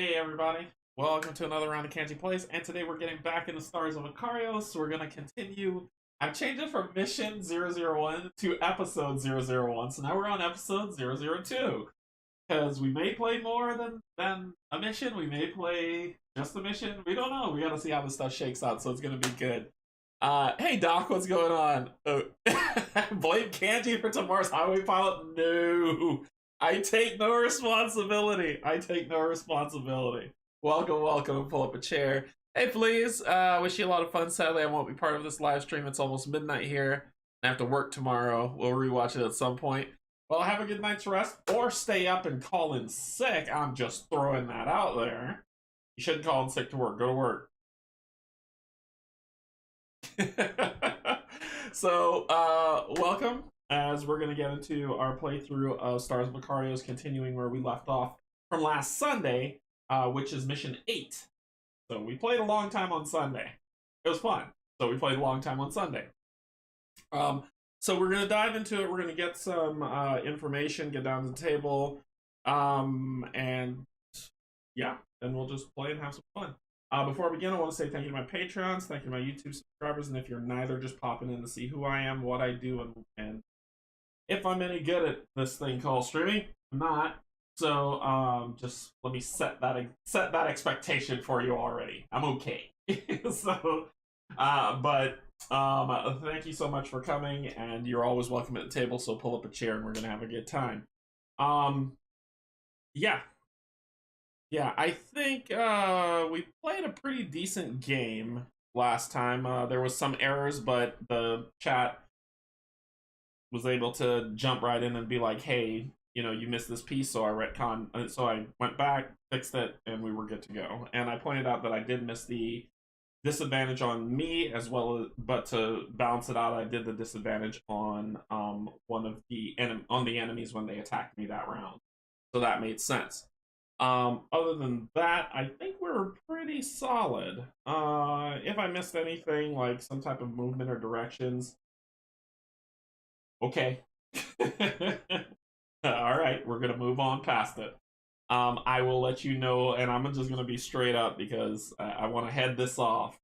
Hey everybody, welcome to another round of Canje Plays, and today we're getting back into Stars of Akarios, so we're going to continue. I've changed it from Mission 001 to Episode 001, so now we're on Episode 002. Because we may play more than a mission, we may play just a mission, we don't know, we gotta see how this stuff shakes out, so it's gonna be good. Hey Doc, what's going on? Oh, blame Canje for tomorrow's highway pilot? No! I take no responsibility. I take no responsibility. Welcome, welcome. Pull up a chair. Hey, please. Wish you a lot of fun. Sadly, I won't be part of this live stream. It's almost midnight here. I have to work tomorrow. We'll rewatch it at some point. Well, have a good night's rest or stay up and call in sick. I'm just throwing that out there. You shouldn't call in sick to work. Go to work. So, welcome. As we're going to get into our playthrough of Stars of Akarios, continuing where we left off from last Sunday, which is Mission 8. So we played a long time on Sunday. It was fun. So we played a long time on Sunday. So we're going to dive into it. We're going to get some information, get down to the table, and yeah, then we'll just play and have some fun. Before I begin, I want to say thank you to my Patrons, thank you to my YouTube subscribers, and if you're neither, just popping in to see who I am, what I do, and if I'm any good at this thing called streaming. I'm not. So just let me set that expectation for you already. I'm okay. So thank you so much for coming, and you're always welcome at the table, so pull up a chair and we're gonna have a good time. Yeah, I think we played a pretty decent game last time. There was some errors, but the chat was able to jump right in and be like, hey, you know, you missed this piece, so I retconned. So I went back, fixed it, and we were good to go. And I pointed out that I did miss the disadvantage on me as well as, but to balance it out, I did the disadvantage on one of the enemies when they attacked me that round. So that made sense. Other than that, I think we're pretty solid. If I missed anything, like some type of movement or directions, okay. All right, we're gonna move on past it. I will let you know, and I'm just gonna be straight up because I want to head this off.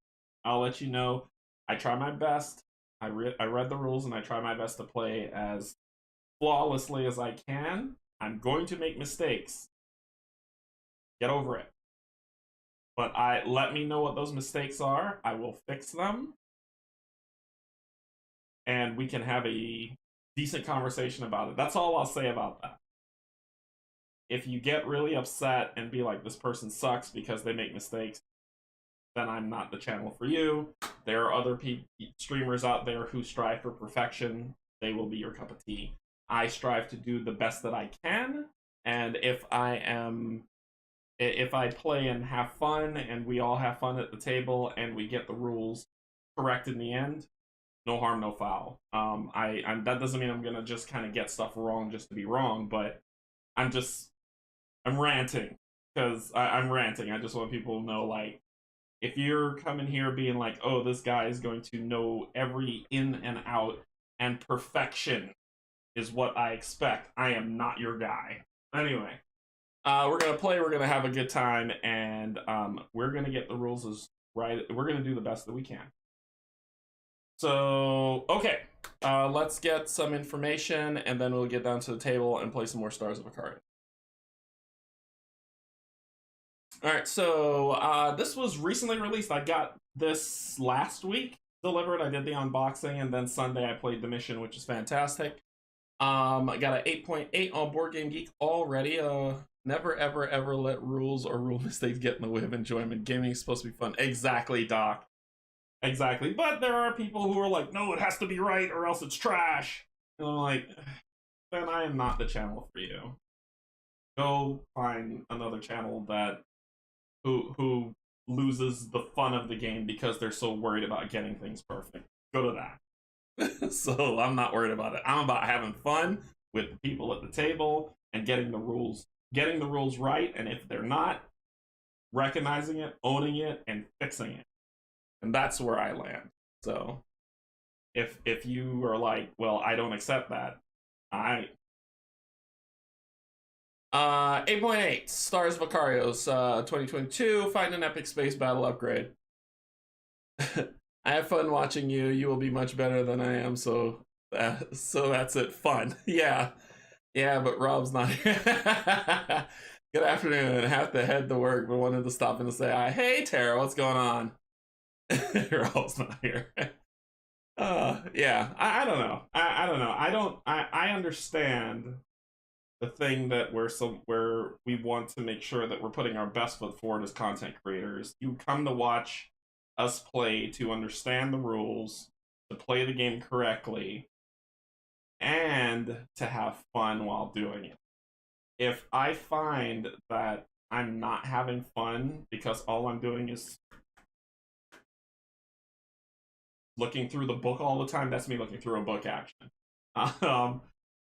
I'll let you know. I try my best. I read the rules, and I try my best to play as flawlessly as I can. I'm going to make mistakes. Get over it. But let me know what those mistakes are. I will fix them, and we can have a decent conversation about it. That's all I'll say about that. If you get really upset and be like, this person sucks because they make mistakes, then I'm not the channel for you. There are other streamers out there who strive for perfection. They will be your cup of tea. I strive to do the best that I can, and if I play and have fun, and we all have fun at the table, and we get the rules correct in the end, no harm, no foul. That doesn't mean I'm gonna just kind of get stuff wrong just to be wrong, but I'm ranting because I'm ranting. I just want people to know, like, if you're coming here being like, oh, this guy is going to know every in and out, and perfection is what I expect, I am not your guy. Anyway, we're gonna play. We're gonna have a good time, and we're gonna get the rules as right. We're gonna do the best that we can. So, okay, let's get some information, and then we'll get down to the table and play some more Stars of Akarios. Alright, so this was recently released. I got this last week delivered. I did the unboxing, and then Sunday I played the mission, which is fantastic. I got an 8.8 on Board Game Geek already. Never, ever, ever let rules or rule mistakes get in the way of enjoyment. Gaming is supposed to be fun. Exactly, Doc. Exactly. But there are people who are like, no, it has to be right or else it's trash. And I'm like, then I am not the channel for you. Go find another channel that who loses the fun of the game because they're so worried about getting things perfect. Go to that. So I'm not worried about it. I'm about having fun with the people at the table and getting the rules right, and if they're not, recognizing it, owning it, and fixing it. And that's where I land. So if you are like, well, I don't accept that, 8.8 Stars of Akarios, 2022. Find an epic space battle upgrade. I have fun watching you. You will be much better than I am, so that's it. Fun. Yeah. Yeah, but Rob's not here. Good afternoon. I have to head to work, but wanted to stop in to say hi. Hey, Tara, what's going on? Rob's not here. Yeah, I don't know. I don't know. I understand the thing that where we want to make sure that we're putting our best foot forward as content creators. You come to watch us play to understand the rules, to play the game correctly, and to have fun while doing it. If I find that I'm not having fun because all I'm doing is looking through the book all the time, that's me looking through a book action. Um,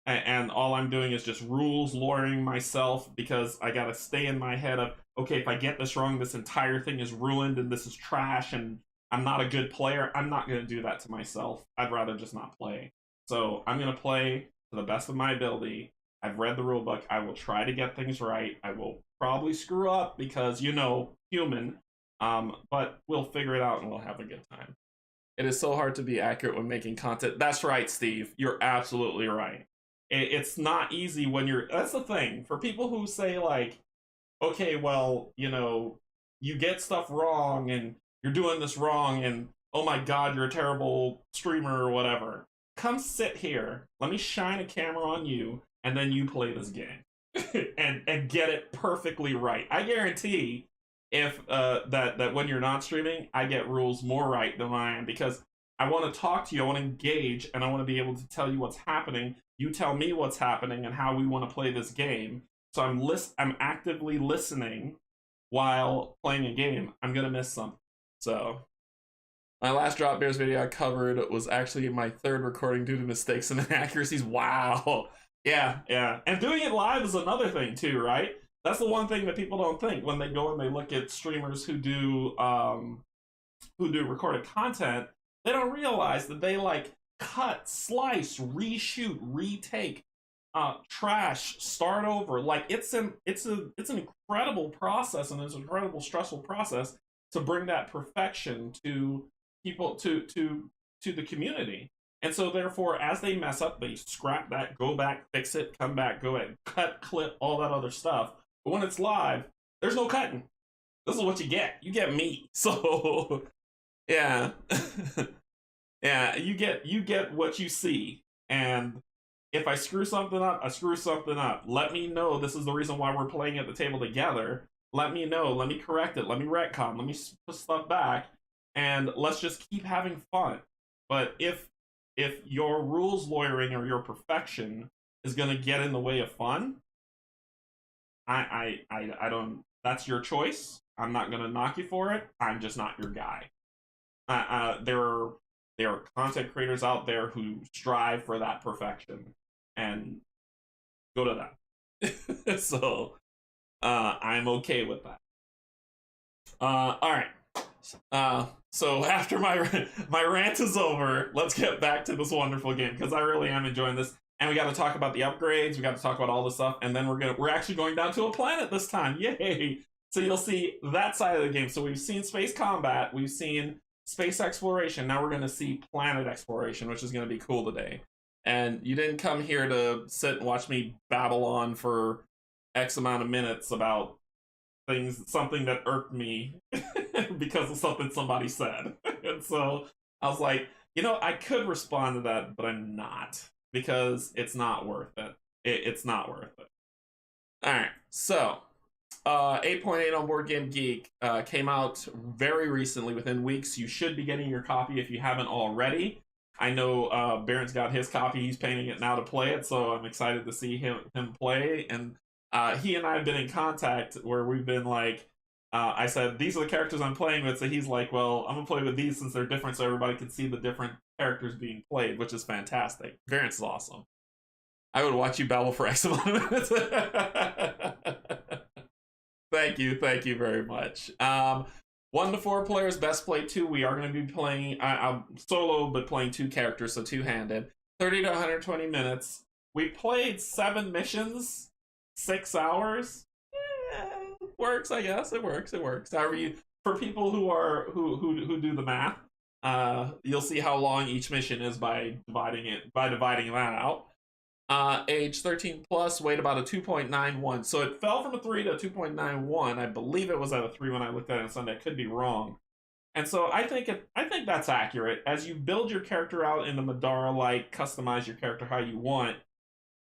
and all I'm doing is just rules lawyering myself because I gotta stay in my head of, okay, if I get this wrong, this entire thing is ruined and this is trash and I'm not a good player. I'm not gonna do that to myself. I'd rather just not play. So I'm gonna play to the best of my ability. I've read the rule book. I will try to get things right. I will probably screw up because, you know, human. But we'll figure it out and we'll have a good time. It is so hard to be accurate when making content. That's right, Steve. You're absolutely right. It's not easy when you're. That's the thing. For people who say, like, okay, well, you know, you get stuff wrong and you're doing this wrong and oh my god, you're a terrible streamer or whatever. Come sit here. Let me shine a camera on you and then you play this game. and get it perfectly right. I guarantee if that when you're not streaming, I get rules more right than I am because I want to talk to you, I want to engage, and I want to be able to tell you what's happening. You tell me what's happening and how we want to play this game. So I'm actively listening while playing a game. I'm gonna miss something. So my last Drop Bears video I covered was actually my third recording due to mistakes and inaccuracies. Wow. Yeah, yeah. And doing it live is another thing too, right? That's the one thing that people don't think when they go and they look at streamers who do recorded content. They don't realize that they like cut, slice, reshoot, retake, trash, start over. Like it's an incredible process and it's an incredible stressful process to bring that perfection to people to the community. And so therefore, as they mess up, they scrap that, go back, fix it, come back, go ahead, cut, clip, all that other stuff. But when it's live, there's no cutting. This is what you get. You get me. So yeah. Yeah, you get what you see. And if I screw something up, I screw something up. Let me know this is the reason why we're playing at the table together. Let me know. Let me correct it. Let me retcon. Let me put stuff back. And let's just keep having fun. But if your rules lawyering or your perfection is going to get in the way of fun, I don't. That's your choice. I'm not going to knock you for it. I'm just not your guy. There are content creators out there who strive for that perfection, and go to that. So I'm okay with that. All right. So after my rant is over, let's get back to this wonderful game because I really am enjoying this. And we got to talk about the upgrades. We got to talk about all this stuff, and then we're actually going down to a planet this time. Yay! So you'll see that side of the game. So we've seen space combat, we've seen space exploration. Now we're going to see planet exploration, which is going to be cool today. And you didn't come here to sit and watch me babble on for X amount of minutes about something that irked me because of something somebody said. And so I was like, you know, I could respond to that, but I'm not because it's not worth it. It's not worth it. All right, so 8.8 on Board Game Geek came out very recently, within weeks. You should be getting your copy if you haven't already. I know Baron's got his copy. He's painting it now to play it, so I'm excited to see him play. And he and I have been in contact where we've been like, I said, these are the characters I'm playing with. So he's like, well, I'm going to play with these since they're different so everybody can see the different characters being played, which is fantastic. Variance is awesome. I would watch you babble for X amount of minutes. Thank you very much. 1 to 4 players, best play 2. We are going to be playing I'm solo, but playing 2 characters, so 2-handed. 30 to 120 minutes. We played 7 missions, 6 hours. Works, I guess. It works. It works. However, you for people who are who do the math, you'll see how long each mission is by dividing that out. Age 13 plus, weighed about a 2.91. So it fell from a 3 to a 2.91. I believe it was at a 3 when I looked at it on Sunday. I could be wrong. And so I think that's accurate. As you build your character out in the Madara, like customize your character how you want,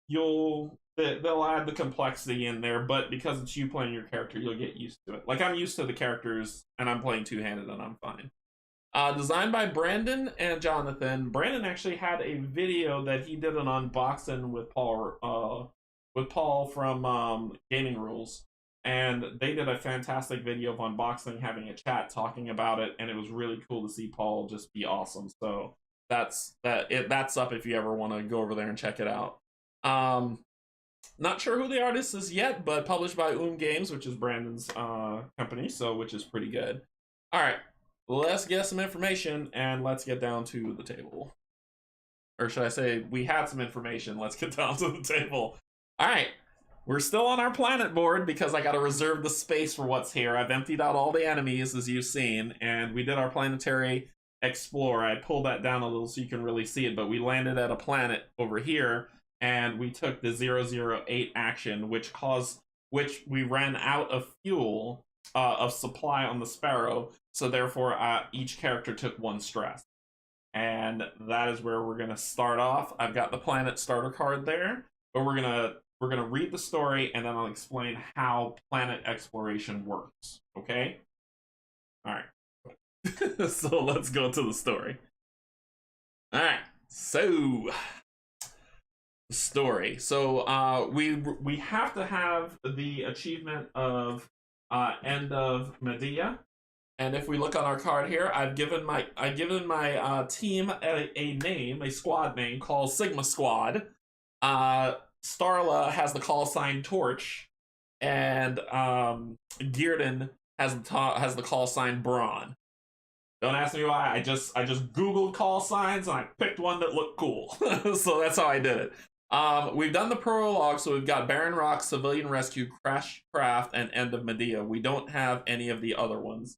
they'll add the complexity in there, but because it's you playing your character, you'll get used to it. Like, I'm used to the characters, and I'm playing two-handed, and I'm fine. Designed by Brandon and Jonathan. Brandon actually had a video that he did an unboxing with Paul from Gaming Rules, and they did a fantastic video of unboxing, having a chat, talking about it, and it was really cool to see Paul just be awesome. So that's up if you ever want to go over there and check it out. Not sure who the artist is yet, but published by Games, which is Brandon's company, so which is pretty good. All right, let's get some information and let's get down to the table. Or should I say, we had some information. Let's get down to the table. All right, we're still on our planet board because I got to reserve the space for what's here. I've emptied out all the enemies, as you've seen, and we did our planetary explore. I pulled that down a little so you can really see it, but we landed at a planet over here, and we took the 008 action, which we ran out of fuel, of supply on the Sparrow, so therefore each character took 1 stress. And that is where we're going to start off. I've got the planet starter card there, but we're going to read the story, and then I'll explain how planet exploration works, okay? All right. So let's go to the story. All right, so story. So we have to have the achievement of end of Medea, and if we look on our card here, I've given my team a name, a squad name called Sigma Squad. Starla has the call sign Torch, and Gearden has the call sign Brawn. Don't ask me why. I just Googled call signs and I picked one that looked cool. So that's how I did it. We've done the prologue, so we've got Barren Rock, Civilian Rescue, Crash Craft, and End of Medea. We don't have any of the other ones.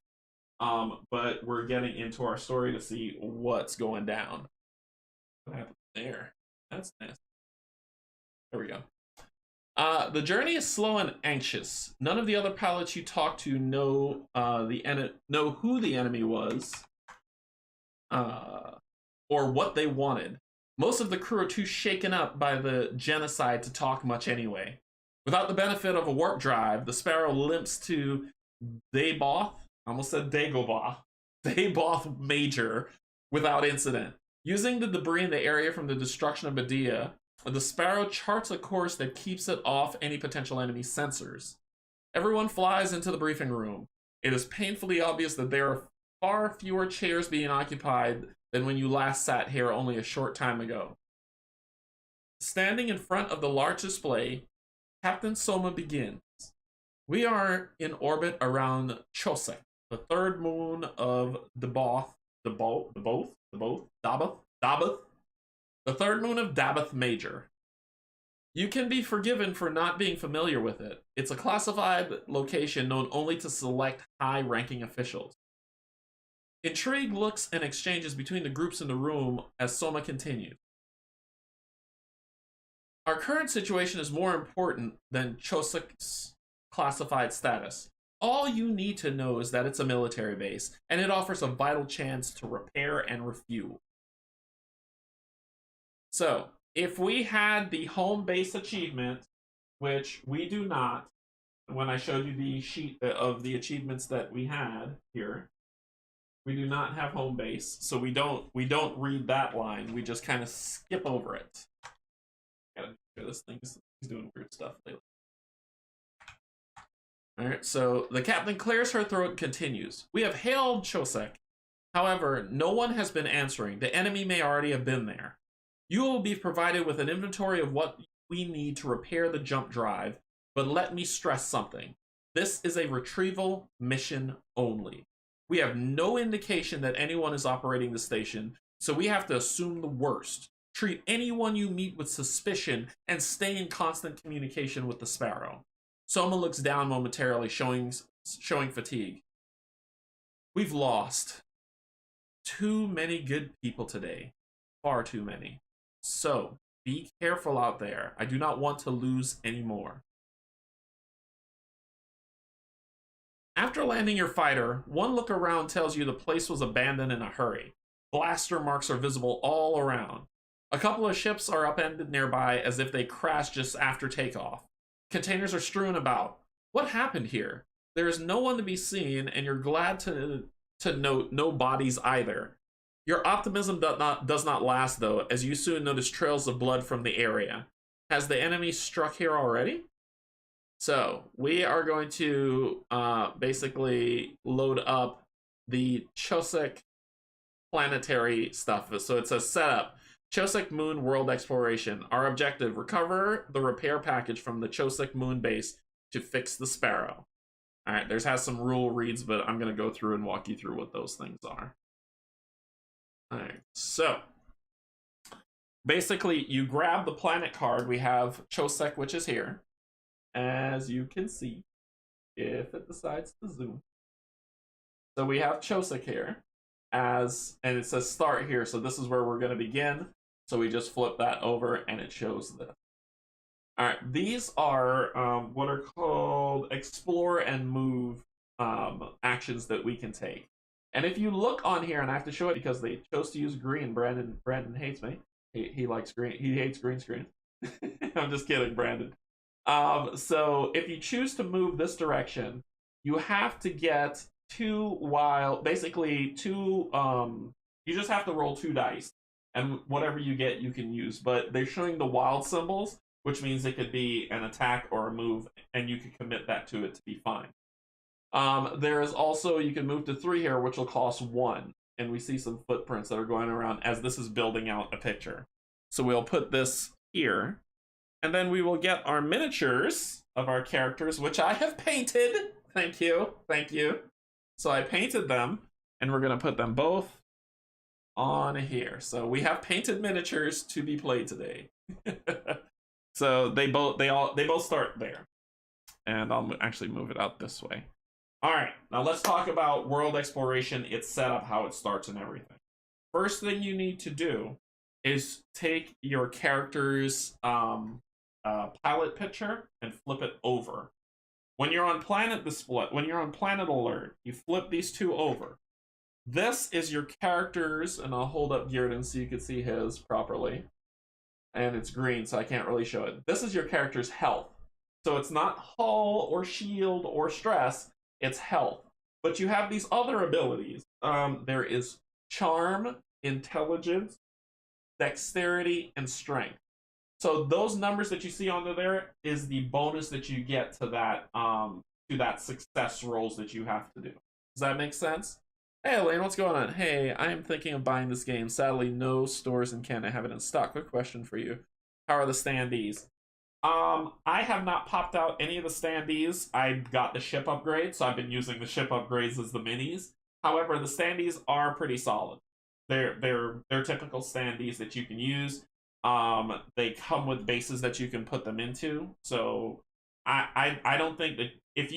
But we're getting into our story to see what's going down. What happened there? That's nice. There we go. The journey is slow and anxious. None of the other pilots you talk to know who the enemy was, or what they wanted. Most of the crew are too shaken up by the genocide to talk much anyway. Without the benefit of a warp drive, the Sparrow limps to Daboth, I almost said Dagobah, Daboth Major, without incident. Using the debris in the area from the destruction of Medea, the Sparrow charts a course that keeps it off any potential enemy sensors. Everyone flies into the briefing room. It is painfully obvious that there are far fewer chairs being occupied than when you last sat here only a short time ago. Standing in front of the large display, Captain Soma begins. We are in orbit around Chosek, the 3rd moon of Daboth, the 3rd moon of Daboth Major. You can be forgiven for not being familiar with it. It's a classified location known only to select high-ranking officials. Intrigue looks and exchanges between the groups in the room as Soma continues. Our current situation is more important than Chosek's classified status. All you need to know is that it's a military base, and it offers a vital chance to repair and refuel. So, if we had the home base achievement, which we do not, when I showed you the sheet of the achievements that we had here, we do not have home base, so we don't read that line. We just kind of skip over it. Gotta make sure this thing is doing weird stuff lately. Alright, so the captain clears her throat and continues. We have hailed Chosek. However, no one has been answering. The enemy may already have been there. You will be provided with an inventory of what we need to repair the jump drive, but let me stress something. This is a retrieval mission only. We have no indication that anyone is operating the station, so we have to assume the worst. Treat anyone you meet with suspicion and stay in constant communication with the sparrow. Soma looks down momentarily, showing fatigue. We've lost too many good people today. Far too many. So, be careful out there. I do not want to lose any more. After landing your fighter, one look around tells you the place was abandoned in a hurry. Blaster marks are visible all around. A couple of ships are upended nearby as if they crashed just after takeoff. Containers are strewn about. What happened here? There is no one to be seen, and you're glad to note no bodies either. Your optimism does not last, though, as you soon notice trails of blood from the area. Has the enemy struck here already? So, we are going to basically load up the Chosek planetary stuff. So it says setup. Chosek Moon World Exploration. Our objective, recover the repair package from the Chosek Moon base to fix the Sparrow. Alright, there's has some rule reads, but I'm going to go through and walk you through what those things are. Alright, so basically you grab the planet card. We have Chosek, which is here. As you can see, if it decides to zoom. So we have Chosek here, and it says start here, so this is where we're going to begin. So we just flip that over and it shows this. Alright, these are what are called explore and move actions that we can take. And if you look on here, and I have to show it because they chose to use green. Brandon hates me. He likes green. He hates green screen. I'm just kidding, Brandon. So if you choose to move this direction, you have to get two you just have to roll 2 dice. And whatever you get, you can use. But they're showing the wild symbols, which means it could be an attack or a move, and you can commit that to it to be fine. There is also, you can move to 3 here, which will cost 1. And we see some footprints that are going around as this is building out a picture. So we'll put this here. And then we will get our miniatures of our characters, which I have painted. Thank you. Thank you. So I painted them, and we're going to put them both on here. So we have painted miniatures to be played today. So they both start there. And I'll actually move it out this way. All right, now let's talk about world exploration, its setup, how it starts, and everything. First thing you need to do is take your character's pilot picture and flip it over. When you're on planet alert, you flip these 2 over. This is your character's, and I'll hold up Gearden so you can see his properly. And it's green, so I can't really show it. This is your character's health. So it's not hull or shield or stress, it's health. But you have these other abilities. There is charm, intelligence, dexterity, and strength. So those numbers that you see under there is the bonus that you get to that success rolls that you have to do. Does that make sense? Hey Elaine, what's going on? Hey, I am thinking of buying this game. Sadly, no stores in Canada have it in stock. Quick question for you. How are the standees? I have not popped out any of the standees. I got the ship upgrade, so I've been using the ship upgrades as the minis. However, the standees are pretty solid. They're typical standees that you can use. They come with bases that you can put them into. So I don't think that if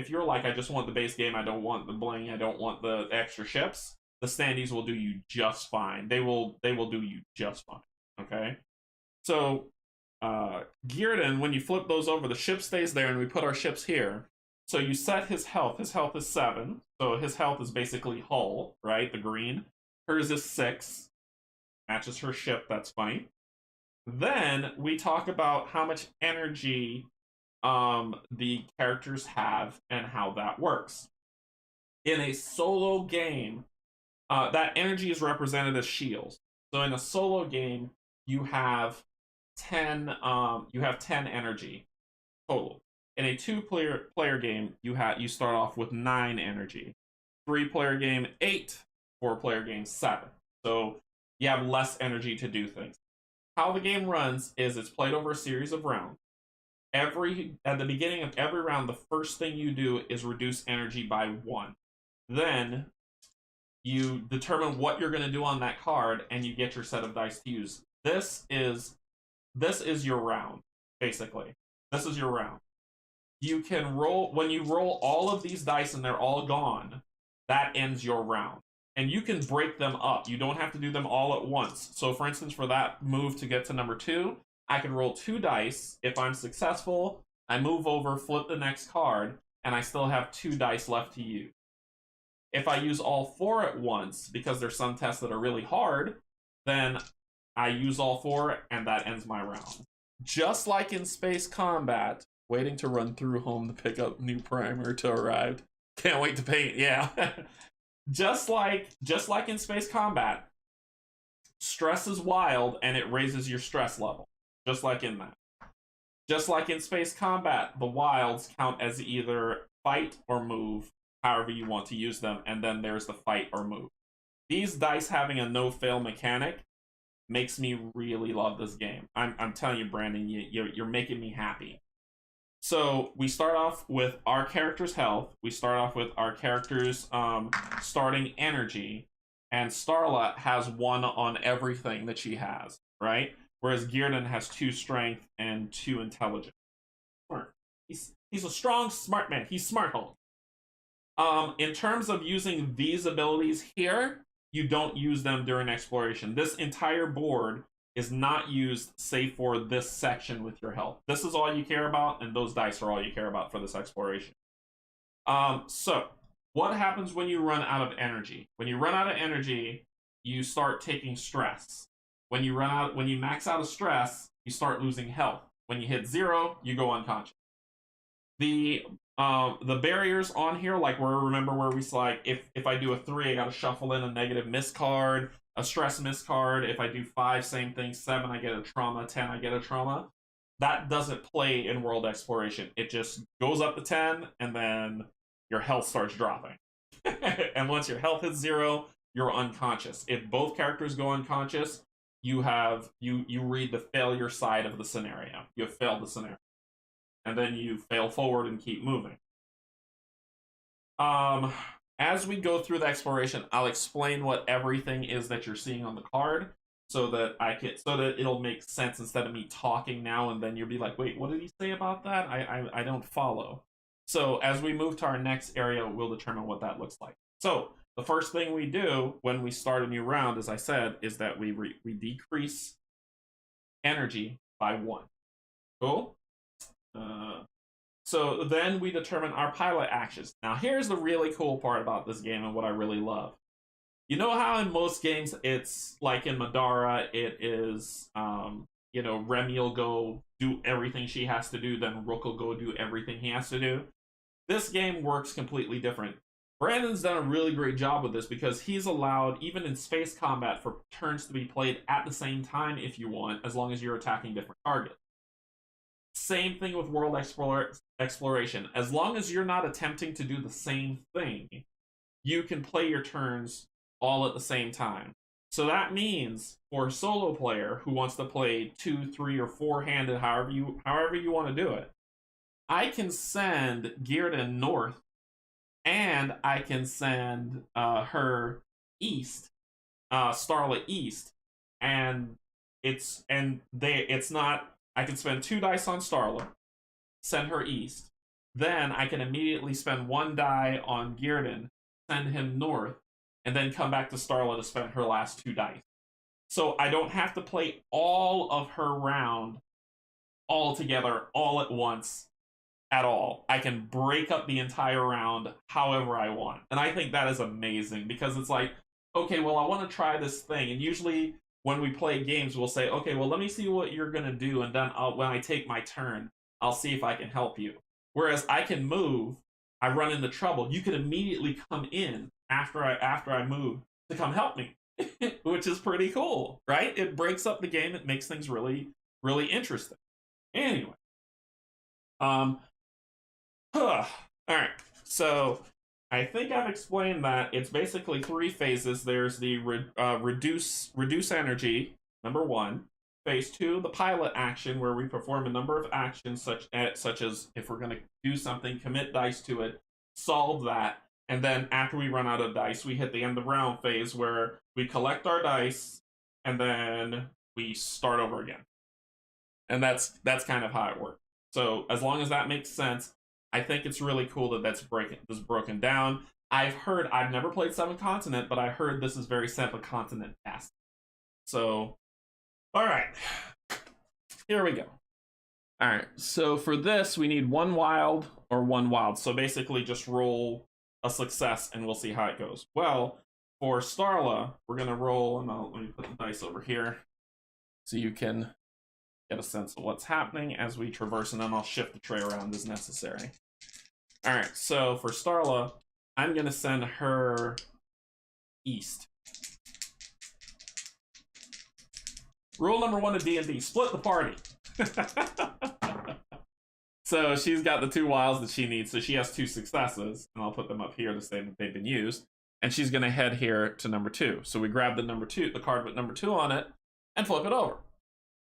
you're like, I just want the base game, I don't want the bling, I don't want the extra ships, the standees will do you just fine. They will do you just fine. Okay? So Gearden, when you flip those over, the ship stays there and we put our ships here. So you set his health. His health is 7. So his health is basically hull, right? The green. Hers is 6. Matches her ship, that's funny. Then we talk about how much energy the characters have and how that works. In a solo game, that energy is represented as shields. So in a solo game, you have 10 energy total. In a 2-player game, you start off with 9 energy. 3-player game, 8. 4-player game, 7. So you have less energy to do things. How the game runs is it's played over a series of rounds. At the beginning of every round, the first thing you do is reduce energy by 1. Then you determine what you're going to do on that card, and you get your set of dice to use. This is your round, basically. This is your round. You can roll, when you roll all of these dice and they're all gone, that ends your round. And you can break them up. You don't have to do them all at once. So for instance, for that move to get to number 2, I can roll 2 dice. If I'm successful, I move over, flip the next card, and I still have 2 dice left to use. If I use all 4 at once, because there's some tests that are really hard, then I use all 4, and that ends my round. Just like in space combat, waiting to run through home to pick up new primer to arrive. Can't wait to paint, yeah. just like in space combat, stress is wild and it raises your stress level. Just like in that. Just like in space combat, the wilds count as either fight or move, however you want to use them, and then there's the fight or move. These dice having a no-fail mechanic makes me really love this game. I'm telling you, Brandon, you're making me happy. So we start off with our character's health. We start off with our character's starting energy. And Starla has 1 on everything that she has, right? Whereas Gearden has 2 strength and 2 intelligence. Smart. He's a strong, smart man. He's smart. In terms of using these abilities here, you don't use them during exploration. This entire board is not used save for this section with your health. This is all you care about, and those dice are all you care about for this exploration. So, what happens when you run out of energy? When you run out of energy, you start taking stress. When you max out of stress, you start losing health. When you hit 0, you go unconscious. The barriers on here, like remember where we like if I do a 3, I gotta shuffle in a negative miss card, a stress miss card. If I do 5, same thing. 7, I get a trauma. 10, I get a trauma. That doesn't play in world exploration. It just goes up to 10, and then your health starts dropping. And once your health hits 0, you're unconscious. If both characters go unconscious, you read the failure side of the scenario. You have failed the scenario. And then you fail forward and keep moving. As we go through the exploration, I'll explain what everything is that you're seeing on the card, so that it'll make sense instead of me talking now and then you'll be like, wait, what did he say about that? I don't follow. So as we move to our next area, we'll determine what that looks like. So the first thing we do when we start a new round, as I said, is that we decrease energy by 1. Cool? So then we determine our pilot actions. Now here's the really cool part about this game and what I really love. You know how in most games it's like in Madara, it is Remy will go do everything she has to do, then Rook will go do everything he has to do. This game works completely different. Brandon's done a really great job with this because he's allowed, even in space combat, for turns to be played at the same time if you want, as long as you're attacking different targets. Same thing with world exploration. As long as you're not attempting to do the same thing, you can play your turns all at the same time. So that means for a solo player who wants to play 2, 3, or 4-handed, however you want to do it, I can send Gearden north, and I can send her east, Starla east, and it's not. I can spend 2 dice on Starla, send her east. Then I can immediately spend 1 die on Gearden, send him north, and then come back to Starla to spend her last 2 dice. So I don't have to play all of her round all together, all at once, at all. I can break up the entire round however I want. And I think that is amazing because it's like, okay, well, I want to try this thing. And usually when we play games, we'll say, okay, well, let me see what you're going to do. And then when I take my turn, I'll see if I can help you. Whereas I can move, I run into trouble. You can immediately come in after I move to come help me, which is pretty cool, right? It breaks up the game. It makes things really, really interesting. Anyway. All right. So I think I've explained that it's basically 3 phases. There's the reduce energy, number 1. Phase 2, the pilot action, where we perform a number of actions such as if we're going to do something, commit dice to it, solve that, and then after we run out of dice, we hit the end of round phase where we collect our dice, and then we start over again. And that's kind of how it works. So as long as that makes sense, I think it's really cool that that's broken down. I've never played 7th Continent, but I heard this is very 7th Continent-esque. So, all right, here we go. All right, so for this, we need 1 wild or 1 wild. So basically just roll a success and we'll see how it goes. Well, for Starla, we're gonna roll, and let me put the dice over here so you can get a sense of what's happening as we traverse, and then I'll shift the tray around as necessary. All right, so for Starla, I'm gonna send her east. Rule number 1 of D&D, split the party. So she's got the 2 wilds that she needs, so she has 2 successes, and I'll put them up here to say that they've been used. And she's gonna head here to number 2. So we grab the card with number 2 on it, and flip it over.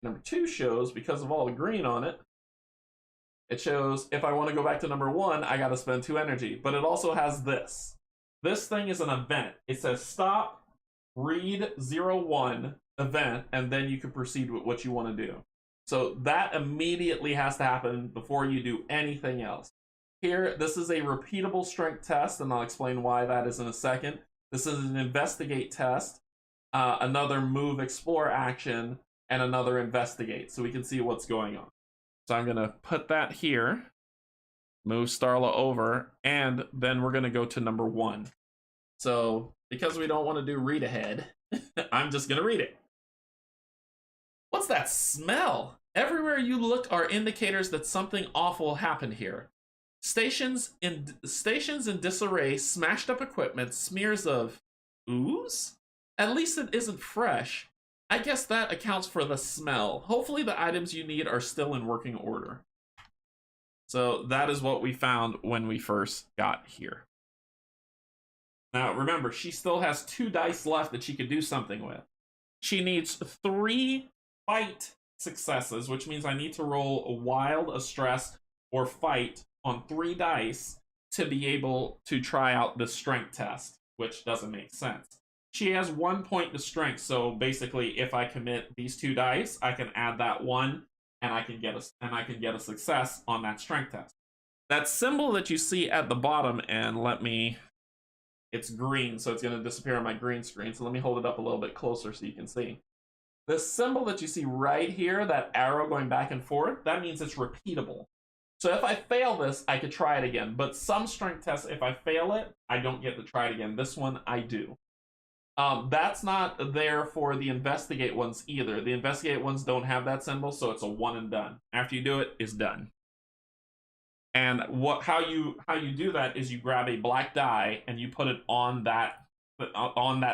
Number 2 shows, because of all the green on it, it shows if I want to go back to number 1, I gotta spend 2 energy. But it also has this. This thing is an event. It says stop, read 01 event, and then you can proceed with what you want to do. So that immediately has to happen before you do anything else. Here, this is a repeatable strength test, and I'll explain why that is in a second. This is an investigate test, another move explore action, and another investigate, so we can see what's going on. So I'm gonna put that here, move Starla over, and then we're gonna go to number 1. So because we don't want to do read ahead, I'm just gonna read it. What's that smell? Everywhere you look are indicators that something awful happened here. Stations in disarray, smashed up equipment, smears of ooze? At least it isn't fresh. I guess that accounts for the smell. Hopefully the items you need are still in working order. So that is what we found when we first got here. Now remember, she still has 2 dice left that she could do something with. She needs 3 fight successes, which means I need to roll a wild, a stress, or fight on 3 dice to be able to try out the strength test, which doesn't make sense. She has 1 point to strength, so basically if I commit these 2 dice, I can add that 1 and I can get a success on that strength test. That symbol that you see at the bottom, and it's green, so it's going to disappear on my green screen, so let me hold it up a little bit closer so you can see. The symbol that you see right here, that arrow going back and forth, that means it's repeatable. So if I fail this, I could try it again. But some strength tests, if I fail it, I don't get to try it again. This one, I do. That's not there for the investigate ones either. The investigate ones don't have that symbol, so it's a 1 and done. After you do it, it's done. And how you do that is you grab a black die and you put it on that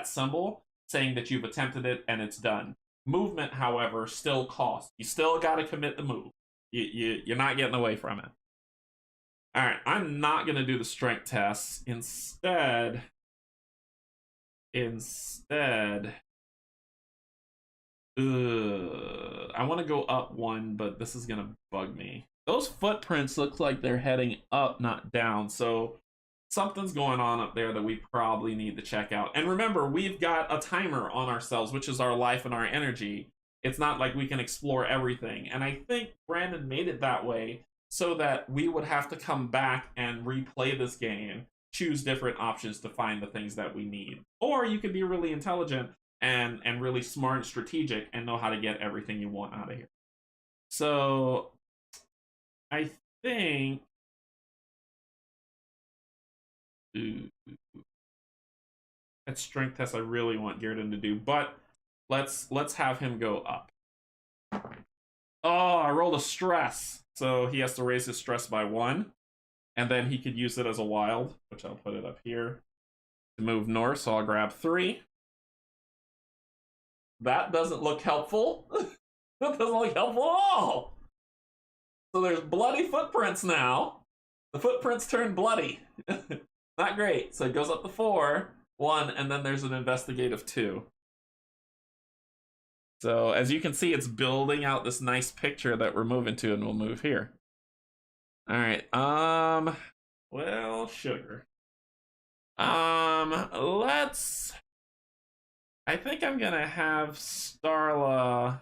symbol, saying that you've attempted it and it's done. Movement, however, still costs. You still got to commit the move. You're not getting away from it. All right, I'm not going to do the strength tests. Instead, I want to go up 1, but this is going to bug me. Those footprints look like they're heading up, not down. So something's going on up there that we probably need to check out. And remember, we've got a timer on ourselves, which is our life and our energy. It's not like we can explore everything. And I think Brandon made it that way so that we would have to come back and replay this game, choose different options to find the things that we need. Or you could be really intelligent and really smart and strategic and know how to get everything you want out of here. So I think that strength test I really want Garrett to do, but let's have him go up. Oh, I rolled a stress, so he has to raise his stress by 1, and then he could use it as a wild, which I'll put it up here to move north. So I'll grab 3. That doesn't look helpful. That doesn't look helpful at all. So there's bloody footprints now. The footprints turn bloody. Not great. So it goes up to 4, 1, and then there's an investigative 2. So as you can see, it's building out this nice picture that we're moving to, and we'll move here. All right. Well, sugar. Let's I think I'm gonna have Starla.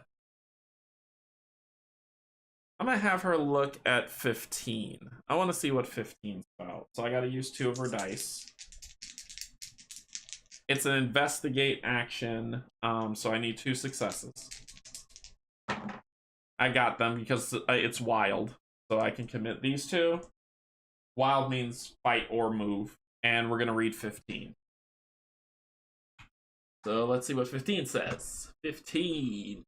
I'm gonna have her look at 15. I want to see what 15's about. So I gotta use 2 of her dice. It's an investigate action, so I need 2 successes. I got them because it's wild, so I can commit these 2. Wild means fight or move, and we're gonna read 15. So let's see what 15 says. 15.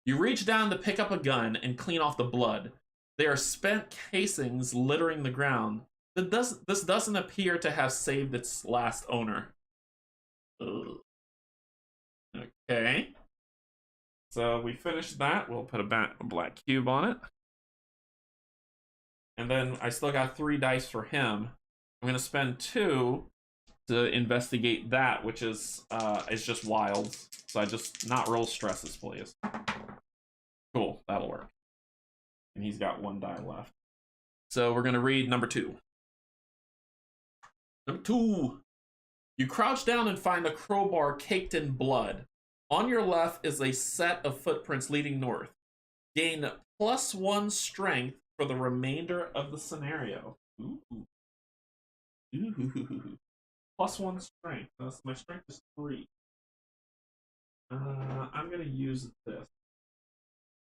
You reach down to pick up a gun and clean off the blood. There are spent casings littering the ground. This doesn't appear to have saved its last owner. Ugh. Okay. So we finished that. We'll put a black cube on it. And then I still got 3 dice for him. I'm going to spend 2 to investigate that, which is just wilds. So I just not roll stresses, please. Cool, that'll work. And he's got 1 die left. So we're gonna read number 2. Number 2. You crouch down and find a crowbar caked in blood. On your left is a set of footprints leading north. Gain +1 strength for the remainder of the scenario. Ooh. Ooh. +1 strength. My strength is 3. I'm gonna use this.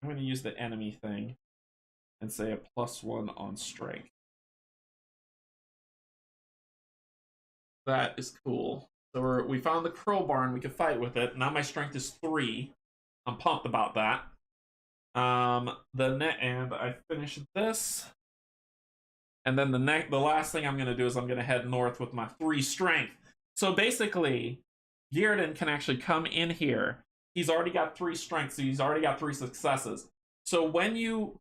I'm gonna use the enemy thing and say a +1 on strength. That is cool. So we found the crowbar and we can fight with it. Now my strength is 3. I'm pumped about that. And I finished this. And then the last thing I'm gonna do is I'm gonna head north with my 3 strength. So basically, Gearden can actually come in here. He's already got 3 strength, so he's already got 3 successes. So when you,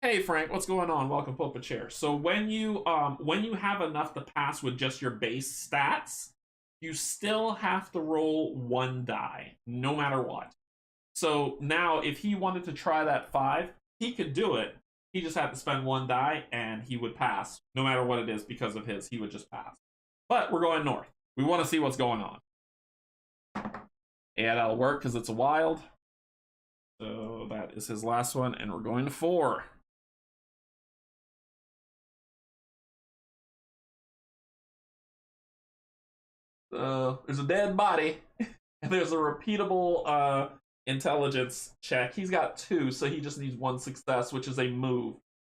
hey Frank, what's going on? Welcome, pull up a chair. So when you have enough to pass with just your base stats, you still have to roll 1 die, no matter what. So now, if he wanted to try that 5, he could do it. He just had to spend 1 die, and he would pass, no matter what it is, because of his. He would just pass. But we're going north. We want to see what's going on. Yeah, that'll work because it's a wild. So that is his last one, and we're going to 4. There's a dead body, and there's a repeatable intelligence check. He's got 2, so he just needs 1 success, which is a move.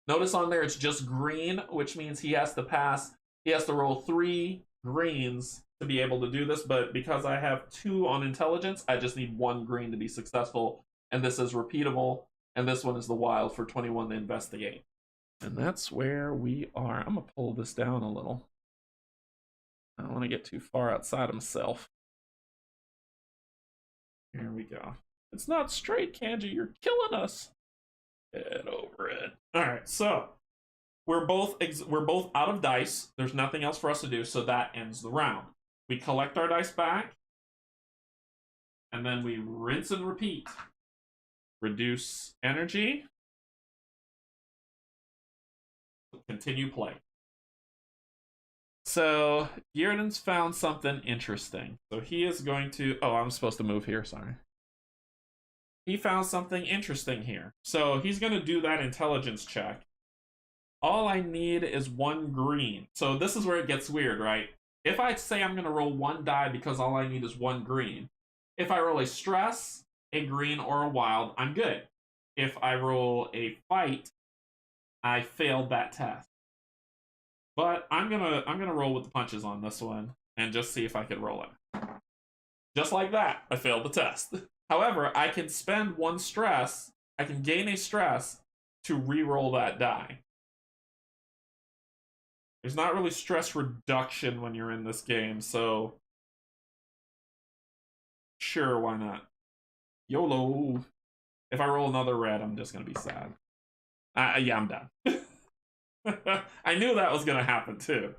Notice on there it's just green, which means he has to pass. He has to roll 3 greens to be able to do this, but because I have 2 on intelligence, I just need 1 green to be successful, and this is repeatable, and this one is the wild for 21 to investigate. And that's where we are. I'm gonna pull this down a little. I don't want to get too far outside of myself. Here we go. It's not straight, Canje. You're killing us. Get over it. All right, so we're both out of dice. There's nothing else for us to do, so that ends the round. We collect our dice back, and then we rinse and repeat. Reduce energy. Continue play. So Gearden's found something interesting. So he is going to... Oh, I'm supposed to move here, sorry. He found something interesting here. So he's going to do that intelligence check. All I need is 1 green. So this is where it gets weird, right? If I say I'm going to roll 1 die because all I need is 1 green, if I roll a stress, a green, or a wild, I'm good. If I roll a fight, I failed that test. But I'm gonna roll with the punches on this one and just see if I can roll it. Just like that, I failed the test. However, I can spend 1 stress, I can gain a stress to re-roll that die. There's not really stress reduction when you're in this game, so sure, why not? YOLO. If I roll another red, I'm just gonna be sad. Yeah, I'm done. I knew that was gonna happen too.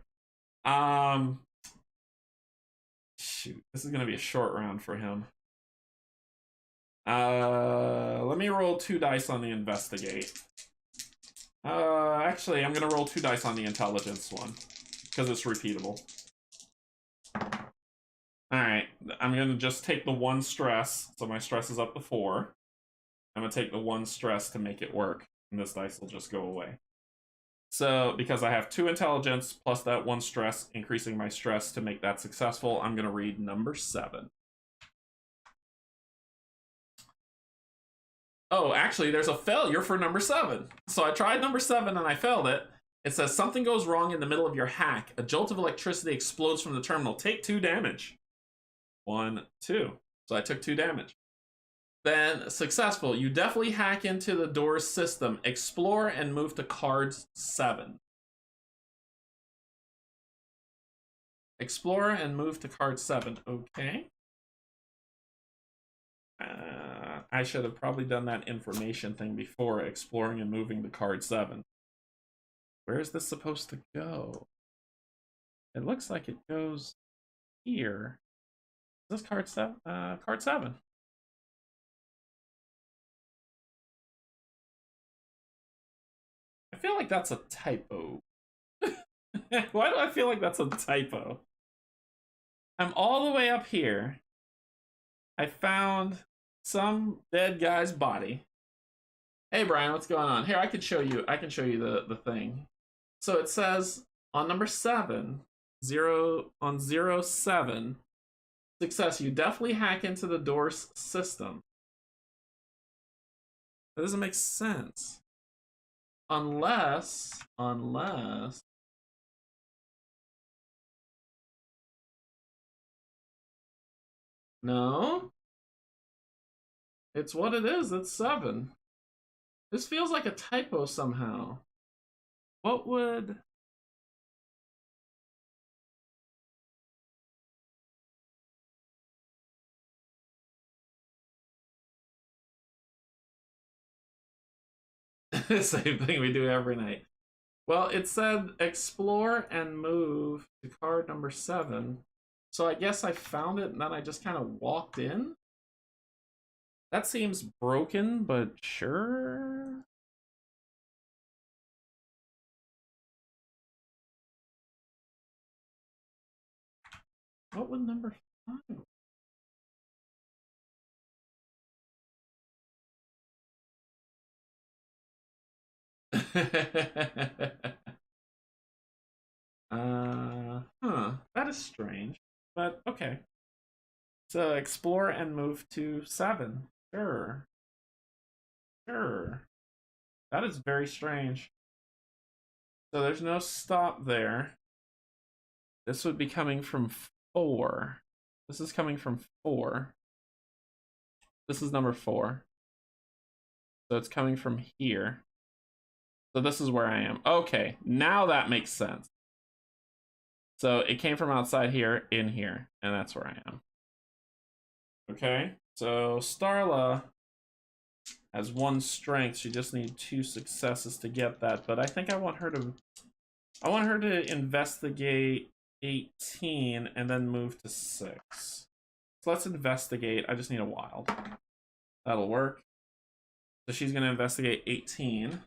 Shoot, this is gonna be a short round for him. Let me roll 2 dice on the investigate. Actually, I'm gonna roll 2 dice on the intelligence one because it's repeatable. Alright, I'm gonna just take the 1 stress, so my stress is up to 4. I'm gonna take the 1 stress to make it work, and this dice will just go away. So, because I have 2 intelligence plus that 1 stress, increasing my stress to make that successful, I'm gonna read number 7. Oh, actually, there's a failure for number 7. So I tried number 7 and I failed it. It says, something goes wrong in the middle of your hack. A jolt of electricity explodes from the terminal. Take 2 damage. 1, 2. So I took 2 damage. Then, successful. You definitely hack into the door's system. Explore and move to card 7. Explore and move to card 7. Okay. I should have probably done that information thing before, exploring and moving to card 7. Where is this supposed to go? It looks like it goes here. Is this card 7? Card 7. I feel like that's a typo. Why do I feel like that's a typo? I'm all the way up here. I found some dead guy's body. Hey Brian, what's going on? Here, I can show you the thing. So it says on number 7, 07, success, you definitely hack into the door's system. That doesn't make sense. Unless no, it's what it is. It's 7. This feels like a typo somehow. What would... Same thing we do every night. Well, it said explore and move to card number 7. So I guess I found it and then I just kind of walked in. That seems broken, but sure. What would number 5? That is strange, but okay. So explore and move to 7. Sure. Sure. That is very strange. So there's no stop there. This would be coming from 4. This is coming from 4. This is number 4. So it's coming from here. So this is where I am. Okay, now that makes sense. So it came from outside here, in here, and that's where I am. Okay, so Starla has 1 strength. She just needs 2 successes to get that, but I think I want her to investigate 18 and then move to 6. So let's investigate. I just need a wild. That'll work. So she's going to investigate 18.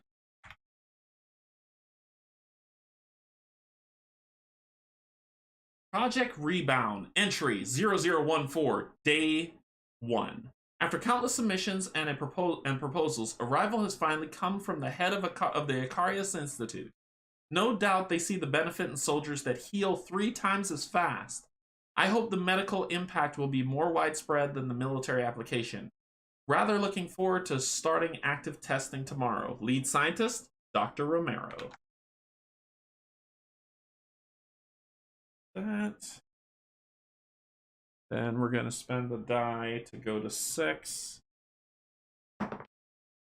Project Rebound, entry 0014, day 1. After countless submissions and proposals, arrival has finally come from the head of the Akarios Institute. No doubt they see the benefit in soldiers that heal 3 times as fast. I hope the medical impact will be more widespread than the military application. Rather looking forward to starting active testing tomorrow. Lead scientist, Dr. Romero. That. Then we're going to spend the die to go to 6.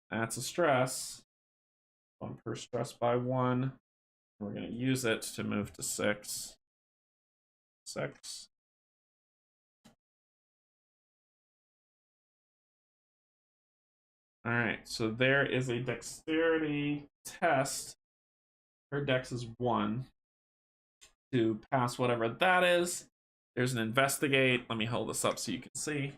That's a stress. 1 per stress by 1. We're going to use it to move to 6. 6. All right, so there is a dexterity test. Her dex is 1. To pass whatever that is. There's an investigate. Let me hold this up so you can see.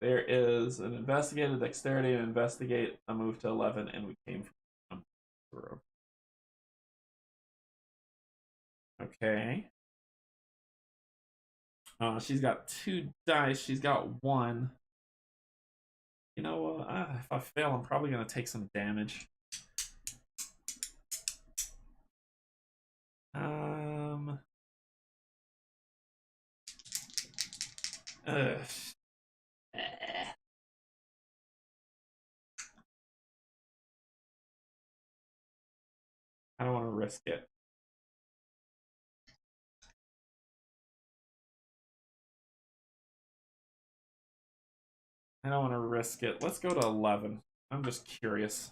There is an investigate, a dexterity, an investigate, a move to 11, and we came from 0. Okay. She's got 2 dice. She's got 1. You know, if I fail, I'm probably going to take some damage. Ugh. I don't want to risk it. I don't want to risk it. Let's go to 11. I'm just curious.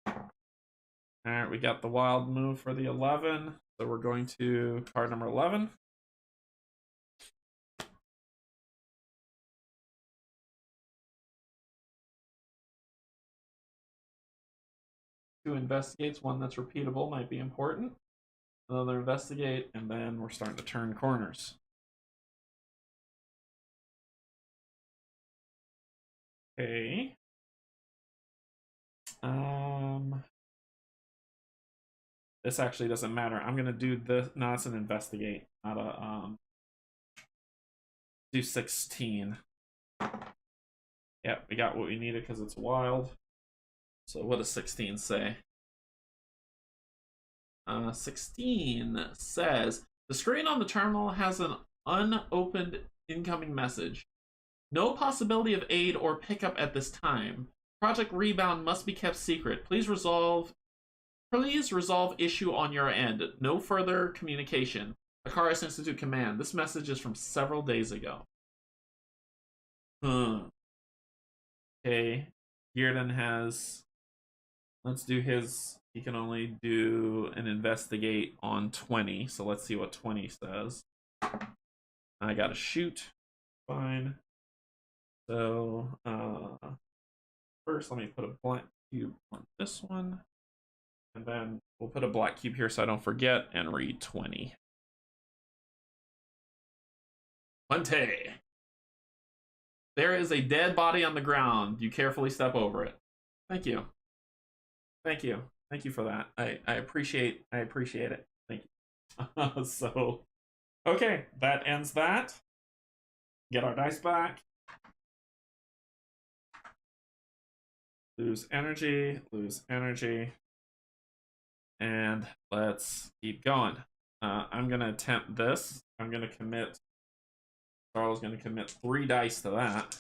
Alright, we got the wild move for the 11. So we're going to card number 11. Two investigates, one that's repeatable might be important. Another investigate, and then we're starting to turn corners. Okay. This actually doesn't matter. I'm gonna do this. No, it's an investigate, not a do 16. Yep, we got what we needed because it's wild. So what does 16 say? 16 says the screen on the terminal has an unopened incoming message. No possibility of aid or pickup at this time. Project Rebound must be kept secret. Please resolve issue on your end. No further communication. Akarios Institute Command. This message is from several days ago. Okay. Gearden has... Let's do his... He can only do an investigate on 20. So let's see what 20 says. I gotta shoot. Fine. So, first let me put a black cube on this one. And then we'll put a black cube here so I don't forget and read 20. 20. There is a dead body on the ground. You carefully step over it. Thank you. Thank you. Thank you for that. I appreciate it. Thank you. So, okay, that ends that. Get our dice back. Lose energy, and let's keep going. I'm gonna attempt this. I'm gonna commit. Charles is gonna commit 3 dice to that.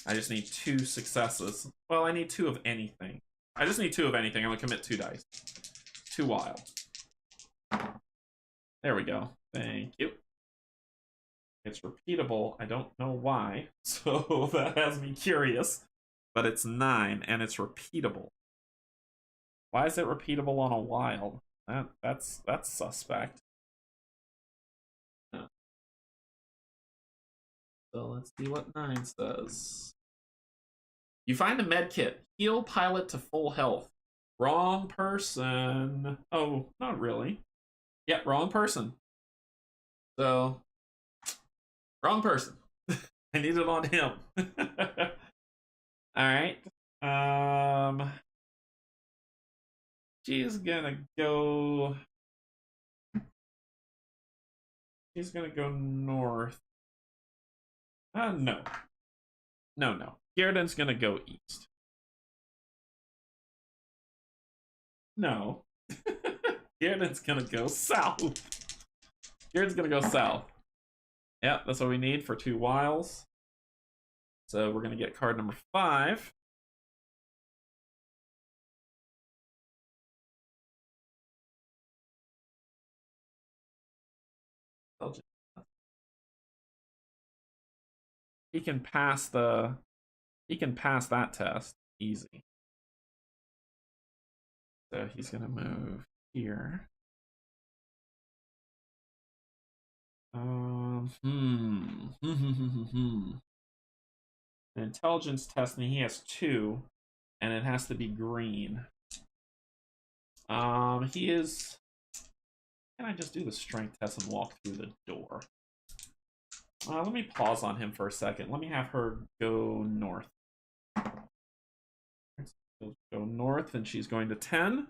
I just need 2 successes. Well, I need 2 of anything. I just need 2 of anything. I'm gonna commit 2 dice. 2 wild. There we go. Thank you. It's repeatable. I don't know why, so that has me curious. But it's 9, and it's repeatable. Why is it repeatable on a wild? That's suspect. So let's see what 9 says. You find a med kit. Heal pilot to full health. Wrong person. Oh, not really. Yeah, wrong person. So, wrong person. I need it on him. Alright. She's gonna go north. No. No. Garden's gonna go east. No. Garden's gonna go south. Garden's gonna go south. Yeah, that's what we need for 2 wiles. So we're gonna get card number 5. He can pass that test easy. So he's gonna move here. An intelligence test, and he has 2, and it has to be green. He is. Can I just do the strength test and walk through the door? Let me pause on him for a second. Let me have her go north. Go north, and she's going to 10.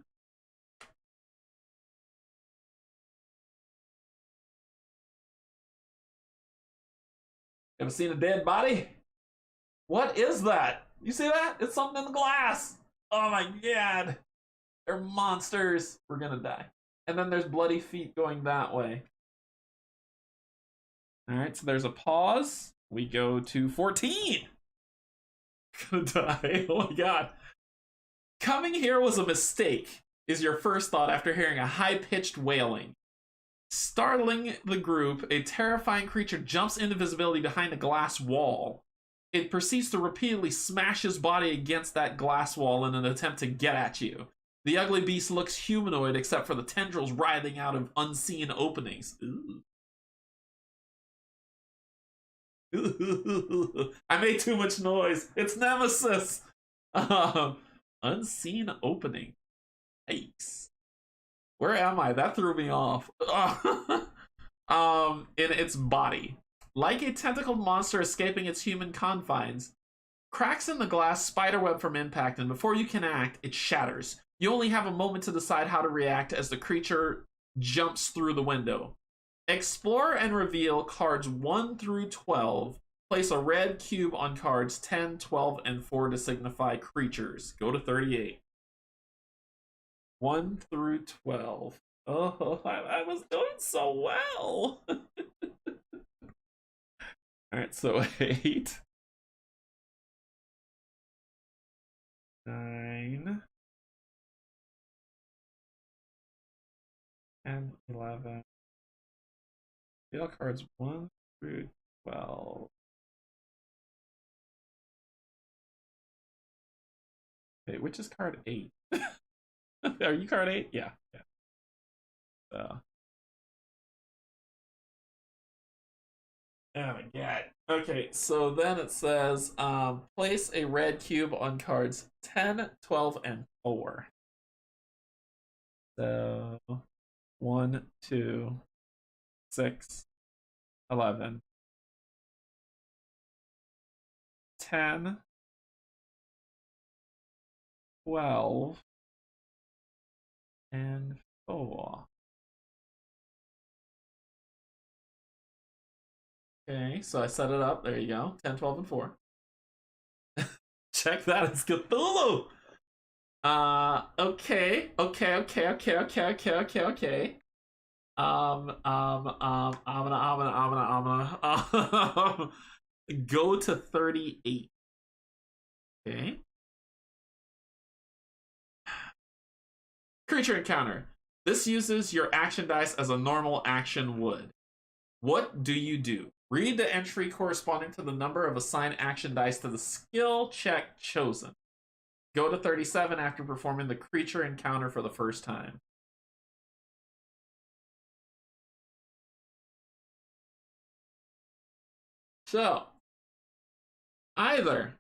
Ever seen a dead body? What is that? You see that? It's something in the glass. Oh my god. They're monsters. We're gonna die. And then there's bloody feet going that way. Alright, so there's a pause. We go to 14. Gonna die. Oh my god. Coming here was a mistake, is your first thought after hearing a high-pitched wailing. Startling the group, a terrifying creature jumps into visibility behind a glass wall. It proceeds to repeatedly smash his body against that glass wall in an attempt to get at you. The ugly beast looks humanoid except for the tendrils writhing out of unseen openings. Ooh. I made too much noise. It's Nemesis. Unseen opening. Yikes. Where am I? That threw me off. In its body. Like a tentacled monster escaping its human confines, cracks in the glass spiderweb from impact, and before you can act, it shatters. You only have a moment to decide how to react as the creature jumps through the window. Explore and reveal cards 1 through 12. Place a red cube on cards 10, 12, and 4 to signify creatures. Go to 38. 1 through 12. Oh, I was doing so well. Alright, so 8. 9. 10, 11. Deal cards 1 through 12. Okay, which is card 8? Are you card 8? Yeah. So. Oh my god. Okay, so then it says place a red cube on cards 10, 12, and 4. So 1, 2, 6, 11, 10, 12, and 4. Okay, so I set it up. There you go. 10, 12, and 4. Check that. It's Cthulhu. Okay. I'm gonna go to 38. Okay. Creature encounter. This uses your action dice as a normal action would. What do you do? Read the entry corresponding to the number of assigned action dice to the skill check chosen. Go to 37 after performing the creature encounter for the first time. So, either.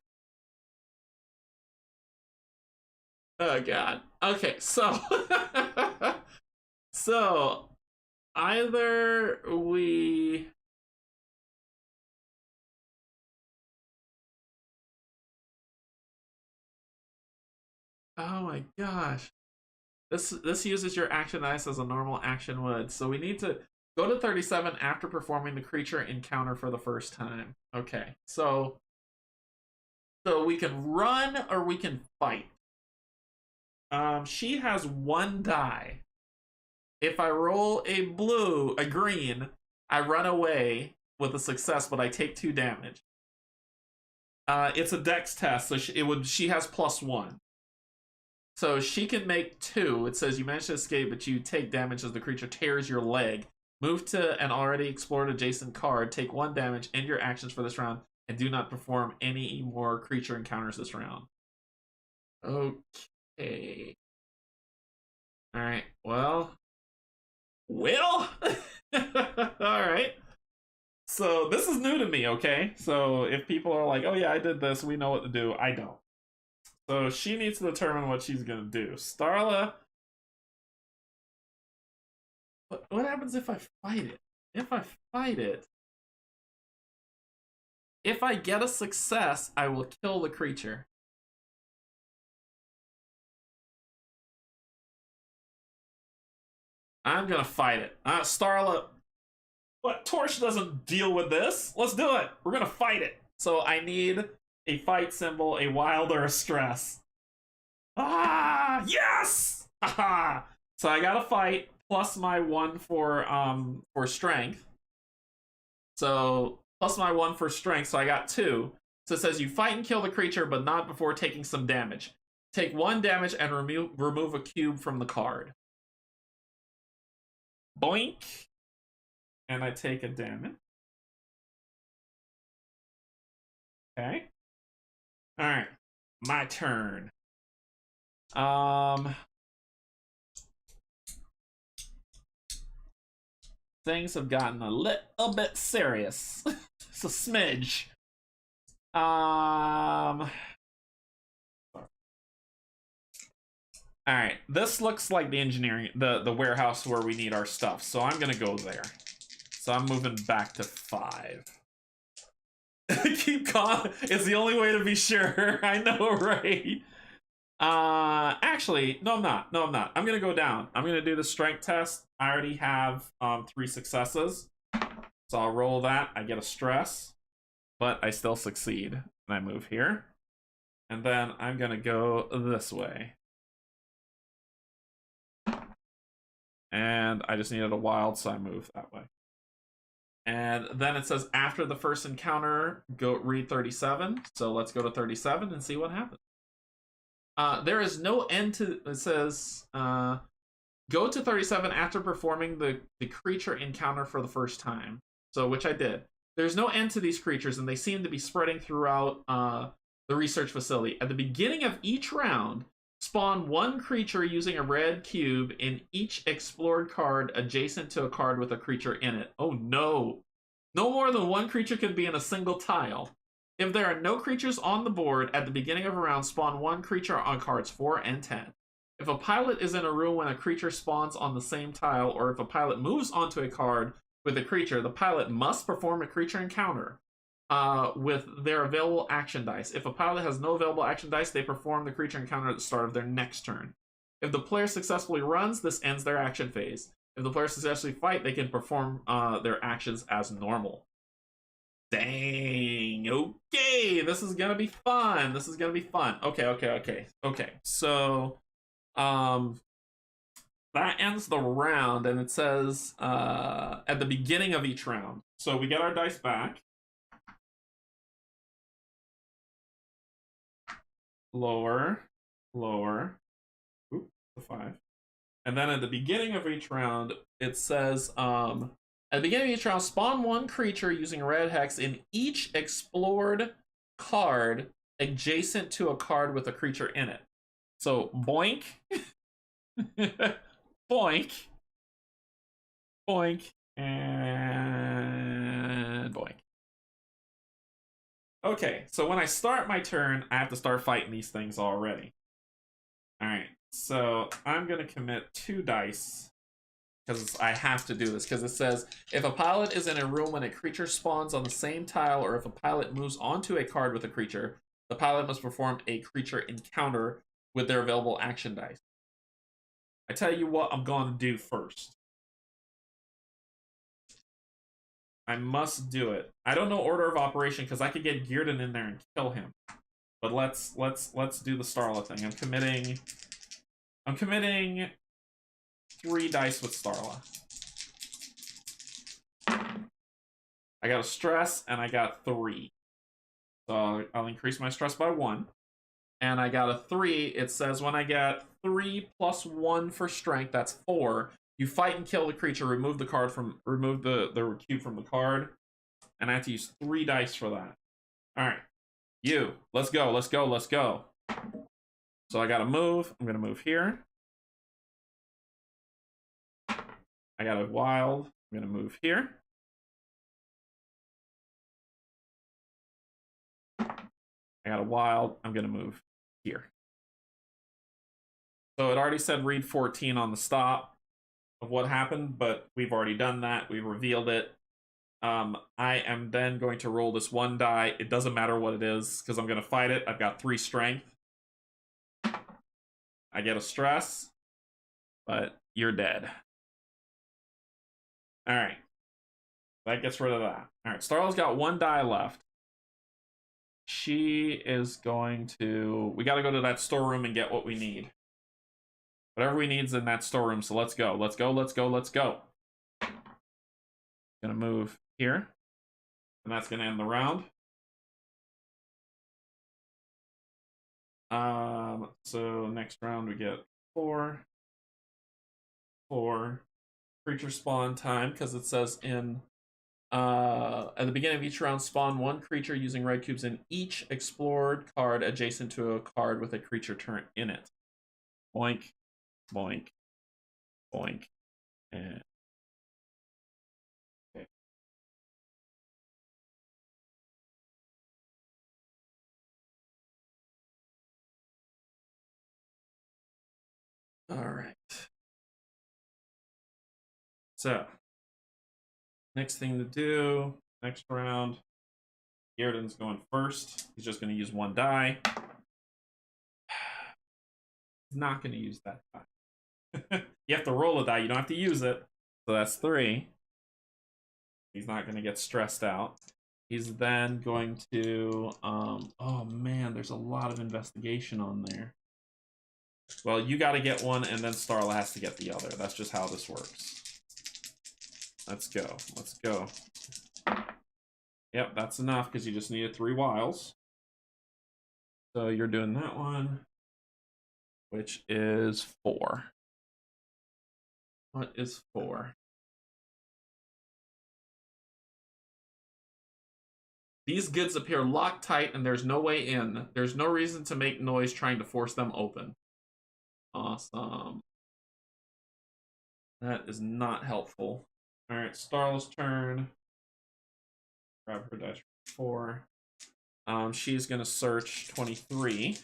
Oh god. Okay, so so either we oh my gosh. This uses your action dice as a normal action would. So we need to go to 37 after performing the creature encounter for the first time. Okay. So we can run or we can fight. She has 1 die. If I roll a green, I run away with a success, but I take 2 damage. It's a dex test, so she has +1. So she can make 2. It says you manage to escape, but you take damage as the creature tears your leg. Move to an already explored adjacent card, take 1 damage, end your actions for this round, and do not perform any more creature encounters this round. Okay. Alright, well. Alright. So this is new to me, okay? So if people are like, oh yeah, I did this, we know what to do, I don't. So she needs to determine what she's gonna do. Starla. What happens if I fight it? If I fight it, if I get a success, I will kill the creature. I'm gonna fight it. Starla. But Torch doesn't deal with this. Let's do it. We're gonna fight it. So I need a fight symbol, a wild, or a stress. Ah, yes! Haha. So I got a fight plus my 1 for strength. So plus my 1 for strength, so I got 2. So it says you fight and kill the creature, but not before taking some damage. Take 1 damage and remove a cube from the card. Boink. And I take a damage. Okay. Alright. My turn. Things have gotten a little bit serious. It's a smidge. Alright, this looks like the engineering, the warehouse where we need our stuff, so I'm gonna go there. So I'm moving back to 5. Keep calm. It's the only way to be sure. I know, right? Actually, no, I'm not. No, I'm not. I'm gonna go down. I'm gonna do the strength test. I already have 3 successes, so I'll roll that. I get a stress, but I still succeed. And I move here, and then I'm gonna go this way. And I just needed a wild, so I move that way. And then it says after the first encounter, go read 37. So let's go to 37 and see what happens. There is no end to, it says, go to 37 after performing the creature encounter for the first time. So, which I did. There's no end to these creatures, and they seem to be spreading throughout the research facility. At the beginning of each round, spawn 1 creature using a red cube in each explored card adjacent to a card with a creature in it. Oh no. No more than 1 creature can be in a single tile. If there are no creatures on the board at the beginning of a round, spawn 1 creature on cards 4 and 10. If a pilot is in a room when a creature spawns on the same tile, or if a pilot moves onto a card with a creature, the pilot must perform a creature encounter with their available action dice. If a pilot has no available action dice, they perform the creature encounter at the start of their next turn. If the player successfully runs, this ends their action phase. If the player successfully fight, they can perform their actions as normal. Dang. Okay, this is gonna be fun. This is gonna be fun. Okay. So, that ends the round, and it says at the beginning of each round. So we get our dice back. Lower. Oop, the 5. And then at the beginning of each round, it says, at the beginning of each round, spawn 1 creature using a red hex in each explored card adjacent to a card with a creature in it. So, boink. Boink. Boink. And boink. Okay, so when I start my turn, I have to start fighting these things already. Alright, so I'm going to commit 2 dice, because I have to do this, because it says, if a pilot is in a room when a creature spawns on the same tile, or if a pilot moves onto a card with a creature, the pilot must perform a creature encounter with their available action dice. I tell you what I'm going to do first. I must do it. I don't know order of operation because I could get Gearden in there and kill him. But let's do the Starla thing. I'm committing 3 dice with Starla. I got a stress and I got 3. So I'll increase my stress by 1. And I got a 3. It says when I get 3 plus 1 for strength, that's 4. You fight and kill the creature, remove the cube from the card, and I have to use 3 dice for that. Alright. Let's go. So I gotta move. I'm gonna move here. I got a wild. I'm gonna move here. I got a wild. I'm gonna move here. So it already said read 14 on the stop of what happened, but we've already done that. We revealed it. I am then going to roll this 1 die. It doesn't matter what it is, because I'm going to fight it. I've got 3 strength. I get a stress, but you're dead. Alright. That gets rid of that. All right, Starla's got 1 die left. She is going to... We got to go to that storeroom and get what we need. Whatever we need is in that storeroom, so let's go. Let's go, let's go, let's go. Gonna move here. And that's gonna end the round. So next round we get 4. Creature spawn time, because it says in at the beginning of each round, spawn 1 creature using red cubes in each explored card adjacent to a card with a creature turn in it. Boink, boink, boink, and okay. All right. So, next thing to do, next round, Garden's going first. He's just going to use 1 die. He's not going to use that die. You have to roll a die. You don't have to use it. So that's 3. He's not going to get stressed out. He's then going to... oh, man, there's a lot of investigation on there. Well, you got to get one, and then Starla has to get the other. That's just how this works. Let's go. Let's go. Yep, that's enough, because you just needed 3 wiles. So you're doing that one, which is 4. What is 4? These goods appear locked tight and there's no way in. There's no reason to make noise trying to force them open. Awesome. That is not helpful. Alright, Starla's turn. Grab her dice 4. She's gonna search 23.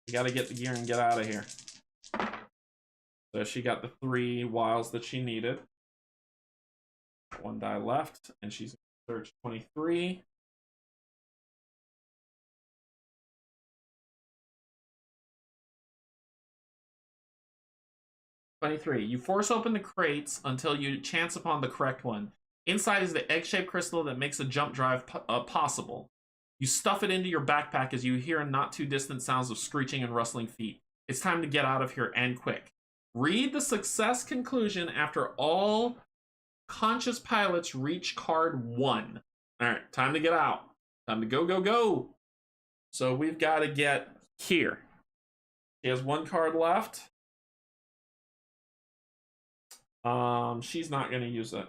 You gotta get the gear and get out of here. So she got the 3 wiles that she needed. 1 die left, and she's gonna search 23. You force open the crates until you chance upon the correct one. Inside is the egg-shaped crystal that makes a jump drive possible. You stuff it into your backpack as you hear not too distant sounds of screeching and rustling feet. It's time to get out of here, and quick. Read the success conclusion after all conscious pilots reach card 1. Alright, time to get out. Time to go, go, go. So we've got to get here. She has 1 card left. She's not going to use it.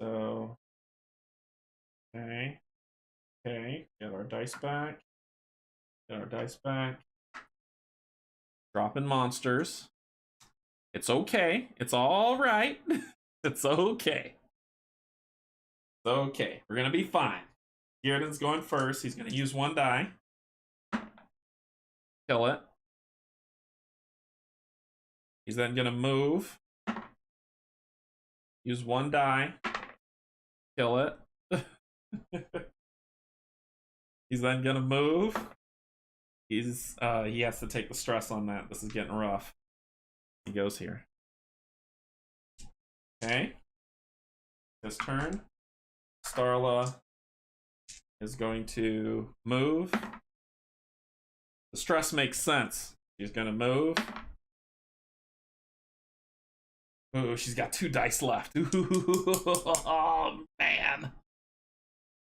So, okay, get our dice back. Dropping monsters. It's okay. It's all right. It's okay. It's okay. We're gonna be fine. Garden's going first. He's gonna use 1 die. Kill it. He's then gonna move. Use 1 die. Kill it. He's then gonna move. He has to take the stress on that. This is getting rough. He goes here. Okay. His turn. Starla is going to move. The stress makes sense. She's gonna move. Ooh, she's got 2 dice left. Ooh, oh, man.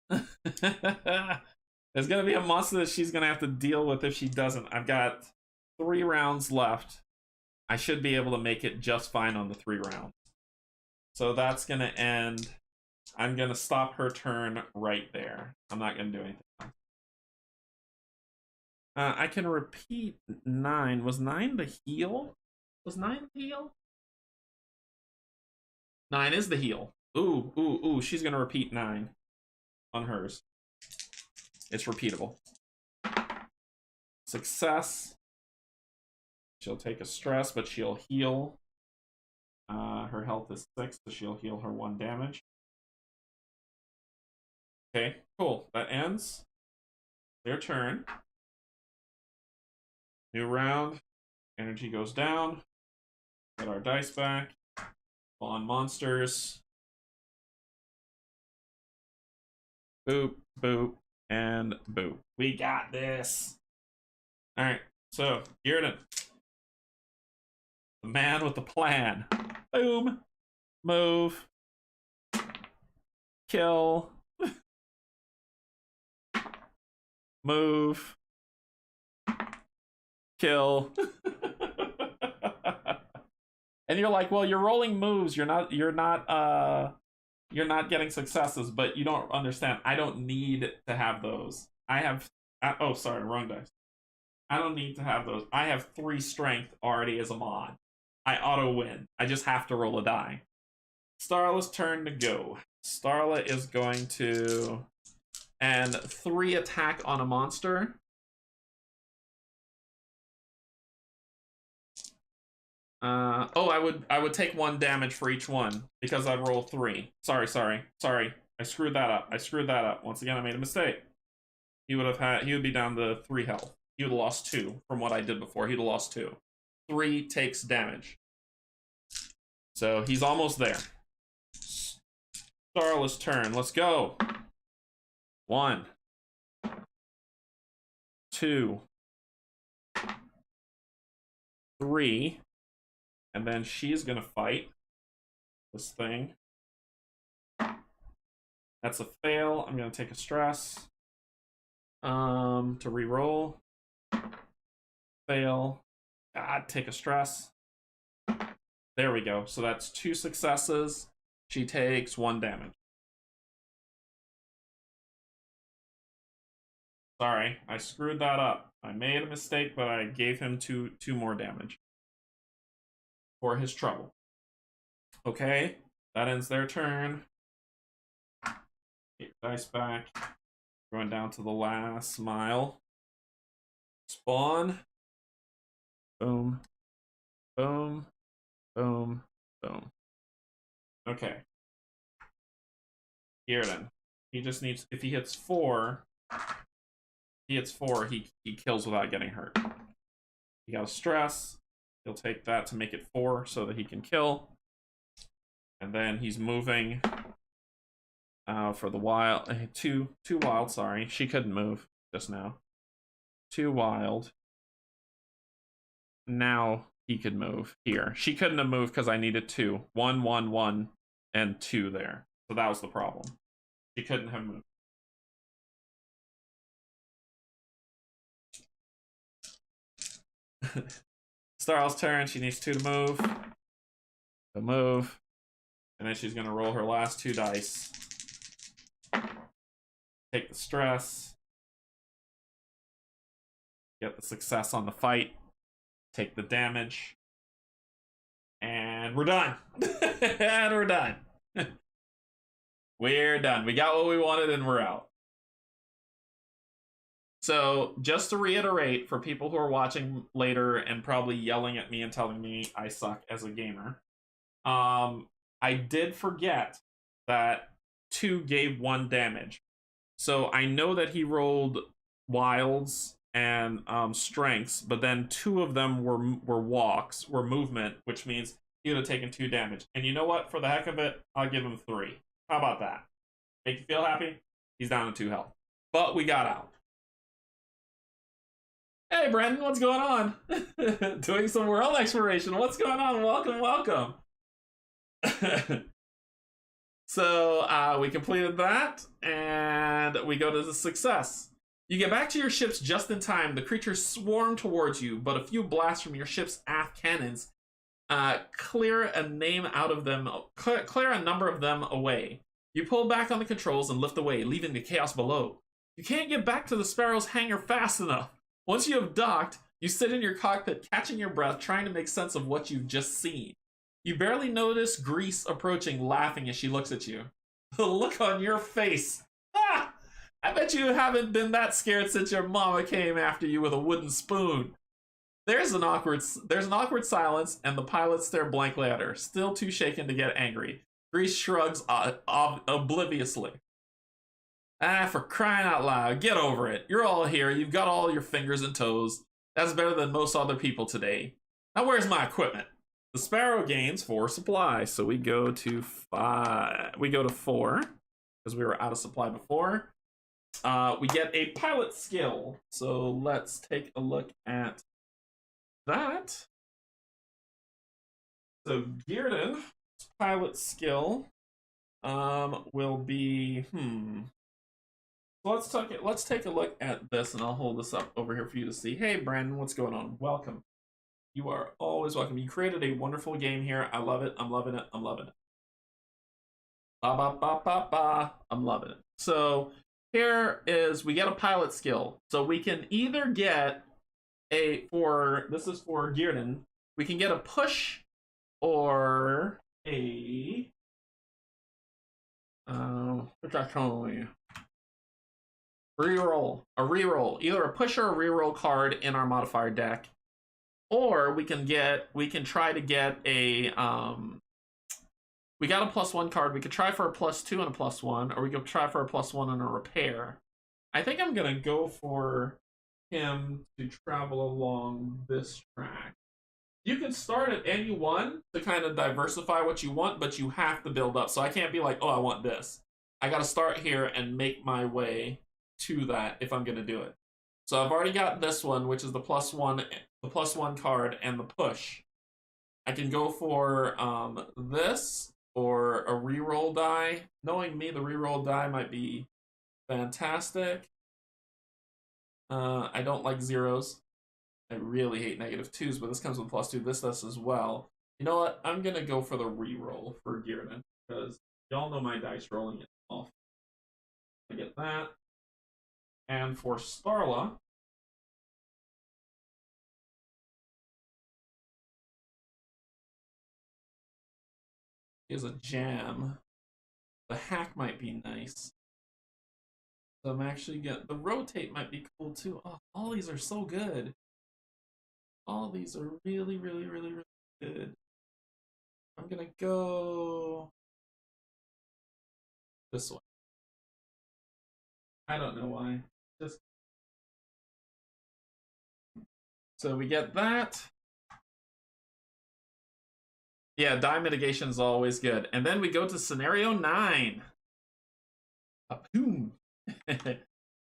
There's going to be a monster that she's going to have to deal with if she doesn't. I've got 3 rounds left. I should be able to make it just fine on the 3 rounds. So that's going to end. I'm going to stop her turn right there. I'm not going to do anything else. I can repeat 9. Was 9 the heal? Was 9 the heal? 9 is the heal. Ooh, ooh, ooh. She's going to repeat 9 on hers. It's repeatable. Success. She'll take a stress, but she'll heal. Her health is 6, so she'll heal her 1 damage. Okay, cool. That ends. Their turn. New round. Energy goes down. Get our dice back. Spawn monsters. Boop, boop, and boop. We got this. Alright, so, Gearden. The man with the plan. Boom. Move. Kill. Move. Kill. And you're like, well, you're rolling moves. You're not getting successes, but you don't understand. I don't need to have those. I have, oh, sorry, wrong dice. I don't need to have those. I have 3 strength already as a mod. I auto win. I just have to roll a die. Starla's turn to go. Starla is going to, and 3 attack on a monster. Oh, I would take 1 damage for each one because I rolled 3. Sorry. I screwed that up. Once again, I made a mistake. He would be down to 3 health. He would have lost 2 from what I did before. He'd have lost 2. 3 takes damage. So he's almost there. Starla's turn. Let's go. 1, 2, 3. And then she's gonna fight this thing. That's a fail. I'm gonna take a stress. To re-roll. Fail. God, take a stress. There we go. So that's 2 successes. She takes 1 damage. Sorry, I screwed that up. I made a mistake, but I gave him two more damage for his trouble. Okay, that ends their turn. Get your dice back. Going down to the last mile. Spawn. Boom. Boom. Boom. Boom. Okay. Here then. He just needs, if he hits 4, he kills without getting hurt. He got a stress. He'll take that to make it 4 so that he can kill. And then he's moving for the wild. 2 wild, sorry. She couldn't move just now. 2 wild. Now he could move here. She couldn't have moved because I needed 2. 1, 1, 1, and 2 there. So that was the problem. She couldn't have moved. Starl's turn. She needs 2 to move. To move. And then she's going to roll her last 2 dice. Take the stress. Get the success on the fight. Take the damage. And we're done. And we're done. We're done. We got what we wanted and we're out. So, just to reiterate for people who are watching later and probably yelling at me and telling me I suck as a gamer, I did forget that 2 gave 1 damage. So, I know that he rolled wilds and strengths, but then 2 of them were walks, were movement, which means he would have taken 2 damage. And you know what? For the heck of it, I'll give him 3. How about that? Make you feel happy? He's down to 2 health. But we got out. Hey, Brendan, what's going on? Doing some world exploration. What's going on? Welcome, welcome. So, we completed that, and we go to the success. You get back to your ships just in time. The creatures swarm towards you, but a few blasts from your ship's aft cannons clear a number of them away. You pull back on the controls and lift away, leaving the chaos below. You can't get back to the Sparrow's hangar fast enough. Once you have docked, you sit in your cockpit, catching your breath, trying to make sense of what you've just seen. You barely notice Grease approaching, laughing as she looks at you. The look on your face. Ah! I bet you haven't been that scared since your mama came after you with a wooden spoon. There's an awkward silence, and the pilots stare blankly at her, still too shaken to get angry. Grease shrugs obliviously. Ah, for crying out loud, get over it. You're all here, you've got all your fingers and toes. That's better than most other people today. Now where's my equipment? The Sparrow gains 4 supply, so we go to 5. We go to 4 because we were out of supply before. We get a pilot skill, so let's take a look at that. So Gearden pilot skill will be So let's take a look at this, and I'll hold this up over here for you to see. Hey Brandon, what's going on? Welcome. You are always welcome. You created a wonderful game here. I love it. I'm loving it. I'm loving it. Ba ba ba ba ba. I'm loving it. So here is, we get a pilot skill. So we can either get this is for Gearden, we can get a push or a reroll. A reroll. Either a push or a reroll card in our modifier deck. Or we can try to get a we got a +1 card. We could try for a +2 and a +1, or we could try for a +1 and a repair. I think I'm gonna go for him to travel along this track. You can start at any one to kind of diversify what you want, but you have to build up. So I can't be like, oh, I want this. I gotta start here and make my way to that if I'm gonna do it. So I've already got this one, which is the +1 card and the push. I can go for this or a reroll die. Knowing me, the reroll die might be fantastic. I don't like zeros. I really hate -2s, but this comes with +2. This does as well. You know what? I'm gonna go for the reroll for Gearden because y'all know my dice rolling is off. I get that. And for Starla, is a jam. The hack might be nice. So I'm actually the rotate might be cool too. Oh, all these are so good. All these are really, really, really, really good. I'm gonna go this way. I don't know why. Just so we get that. Yeah, die mitigation is always good. And then we go to scenario 9. Boom.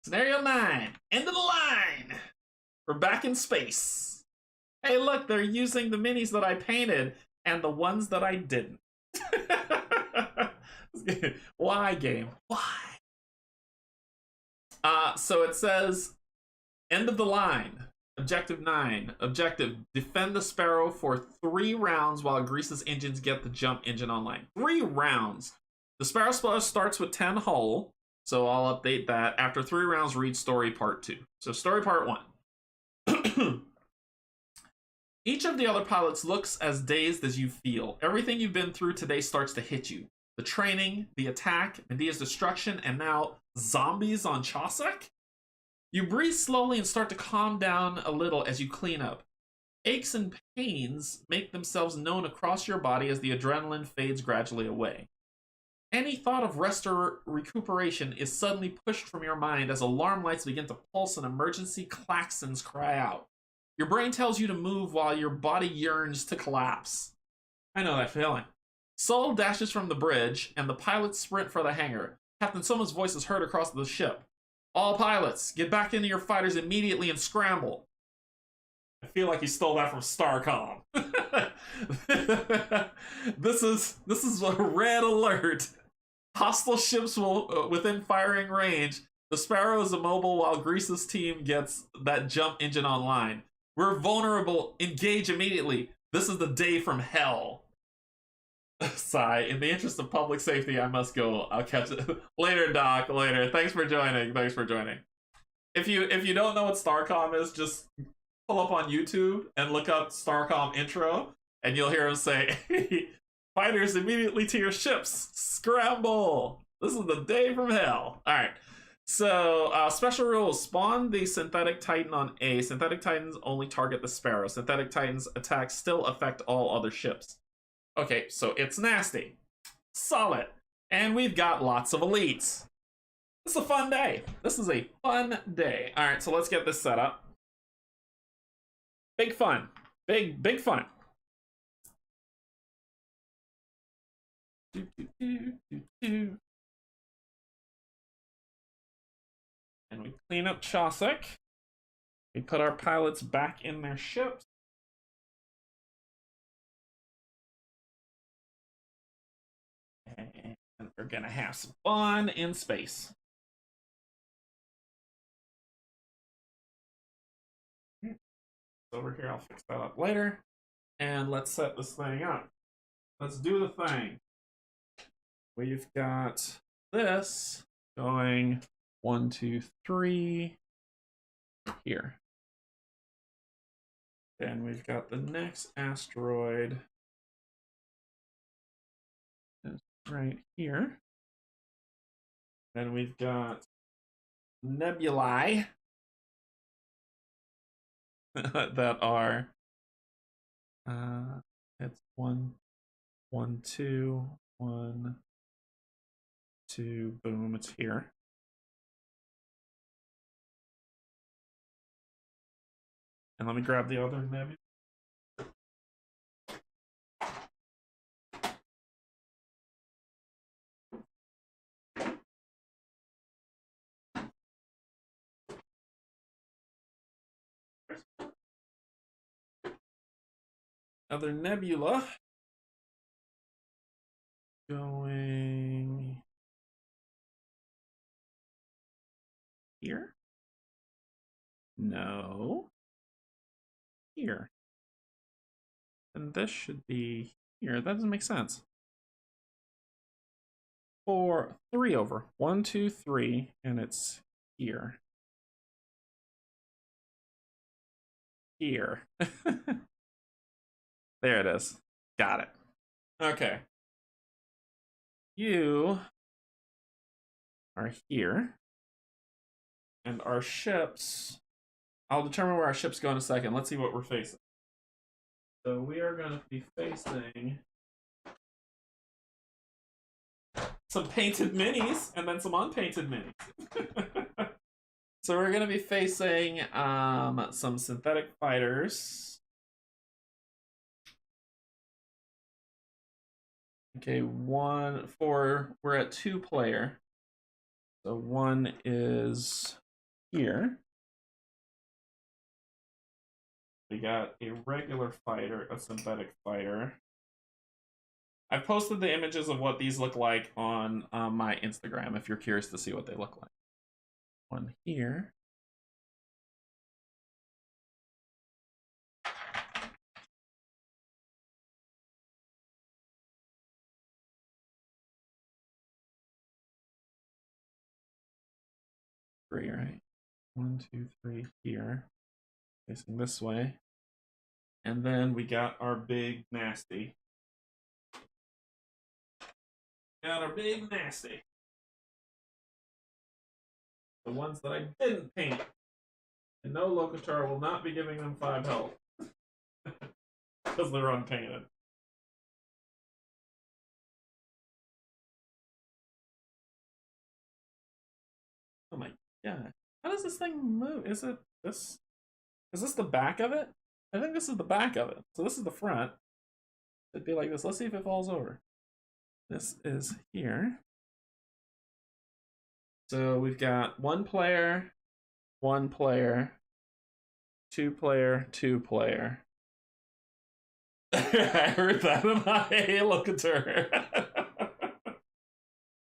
Scenario 9. End of the line. We're back in space. Hey, look, they're using the minis that I painted and the ones that I didn't. Why, game? Why? So it says, end of the line. Objective 9. Objective, defend the Sparrow for 3 rounds while Grease's engines get the jump engine online. 3 rounds. The Sparrow starts with 10 hull, so I'll update that. After 3 rounds, read story part 2. So story part 1. Each of the other pilots looks as dazed as you feel. Everything you've been through today starts to hit you. The training, the attack, Medea's destruction, and now zombies on Chossack? You breathe slowly and start to calm down a little as you clean up. Aches and pains make themselves known across your body as the adrenaline fades gradually away. Any thought of rest or recuperation is suddenly pushed from your mind as alarm lights begin to pulse and emergency klaxons cry out. Your brain tells you to move while your body yearns to collapse. I know that feeling. Sol dashes from the bridge, and the pilots sprint for the hangar. Captain Soma's voice is heard across the ship. All pilots, get back into your fighters immediately and scramble. I feel like he stole that from Starcom. This is a red alert. Hostile ships will within firing range. The Sparrow is immobile while Grease's team gets that jump engine online. We're vulnerable. Engage immediately. This is the day from hell. Sigh. In the interest of public safety, I must go. I'll catch it later, Doc. Later. Thanks for joining. Thanks for joining. If you don't know what Starcom is, just pull up on YouTube and look up Starcom intro, and you'll hear him say, "Fighters immediately to your ships. Scramble. This is the day from hell." All right. So, special rules. Spawn the Synthetic Titan on A. Synthetic Titans only target the Sparrow. Synthetic Titans' attacks still affect all other ships. Okay, so it's nasty. Solid. And we've got lots of elites. This is a fun day. This is a fun day. All right, so let's get this set up. Big fun. Big fun. And we clean up Chaucer. We put our pilots back in their ships. And we're gonna have some fun in space. Over here, I'll fix that up later. And let's set this thing up. Let's do the thing. We've got this going 1, 2, 3 here. Then we've got the next asteroid right here. Then we've got nebulae that are it's 1, 1, 2, 1, 2, boom, it's here. And let me grab the other nebula. Other nebula going here. No. Here. And this should be here. That doesn't make sense. 3 over. 1, 2, 3, and it's here. Here. There it is. Got it. Okay. You are here. And our ships, I'll determine where our ships go in a second. Let's see what we're facing. So we are going to be facing some painted minis and then some unpainted minis. So we're going to be facing some synthetic fighters. Okay, we're at 2-player. So 1 is here. We got a regular fighter, a synthetic fighter. I've posted the images of what these look like on my Instagram if you're curious to see what they look like. 1 here. Three, right? 1, 2, 3 here. Facing this way. And then we got our big nasty. Got our big nasty. The ones that I didn't paint. And no Locatar will not be giving them 5 health. Because they're unpainted. Oh my god. How does this thing move? Is it this? Is this the back of it? I think this is the back of it. So this is the front. It'd be like this. Let's see if it falls over. This is here. So we've got 1-player, 1-player, 2-player, 2-player. I heard that in my look at her.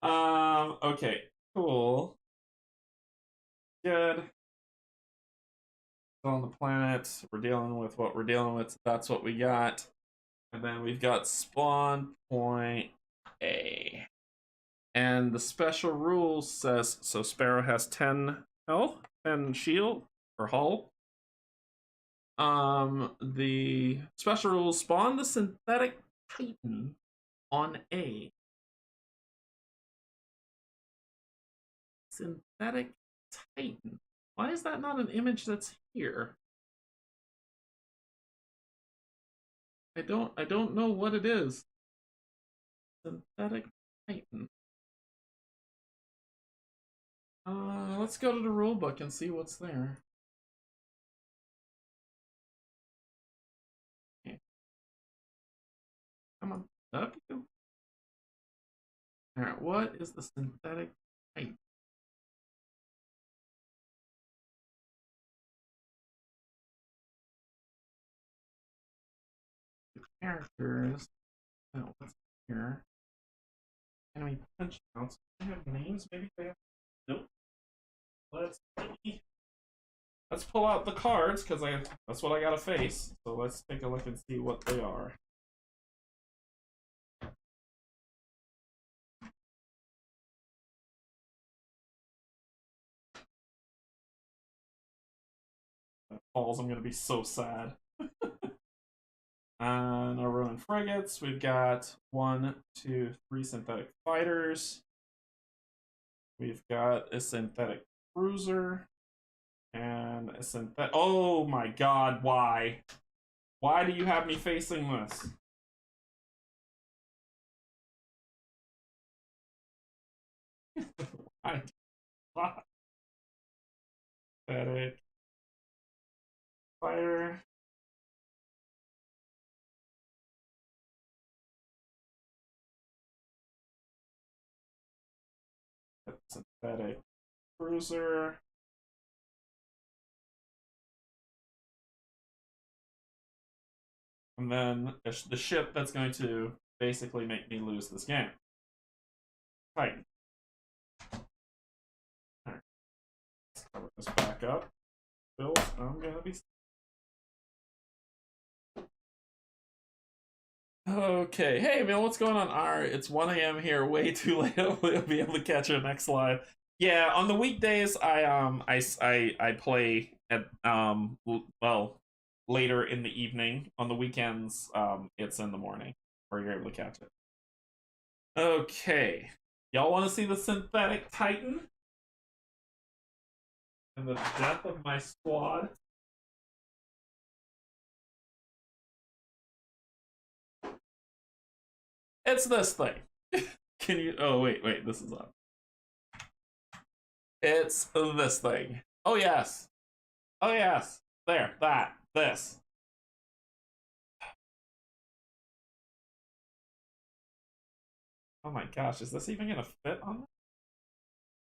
Okay, cool. Good. On the planet, we're dealing with what we're dealing with. That's what we got. And then we've got spawn point A. And the special rules says, so Sparrow has 10 health, 10 shield, or hull. The special rules spawn the synthetic Titan on A. Synthetic Titan. Why is that not an image that's here? I don't know what it is. Synthetic Titan. Let's go to the rulebook and see what's there. Okay. Alright, what is the synthetic type? The characters. Oh, what's here? Enemy punch counts. Do they have names? Maybe they have. Nope. Let's see. Let's pull out the cards because that's what I gotta face. So let's take a look and see what they are. That falls, I'm gonna be so sad. And our Roman frigates, we've got 1, 2, 3 synthetic fighters. We've got a synthetic cruiser and a synthetic. Oh my god, why? Why do you have me facing this? Why? Synthetic fighter. Synthetic cruiser. And then the ship that's going to basically make me lose this game. Right. Alright. Let's cover this back up. Bills, I'm gonna be. Okay, hey man, what's going on? Alright, it's 1 a.m. here, way too late. Hopefully I'll be able to catch your next live. Yeah, on the weekdays I play at well, later in the evening. On the weekends, it's in the morning where you're able to catch it. Okay. Y'all want to see the synthetic titan? And the death of my squad? It's this thing. Can you? Oh wait, this is up. It's this thing. Oh yes. Oh yes. There, this. Oh my gosh, is this even gonna fit on?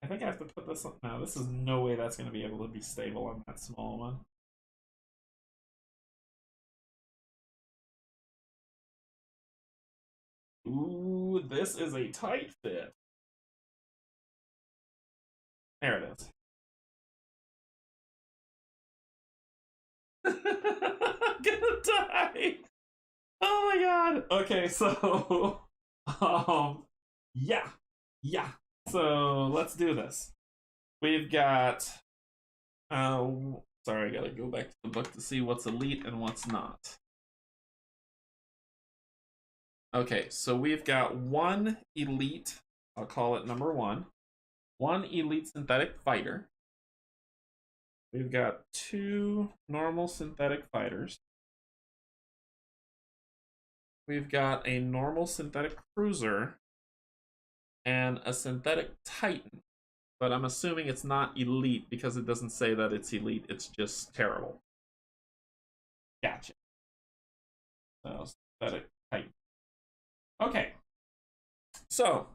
I think I have to put this on. No, this is no way that's gonna be able to be stable on that small one. Ooh, this is a tight fit. There it is. I'm gonna die. Oh my god. Okay, so yeah. Yeah. So let's do this. We've got sorry, I gotta go back to the book to see what's elite and what's not. Okay, so we've got 1 elite, I'll call it number 1. 1 elite synthetic fighter. We've got 2 normal synthetic fighters. We've got a normal synthetic cruiser and a synthetic titan. But I'm assuming it's not elite because it doesn't say that it's elite. It's just terrible. Gotcha. So, synthetic titan. Okay. So,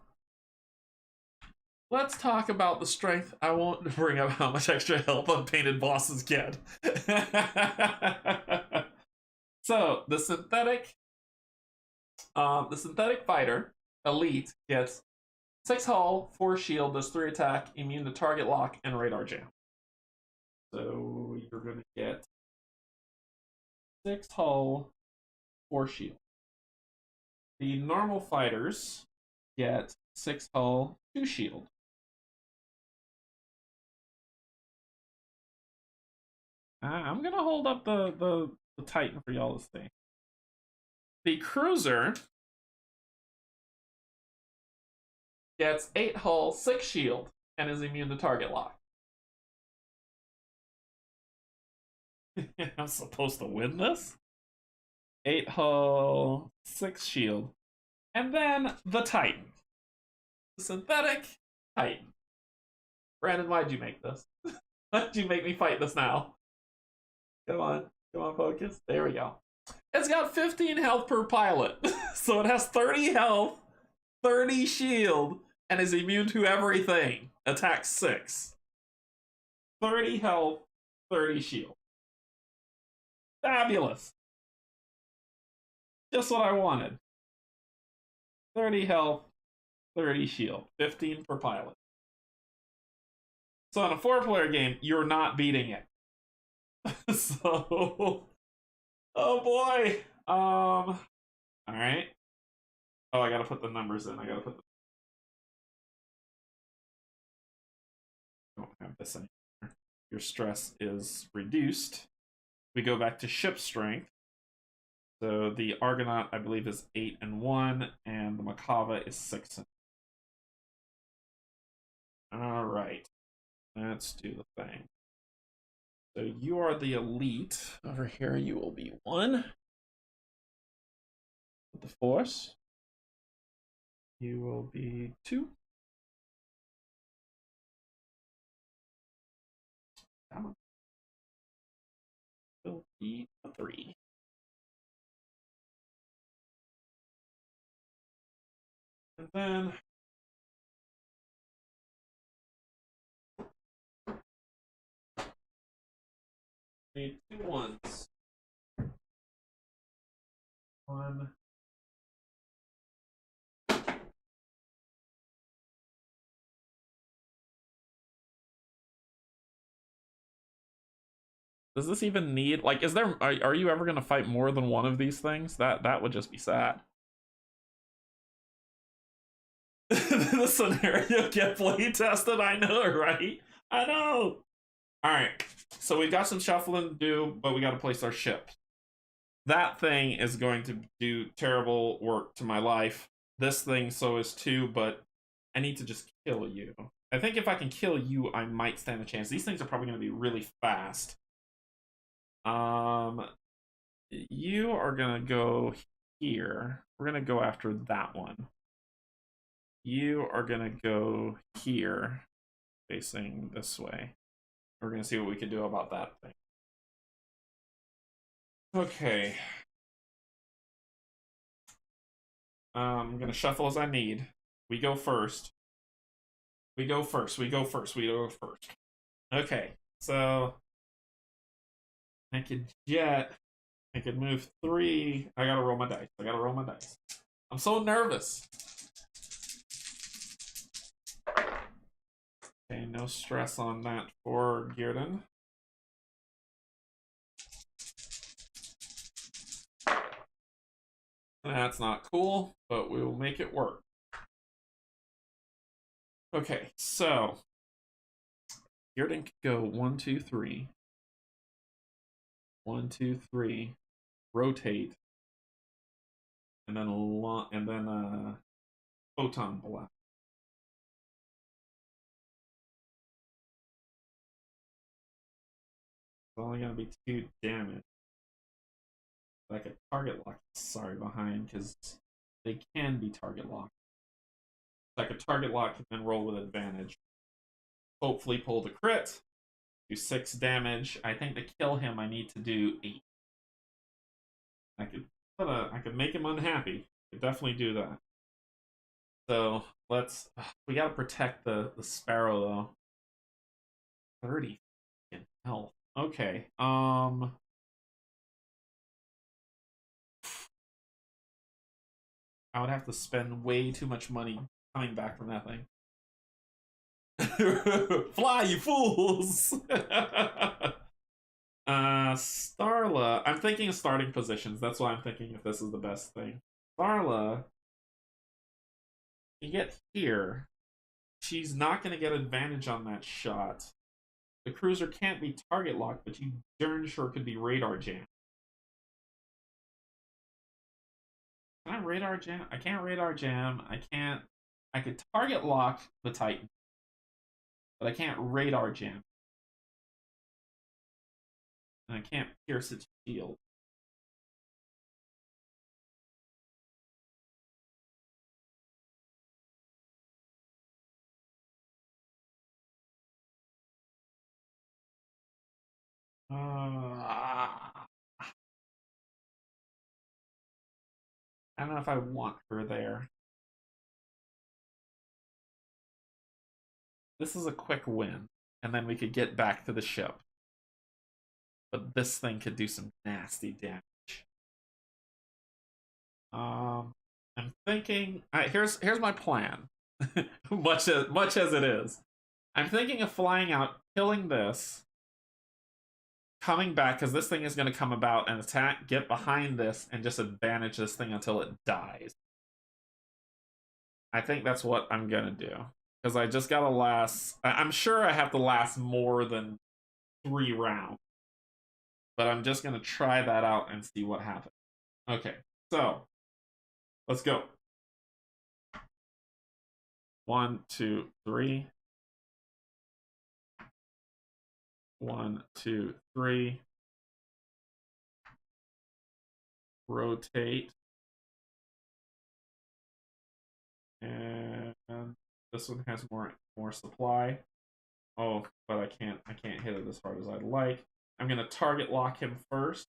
let's talk about the strength. I won't bring up how much extra health unpainted bosses get. So, the synthetic fighter, elite, gets 6 hull, 4 shield, does 3 attack, immune to target lock, and radar jam. So you're gonna get 6 hull, 4 shield. The normal fighters get 6 hull, 2 shield. I'm gonna hold up the Titan for y'all to see. The cruiser gets 8 hull, 6 shield, and is immune to target lock. I'm supposed to win this? 8 hull, 6 shield. And then the Titan. The synthetic Titan. Brandon, why'd you make this? Why'd you make me fight this now? Come on, focus. There we go. It's got 15 health per pilot. So it has 30 health, 30 shield, and is immune to everything. Attack 6. 30 health, 30 shield. Fabulous. Just what I wanted. 30 health, 30 shield. 15 per pilot. So in a 4-player game, you're not beating it. So, oh boy. Alright. Oh, I gotta put the numbers in. I don't have this anymore. Your stress is reduced. We go back to ship strength. So the Argonaut, I believe, is 8 and 1, and the Makava is 6 and 1. Alright. Let's do the thing. So you are the elite. Over here, you will be 1. With the Force. You will be 2. Will be a 3. And then need 2 1s. 1. Does this even need, like, is there, are you ever gonna fight more than one of these things? That would just be sad. The scenario get play tested, I know, right? I know. Alright, so we've got some shuffling to do, but we gotta place our ship. That thing is going to do terrible work to my life. This thing so is too, but I need to just kill you. I think if I can kill you, I might stand a chance. These things are probably going to be really fast. You are going to go here. We're going to go after that one. You are going to go here, facing this way. We're going to see what we can do about that thing. Okay. I'm going to shuffle as I need. We go first. We go first. We go first. We go first. Okay, so I could jet. I could move 3. I gotta roll my dice. I gotta roll my dice. I'm so nervous. Okay, no stress on that for Gearden. That's not cool, but we will make it work. Okay, so Gearden could go 1, 2, 3. 1, 2, 3. Rotate. And then photon blast. It's only gonna be 2 damage. Like a target lock, sorry, behind, because they can be target locked. Like a target lock and then roll with advantage. Hopefully pull the crit. Do 6 damage. I think to kill him I need to do 8. I could make him unhappy. I could definitely do that. So we gotta protect the sparrow though. 30 in health. Okay. I would have to spend way too much money coming back from that thing. Fly, you fools! Starla. I'm thinking of starting positions. That's why I'm thinking if this is the best thing. Starla, you get here. She's not going to get advantage on that shot. The cruiser can't be target locked, but you darn sure could be radar jam. Can I radar jam? I can't radar jam. I can't. I could target lock the Titan, but I can't radar jam. And I can't pierce its shield. I don't know if I want her there. This is a quick win, and then we could get back to the ship. But this thing could do some nasty damage. I'm thinking. Here's my plan. much as it is, I'm thinking of flying out, killing this, coming back because this thing is going to come about and attack. Get behind this and just advantage this thing until it dies. I think that's what I'm gonna do because I just gotta last. I'm sure I have to last more than 3 rounds, but I'm just gonna try that out and see what happens. Okay, so let's go. 1, 2, 3. 1, 2, 3. Rotate. And this one has more supply. Oh, but I can't hit it as hard as I'd like. I'm gonna target lock him first.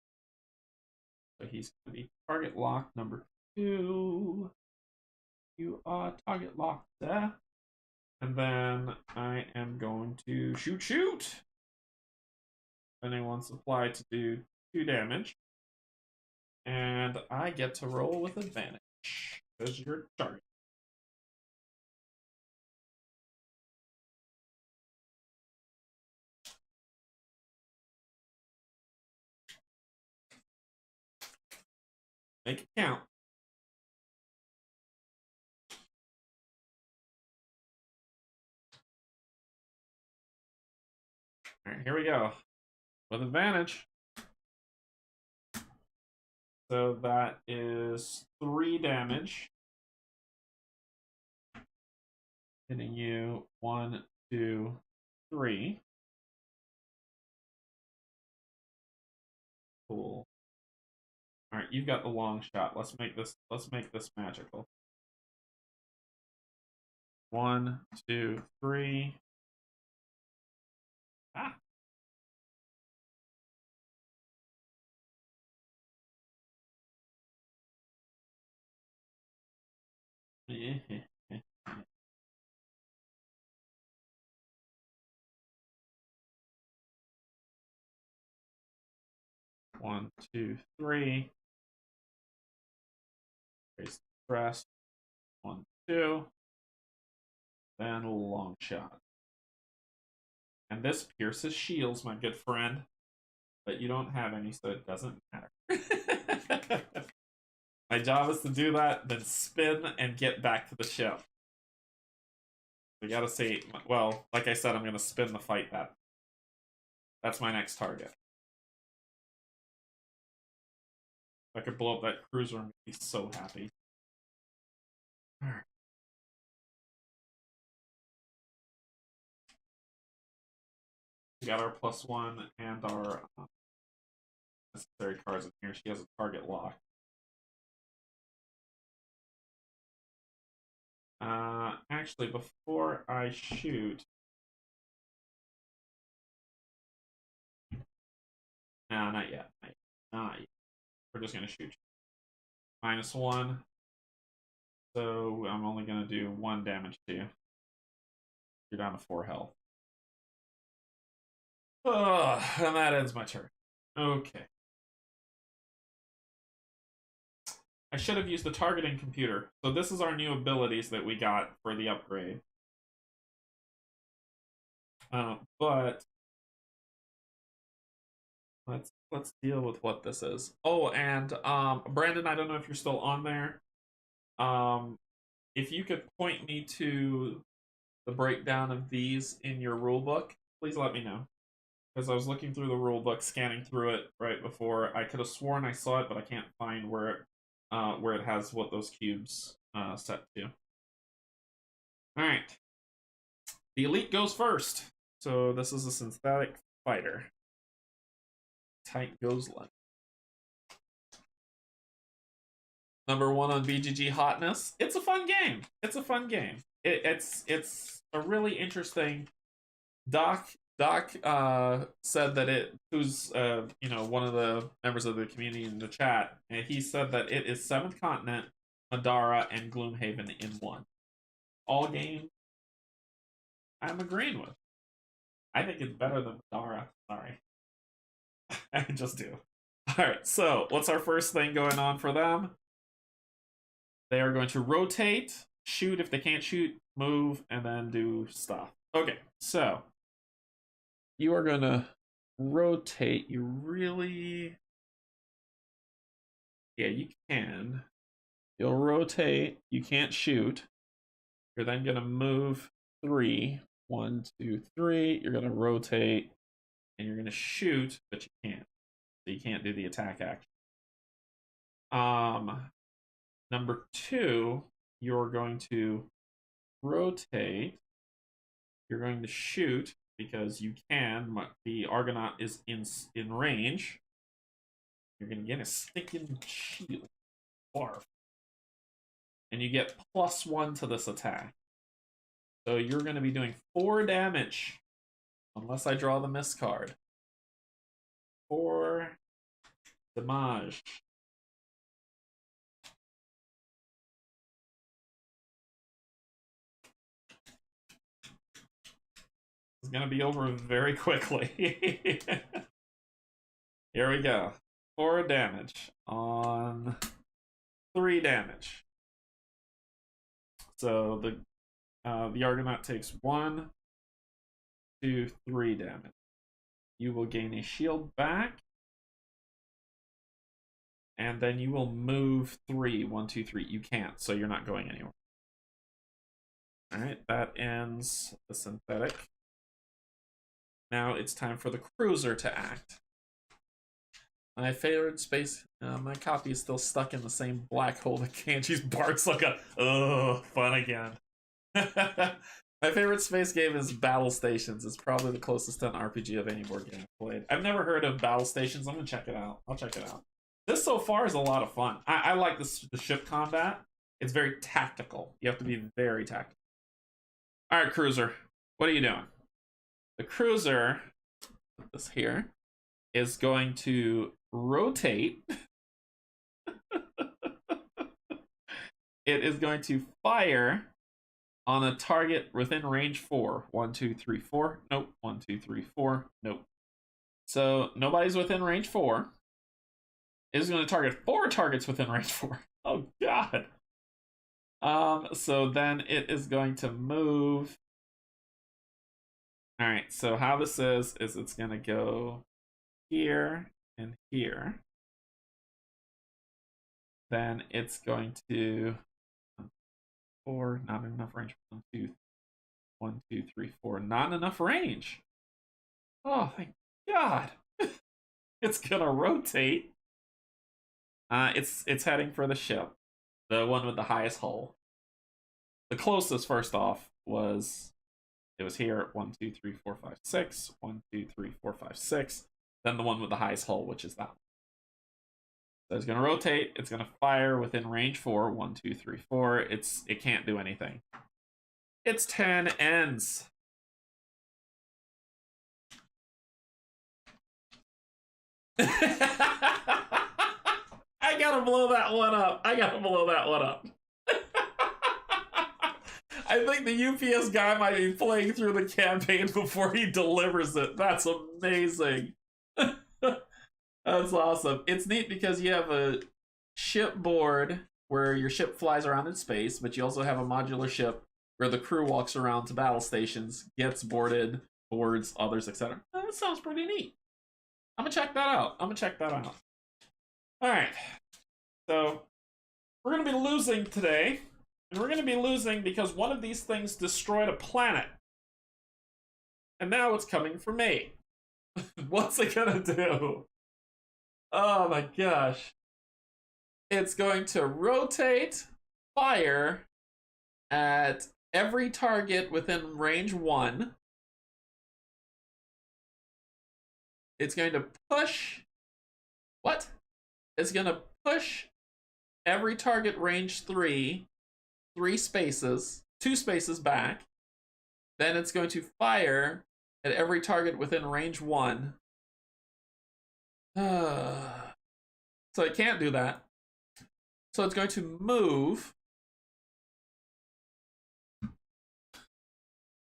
So he's gonna be target lock number 2. You are target locked there. And then I am going to shoot. Spending 1 supply to do 2 damage. And I get to roll with advantage. Because you're target. Make it count. All right, here we go. With advantage. So that is 3 damage. Hitting you 1, 2, 3. Cool. All right, you've got the long shot. Let's make this magical. 1, 2, 3. Ah. One, 2, 3. Raise the stress. 1, 2. Then a long shot. And this pierces shields, my good friend. But you don't have any, so it doesn't matter. My job is to do that, then spin and get back to the ship. We gotta say, well, like I said, I'm gonna spin the fight that. That's my next target. If I could blow up that cruiser, I'm gonna be so happy. Alright. We got our +1 and our necessary cards in here. She has a target lock. Actually, before I shoot... No, not yet. Not yet. We're just going to shoot. -1. So I'm only going to do 1 damage to you. You're down to 4 health. And that ends my turn. Okay. I should have used the targeting computer. So this is our new abilities that we got for the upgrade. But let's deal with what this is. Oh, and Brandon, I don't know if you're still on there. If you could point me to the breakdown of these in your rulebook, please let me know. Because I was looking through the rulebook, scanning through it right before. I could have sworn I saw it, but I can't find where it has what those cubes set to. All right. The elite goes first. So this is a synthetic fighter. Tight goes left. Number 1 on BGG hotness. It's a fun game. It's a fun game. It's a really interesting. Doc said that it, who's one of the members of the community in the chat, and he said that it is 7th continent, Madara and Gloomhaven in one. All games I'm agreeing with. I think it's better than Madara. Sorry. I just do. Alright, so what's our first thing going on for them? They are going to rotate, shoot if they can't shoot, move, and then do stuff. Okay, so you are going to rotate. You really... Yeah, you can. You'll rotate. You can't shoot. You're then going to move 3. 1, 2, 3. You're going to rotate, and you're going to shoot, but you can't. So you can't do the attack action. Number 2, you're going to rotate. You're going to shoot because you can. The Argonaut is in range. You're going to get a sticking shield. Barf. And you get +1 to this attack. So you're going to be doing 4 damage. Unless I draw the miss card. 4 damage. It's going to be over very quickly. Here we go. 4 damage on 3 damage. So the Argonaut takes 1, 2, 3 damage. You will gain a shield back. And then you will move 3. 1, 2, 3. You can't, so you're not going anywhere. Alright, that ends the synthetic. Now it's time for the cruiser to act. My favorite space, my copy is still stuck in the same black hole that Kanji's Bart's like fun again. My favorite space game is Battle Stations. It's probably the closest to an RPG of any board game I've played. I've never heard of Battle Stations. I'm gonna check it out. I'll check it out. This so far is a lot of fun. I like the ship combat. It's very tactical. You have to be very tactical. All right, cruiser. What are you doing? The cruiser, put this here, is going to rotate. It is going to fire on a target within range 4. 1, 2, 3, 4. Nope. 1, 2, 3, 4. Nope. So nobody's within range 4. It is going to target 4 targets within range 4. Oh god. So then it is going to move. All right. So how this is it's going to go here and here. Then it's going to 4, not enough range. 1, 2, 1, 2, 3, 4, not enough range. Oh, thank God. It's gonna rotate. It's heading for the ship, the one with the highest hull. The closest, first off, was here. 1, 2, 3, 4, 5, 6. 1, 2, 3, 4, 5, 6. Then the one with the highest hull, which is that one. So it's gonna rotate. It's gonna fire within range 4. 1, 2, 3, 4. It can't do anything. Its 10 ends. I gotta blow that one up. I think the UPS guy might be playing through the campaign before he delivers it. That's amazing. That's awesome. It's neat because you have a shipboard where your ship flies around in space, but you also have a modular ship where the crew walks around to battle stations, gets boarded, boards others, etc. That sounds pretty neat. I'm gonna check that out. All right. So we're gonna be losing today, and we're gonna be losing because one of these things destroyed a planet, and now it's coming for me. What's it gonna do? Oh my gosh. It's going to rotate, fire at every target within range 1. It's going to push... What? It's going to push every target range 3, 3 spaces, 2 spaces back. Then it's going to fire at every target within range 1. So it can't do that. So it's going to move.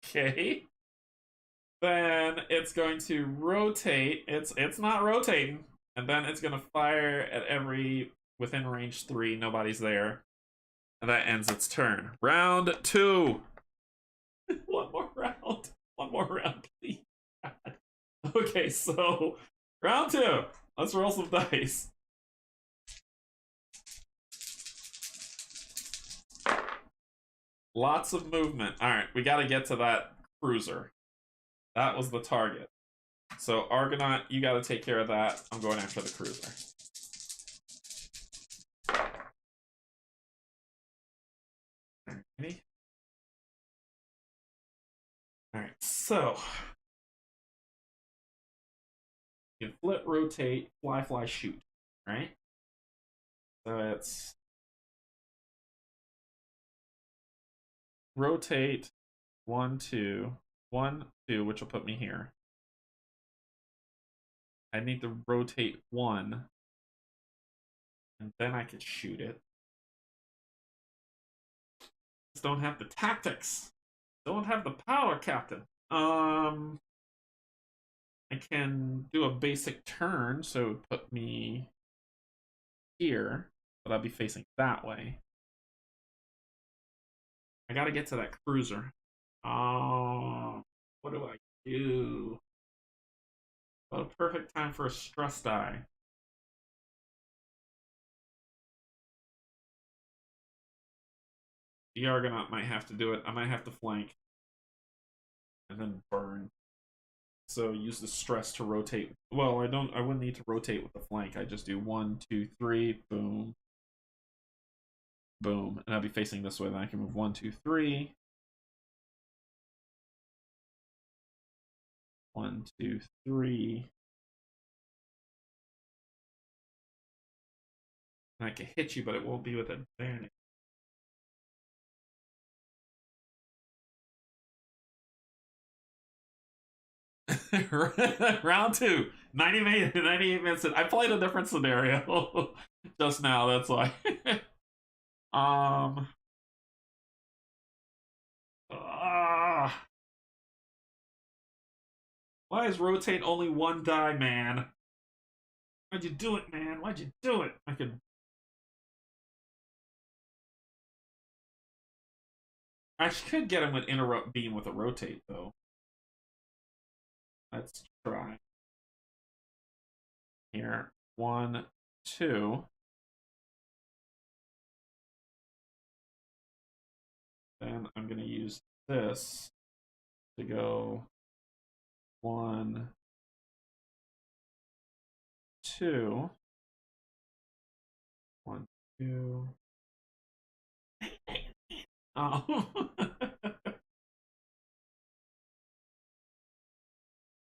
Okay. Then it's going to rotate. It's not rotating. And then it's gonna fire at every within range 3. Nobody's there. And that ends its turn. Round 2. One more round. One more round, please. Okay, so round 2. Let's roll some dice. Lots of movement. Alright, we gotta get to that cruiser. That was the target. So Argonaut, you gotta take care of that. I'm going after the cruiser. Ready? Alright, so you can flip, rotate, fly, fly, shoot. Right? So it's rotate 1, 2, 1, 2, which will put me here. I need to rotate 1, and then I could shoot it. Just don't have the tactics. Don't have the power, Captain. I can do a basic turn, so it would put me here, but I'll be facing that way. I gotta get to that cruiser. Oh, what do I do? What a perfect time for a stress die. The Argonaut might have to do it. I might have to flank. And then burn. So use the stress to rotate. Well, I wouldn't need to rotate with the flank. I just do 1, 2, 3, boom. Boom. And I'll be facing this way. Then I can move 1, 2, 3. 1, 2, 3. And I can hit you, but it won't be with advantage. Round 2. 98 minutes. I played a different scenario just now, that's why. um Why is rotate only 1 die, man? Why'd you do it, man? Why'd you do it? I could get him with interrupt beam with a rotate, though. Let's try. Here. 1, 2. Then I'm going to use this to go 1, 2. 1, 2. Oh.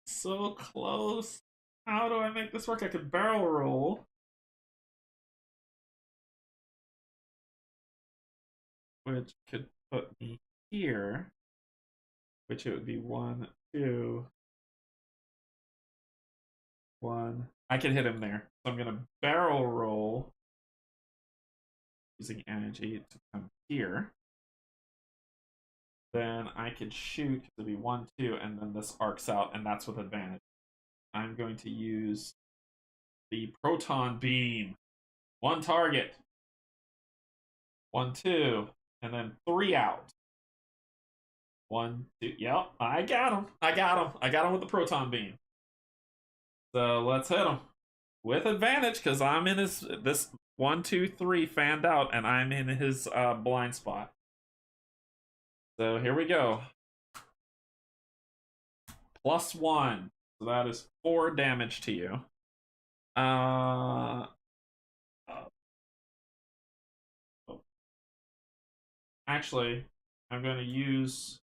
So close. How do I make this work? I could barrel roll. Which could put me here. Which it would be 1, 2. 1. I can hit him there. So I'm gonna barrel roll using energy to come here. Then I could shoot, it'll be 1, 2, and then this arcs out, and that's with advantage. I'm going to use the proton beam. 1 target. 1, 2, and then 3 out. 1, 2. Yep, I got him. I got him with the proton beam. So let's hit him with advantage because I'm in this 1, 2, 3 fanned out, and I'm in his blind spot. So here we go. +1. So that is 4 damage to you. Actually, I'm going to use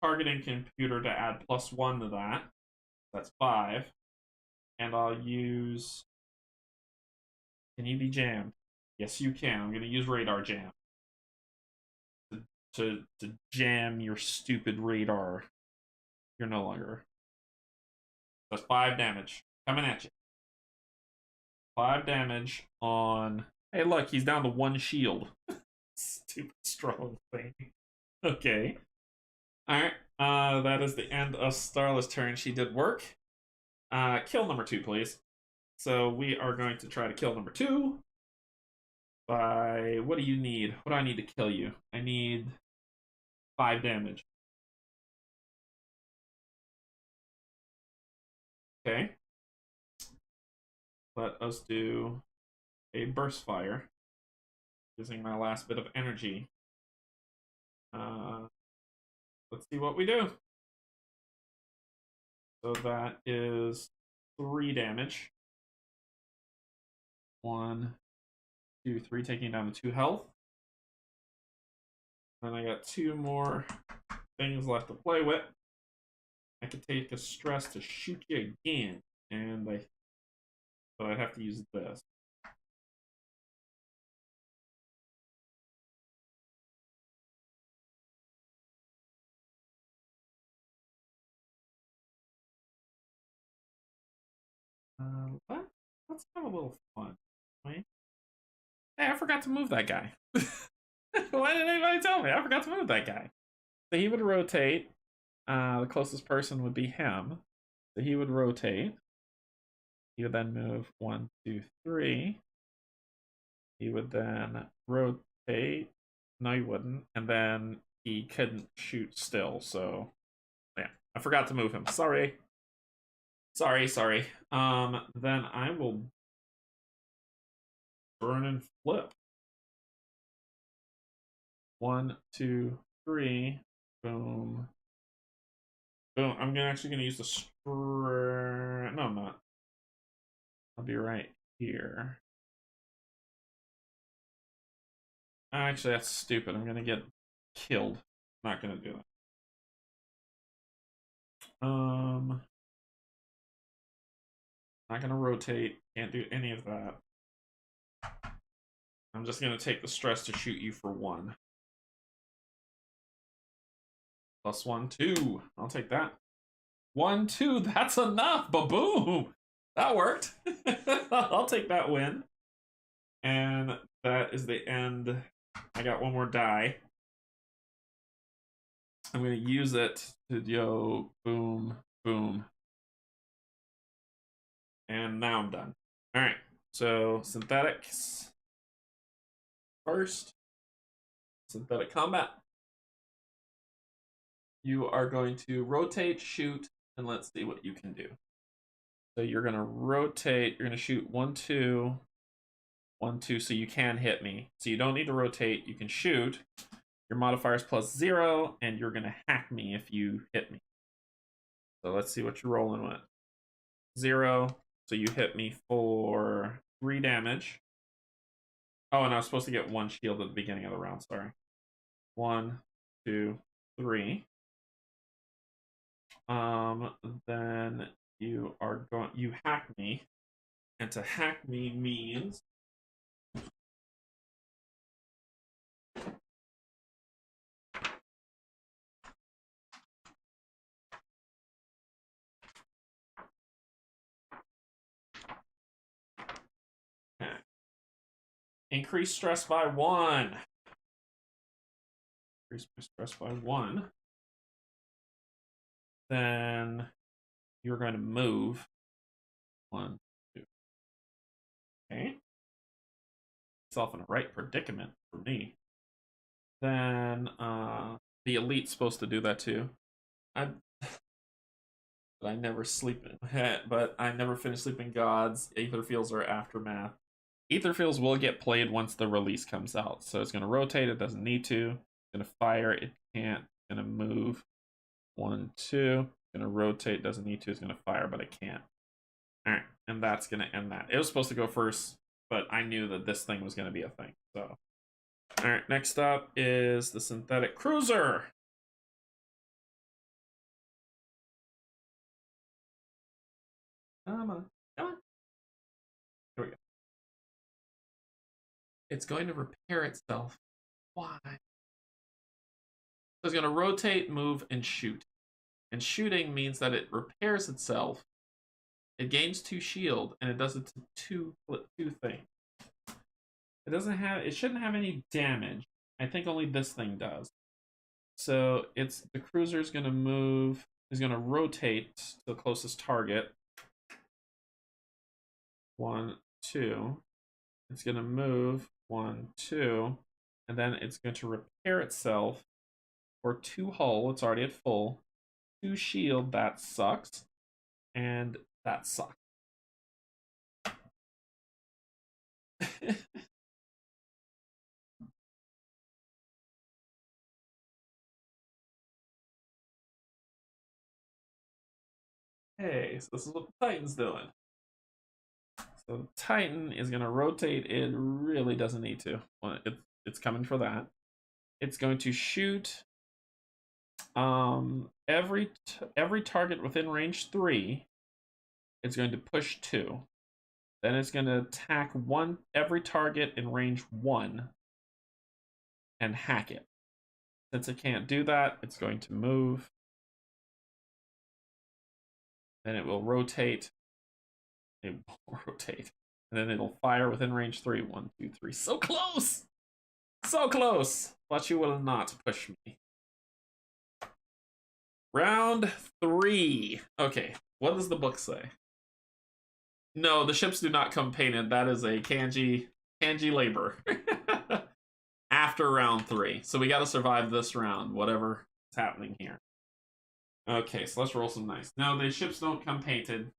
targeting computer to add +1 to that. That's 5. And I'll use... Can you be jammed? Yes, you can. I'm going to use radar jam. To jam your stupid radar. You're no longer. That's 5 damage. Coming at you. 5 damage on Hey, look, he's down to 1 shield. Stupid strong thing. Okay. Alright. That is the end of Starla's turn. She did work. Kill number 2, please. So we are going to try to kill number 2 by... What do you need? What do I need to kill you? I need 5 damage. Okay. Let us do a burst fire using my last bit of energy. Let's see what we do. So that is 3 damage. 1, 2, 3, taking down to 2 health. And I got 2 more things left to play with. I could take a stress to shoot you again, and but I'd have to use this. Let's have a little fun, right? Hey, I forgot to move that guy. Why didn't anybody tell me? I forgot to move that guy. So he would rotate. The closest person would be him. So he would rotate. He would then move 1, 2, 3. He would then rotate. No, he wouldn't. And then he couldn't shoot still. So, yeah, I forgot to move him. Sorry. Sorry. Then I will burn and flip. 1, 2, 3. Boom. Boom. I'm actually gonna use the no, I'm not. I'll be right here. Actually, that's stupid. I'm gonna get killed. Not gonna do that. Not gonna rotate. Can't do any of that. I'm just gonna take the stress to shoot you for 1. +1, 2. I'll take that. 1, 2. That's enough. Ba-boom. That worked. I'll take that win. And that is the end. I got 1 more die. I'm going to use it to go boom, boom. And now I'm done. All right. So synthetics first. Synthetic combat. You are going to rotate, shoot, and let's see what you can do. So you're going to rotate. You're going to shoot 1, 2, 1, 2, so you can hit me. So you don't need to rotate. You can shoot. Your modifier is +0, and you're going to hack me if you hit me. So let's see what you're rolling with. 0, so you hit me for 3 damage. Oh, and I was supposed to get 1 shield at the beginning of the round, sorry. 1, 2, 3. Then you hack me. And to hack me means increase stress by 1. Increase my stress by 1. Then you're going to move 1, 2. Okay. Myself in a right predicament for me. Then the elite's supposed to do that too. I never sleep in, but I never finish Sleeping Gods. Aetherfields or Aftermath. Aetherfields will get played once the release comes out. So it's going to rotate. It doesn't need to. It's going to fire. It can't. It's going to move 1, 2. It's going to rotate. Doesn't need to. It's going to fire, but it can't. All right, and that's going to end that. It was supposed to go first, but I knew that this thing was going to be a thing. So, all right, next up is the Synthetic Cruiser. Come on. Here we go. It's going to repair itself. Why? So it's going to rotate, move, and shoot. And shooting means that it repairs itself. It gains 2 shield, and it does it to two things. It doesn't have. It shouldn't have any damage. I think only this thing does. So it's the cruiser is going to move. Is going to rotate to the closest target. 1, 2. It's going to move 1, 2, and then it's going to repair itself for 2 hull. It's already at full. 2 shield. That sucks, and that sucks. Hey, so this is what the Titan's doing. So the Titan is going to rotate. It really doesn't need to. It's coming for that. It's going to shoot every target within range 3. It's going to push 2. Then it's going to attack every target in range 1 and hack it. Since it can't do that, it's going to move. Then it will rotate. It will rotate. And then it'll fire within range 3. 1, 2, 3. So close! So close! But you will not push me. Round 3. Okay, what does the book say? No, the ships do not come painted. That is a Canje labor. After round 3. So we gotta survive this round, whatever is happening here. Okay, so let's roll some dice. No, the ships don't come painted.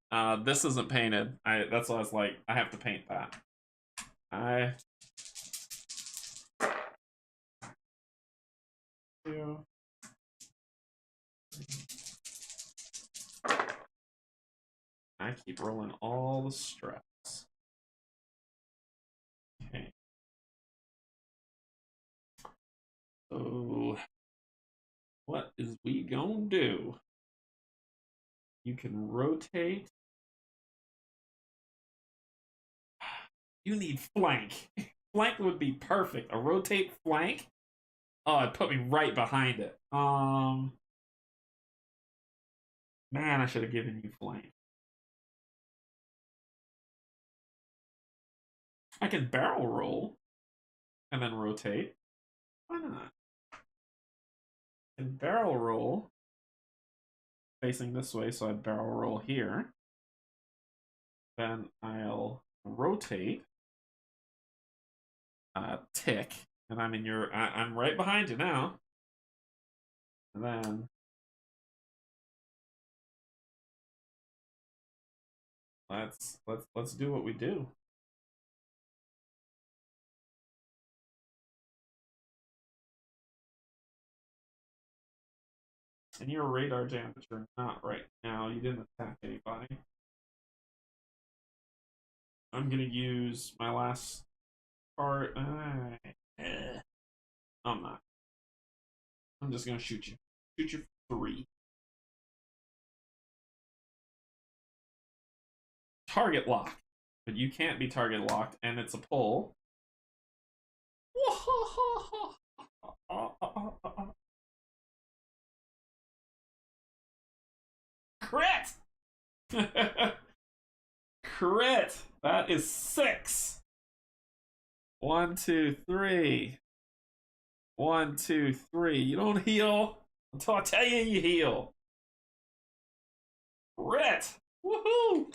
This isn't painted. That's why I was like, I have to paint that. I keep rolling all the stress. Okay. So, what is we gonna do? You can rotate. You need flank. Flank would be perfect. A rotate flank. Oh, it put me right behind it. Man, I should have given you flank. I can barrel roll and then rotate. Why not? I can barrel roll facing this way, so I barrel roll here. Then I'll rotate, tick, and I'm in your. I'm right behind you now. And then let's do what we do. And you're a radar jam, but you're not right now. You didn't attack anybody. I'm gonna use my last card. I'm not. I'm just gonna shoot you. Shoot you for 3. Target lock, but you can't be target locked, and it's a pull. Crit! Crit! That is 6. 1, 2, 3. 1, 2, 3. You don't heal until I tell you you heal. Crit! Woohoo!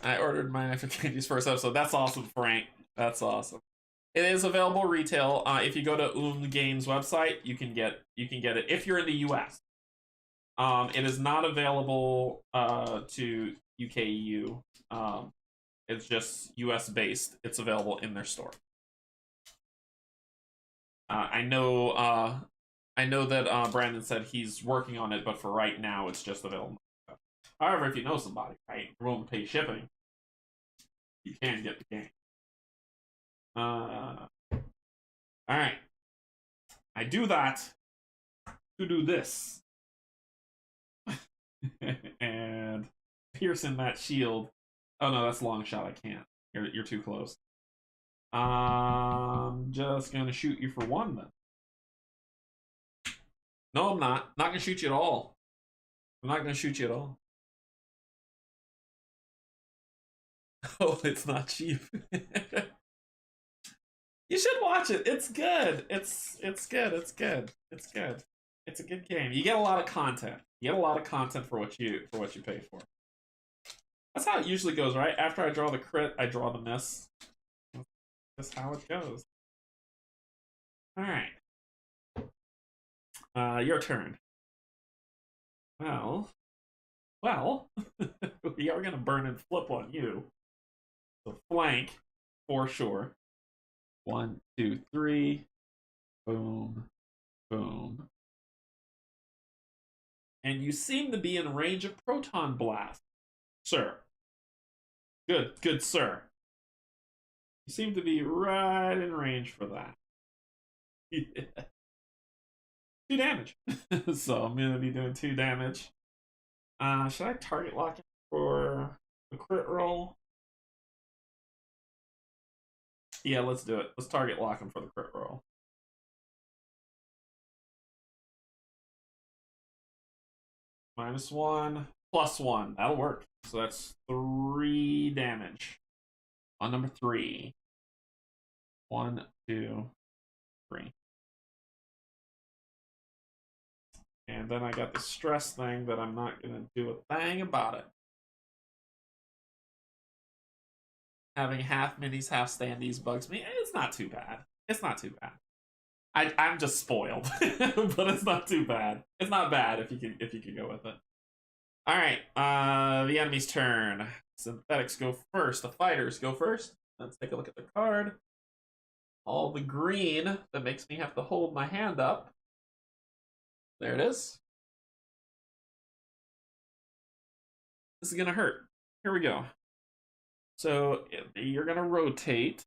I ordered mine after Candy's first episode. That's awesome, Frank. That's awesome. It is available retail. If you go to Games website, you can get it if you're in the US. It is not available to UK EU. It's just US based. It's available in their store. I know that Brandon said he's working on it, but for right now, it's just available. However, if you know somebody, right, you're willing to pay shipping, you can get the game. All right. I do that to do this. And piercing that shield. Oh no, that's long shot. I can't. You're too close. I'm just gonna shoot you for 1 then. No, I'm not. Not gonna shoot you at all. I'm not gonna shoot you at all. Oh, it's not cheap. You should watch it. It's good. It's good. It's good. It's good. It's a good game. You get a lot of content. You get a lot of content for what you pay for. That's how it usually goes, right? After I draw the crit, I draw the miss. That's how it goes. All right. Your turn. Well, we are gonna burn and flip on you. So flank for sure. 1, 2, 3. Boom, boom. And you seem to be in range of proton blast, sir. Good, sir. You seem to be right in range for that. Yeah. 2 damage. So I'm gonna be doing 2 damage. Should I target lock him for the crit roll? Yeah, let's do it. Let's target lock him for the crit roll. -1, +1. That'll work. So that's 3 damage. On number 3. 1, 2, 3. And then I got the stress thing that I'm not going to do a thing about it. Having half minis, half standees bugs me. It's not too bad. It's not too bad. I'm just spoiled, but it's not too bad. It's not bad if you can go with it. All right, the enemy's turn. Synthetics go first. The fighters go first. Let's take a look at the card. All the green that makes me have to hold my hand up. There it is. This is gonna hurt. Here we go. So you're gonna rotate.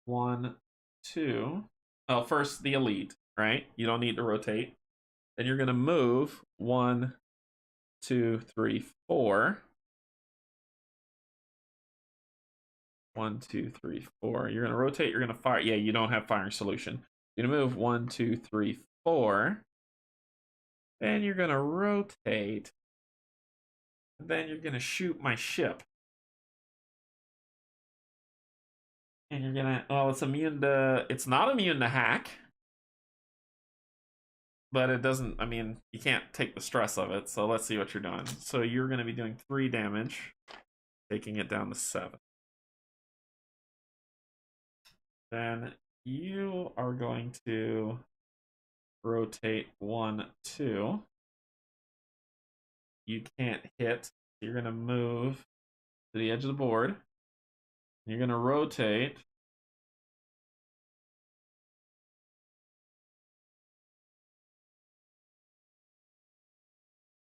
1, 2. Oh, first the elite, right? You don't need to rotate. Then you're gonna move 1, 2, 3, 4. 1, 2, 3, 4. You're gonna rotate. You're gonna fire. Yeah, you don't have firing solution. You're gonna move 1, 2, 3, 4. Then you're gonna rotate. And then you're gonna shoot my ship. And you're gonna. Oh, it's immune to. It's not immune to hack. But it doesn't. I mean, you can't take the stress of it. So let's see what you're doing. So you're gonna be doing 3 damage, taking it down to 7. Then you are going to rotate 1, 2. You can't hit. You're going to move to the edge of the board. You're going to rotate.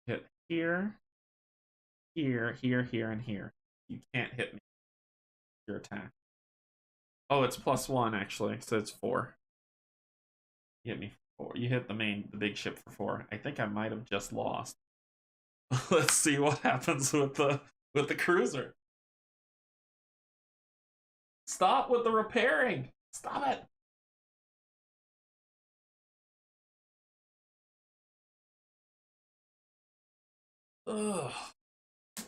Hit here, here, here, here, and here. You can't hit me. Your attack. Oh, it's +1 actually, so it's 4. You hit me for 4. You hit the big ship for 4. I think I might have just lost. Let's see what happens with the cruiser. Stop with the repairing. Stop it. Ugh.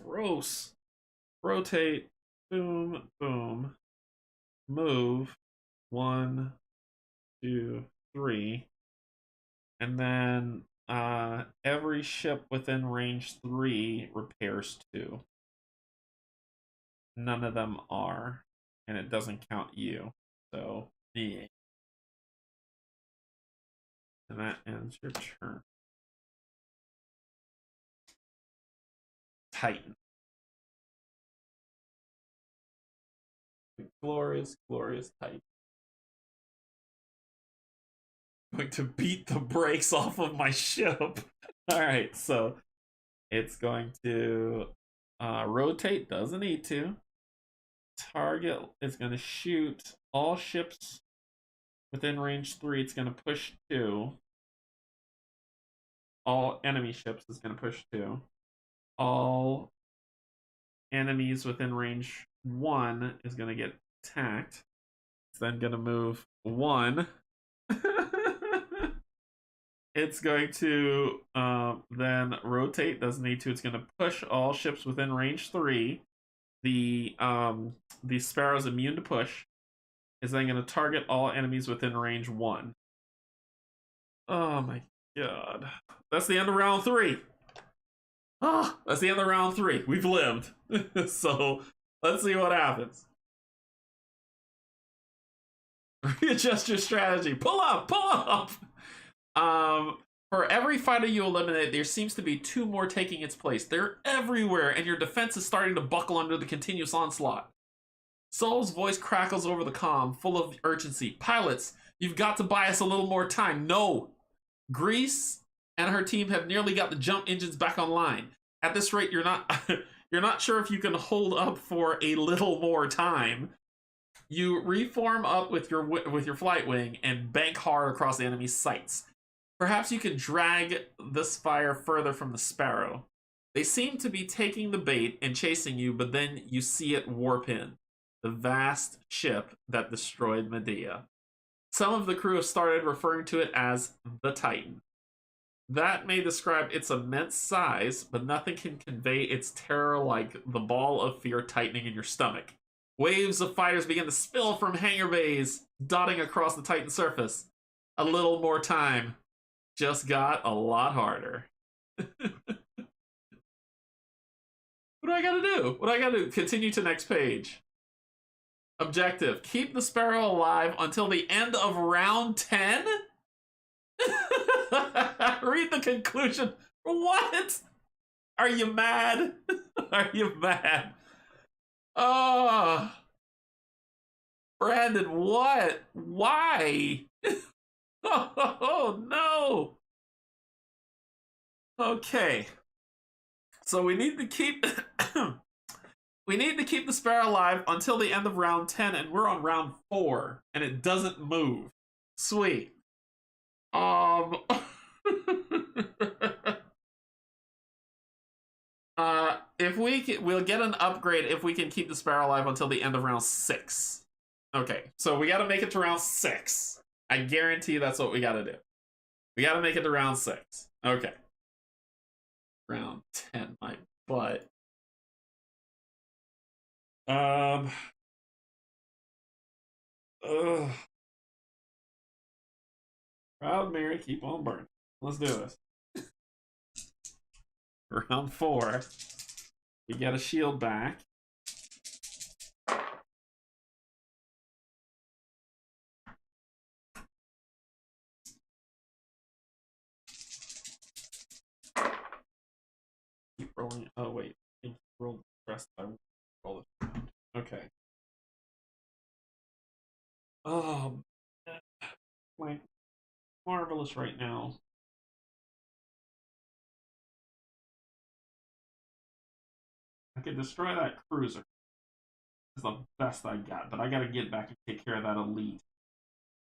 Gross. Rotate. Boom. Boom. Move. 1, 2, 3. And then every ship within range 3 repairs 2. None of them are. And it doesn't count you. So, yeah. And that ends your turn. Titan. Glorious, glorious Titan. Going to beat the brakes off of my ship. Alright, so it's going to rotate, doesn't need to. Target is going to shoot all ships within range 3. It's going to push 2. All enemy ships is going to push 2. All enemies within range 1 is going to get attacked. It's then going to move 1. It's going to then rotate. Doesn't need to. It's going to push all ships within range 3. The Sparrow's immune to push. Is then going to target all enemies within range 1. Oh my god. That's the end of round 3. Ah, that's the end of round 3. We've lived. So let's see what happens. Readjust your strategy. Pull up, pull up. For every fighter you eliminate, there seems to be 2 more taking its place. They're everywhere, and your defense is starting to buckle under the continuous onslaught. Soul's voice crackles over the comm, full of urgency. Pilots, you've got to buy us a little more time. No. Greece and her team have nearly got the jump engines back online. At this rate, you're not you're not sure if you can hold up for a little more time. You reform up with your flight wing and bank hard across the enemy's sights. Perhaps you can drag this fire further from the Sparrow. They seem to be taking the bait and chasing you, but then you see it warp in. The vast ship that destroyed Medea. Some of the crew have started referring to it as the Titan. That may describe its immense size, but nothing can convey its terror like the ball of fear tightening in your stomach. Waves of fighters begin to spill from hangar bays, dotting across the Titan surface. A little more time just got a lot harder. What do I gotta do? What do I gotta do? Continue to next page. Objective. Keep the Sparrow alive until the end of round 10? Read the conclusion. What? Are you mad? Are you mad? Oh. Brandon, what? Why? Oh, no. Okay. So we need to keep we need to keep the Sparrow alive until the end of round 10, and we're on round 4, and it doesn't move. Sweet. If we'll get an upgrade if we can keep the Sparrow alive until the end of round 6. Okay, so we gotta make it to round 6. I guarantee that's what we gotta do. We gotta make it to round 6. Okay. Round 10, my butt. Ugh. Proud Mary, keep on burning. Let's do this. Round 4. We get a shield back. Keep rolling. Oh wait, roll the rest. I roll it around. Okay. Oh, like marvelous right now. I could destroy that cruiser. That's the best I got, but I gotta get back and take care of that elite.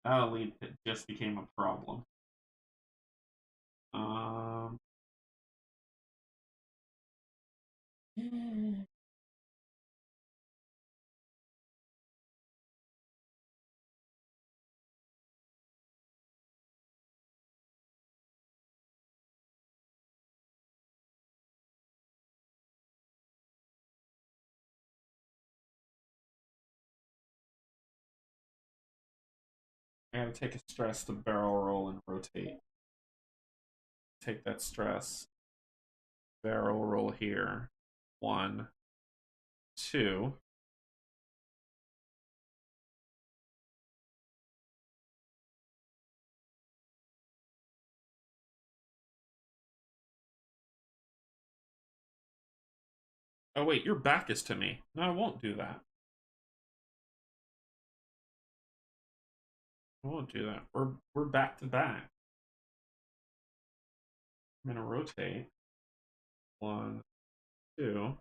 That elite just became a problem. Um. I gotta take a stress to barrel roll and rotate. Take that stress. Barrel roll here. 1, 2. Oh wait, your back is to me. No, I won't do that. I won't do that. We're back to back. I'm gonna rotate. 1, 2.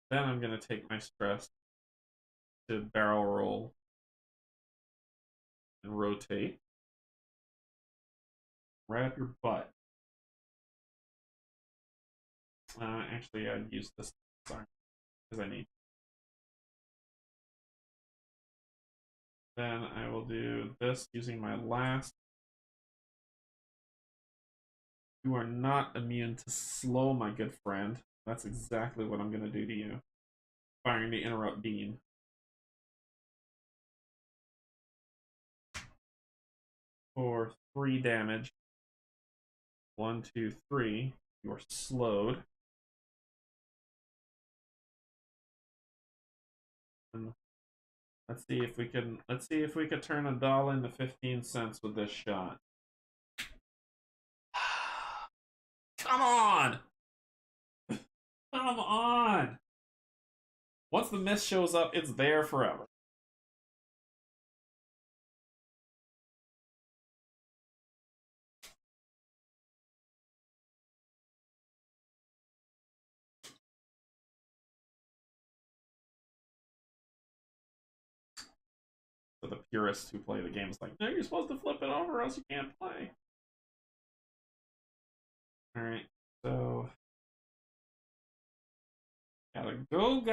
Then I'm gonna take my stress to barrel roll and rotate. Right up your butt. Actually, I'd use this because I need. Then I will do this using my last You are not immune to slow, my good friend. That's exactly what I'm going to do to you. Firing the interrupt beam. For 3 damage. 1, 2, 3. You're slowed. And let's see if we can turn $1 into 15 cents with this shot. Come on! Come on! Once the mist shows up, it's there forever. For the purists who play the game, it's like, no, you're supposed to flip it over or else you can't play. Alright, so gotta go.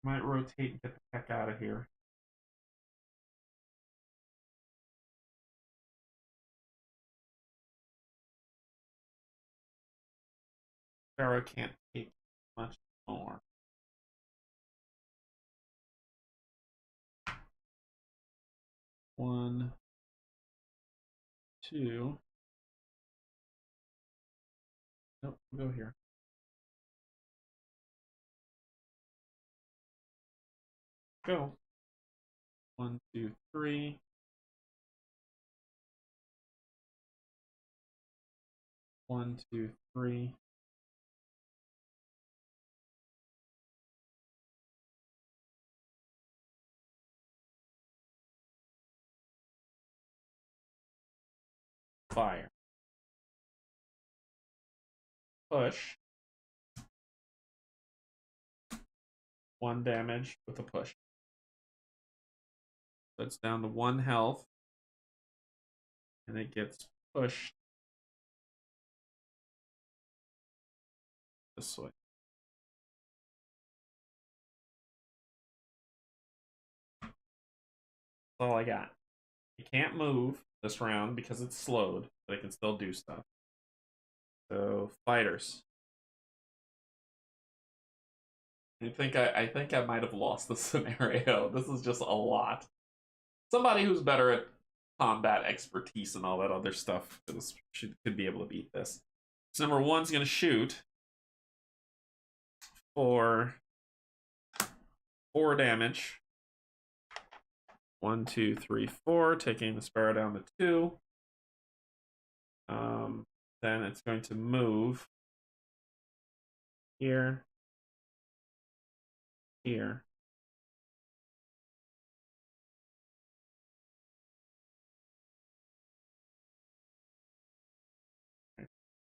Might rotate and get the heck out of here. Pharaoh can't take much more. One, two. Nope, we'll go here. Go. 1, 2, 3. One, two, three. Fire. Push. 1 damage with a push. So it's down to 1 health. And it gets pushed this way. That's all I got. It can't move this round because it's slowed, but it can still do stuff. So, fighters. I think I might have lost the scenario. This is just a lot. Somebody who's better at combat expertise and all that other stuff could be able to beat this. So number 1's gonna shoot for 4 damage. 1, 2, 3, 4, taking the sparrow down to 2. Then it's going to move here, here.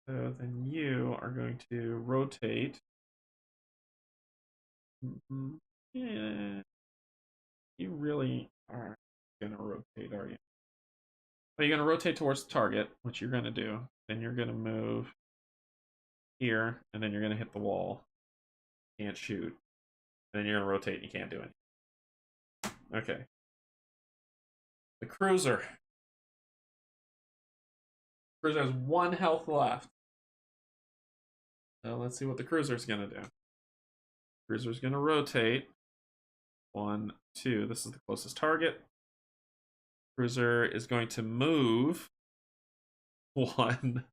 So then you are going to rotate. Yeah. You really are going to rotate, are you? Well, you're going to rotate towards the target, which you're going to do. Then you're going to move here, and then you're going to hit the wall. Can't shoot. Then you're going to rotate and you can't do anything. Okay. The cruiser. Cruiser has 1 health left. So let's see what the cruiser's going to do. Cruiser's going to rotate. 1, 2. This is the closest target. Cruiser is going to move. 1,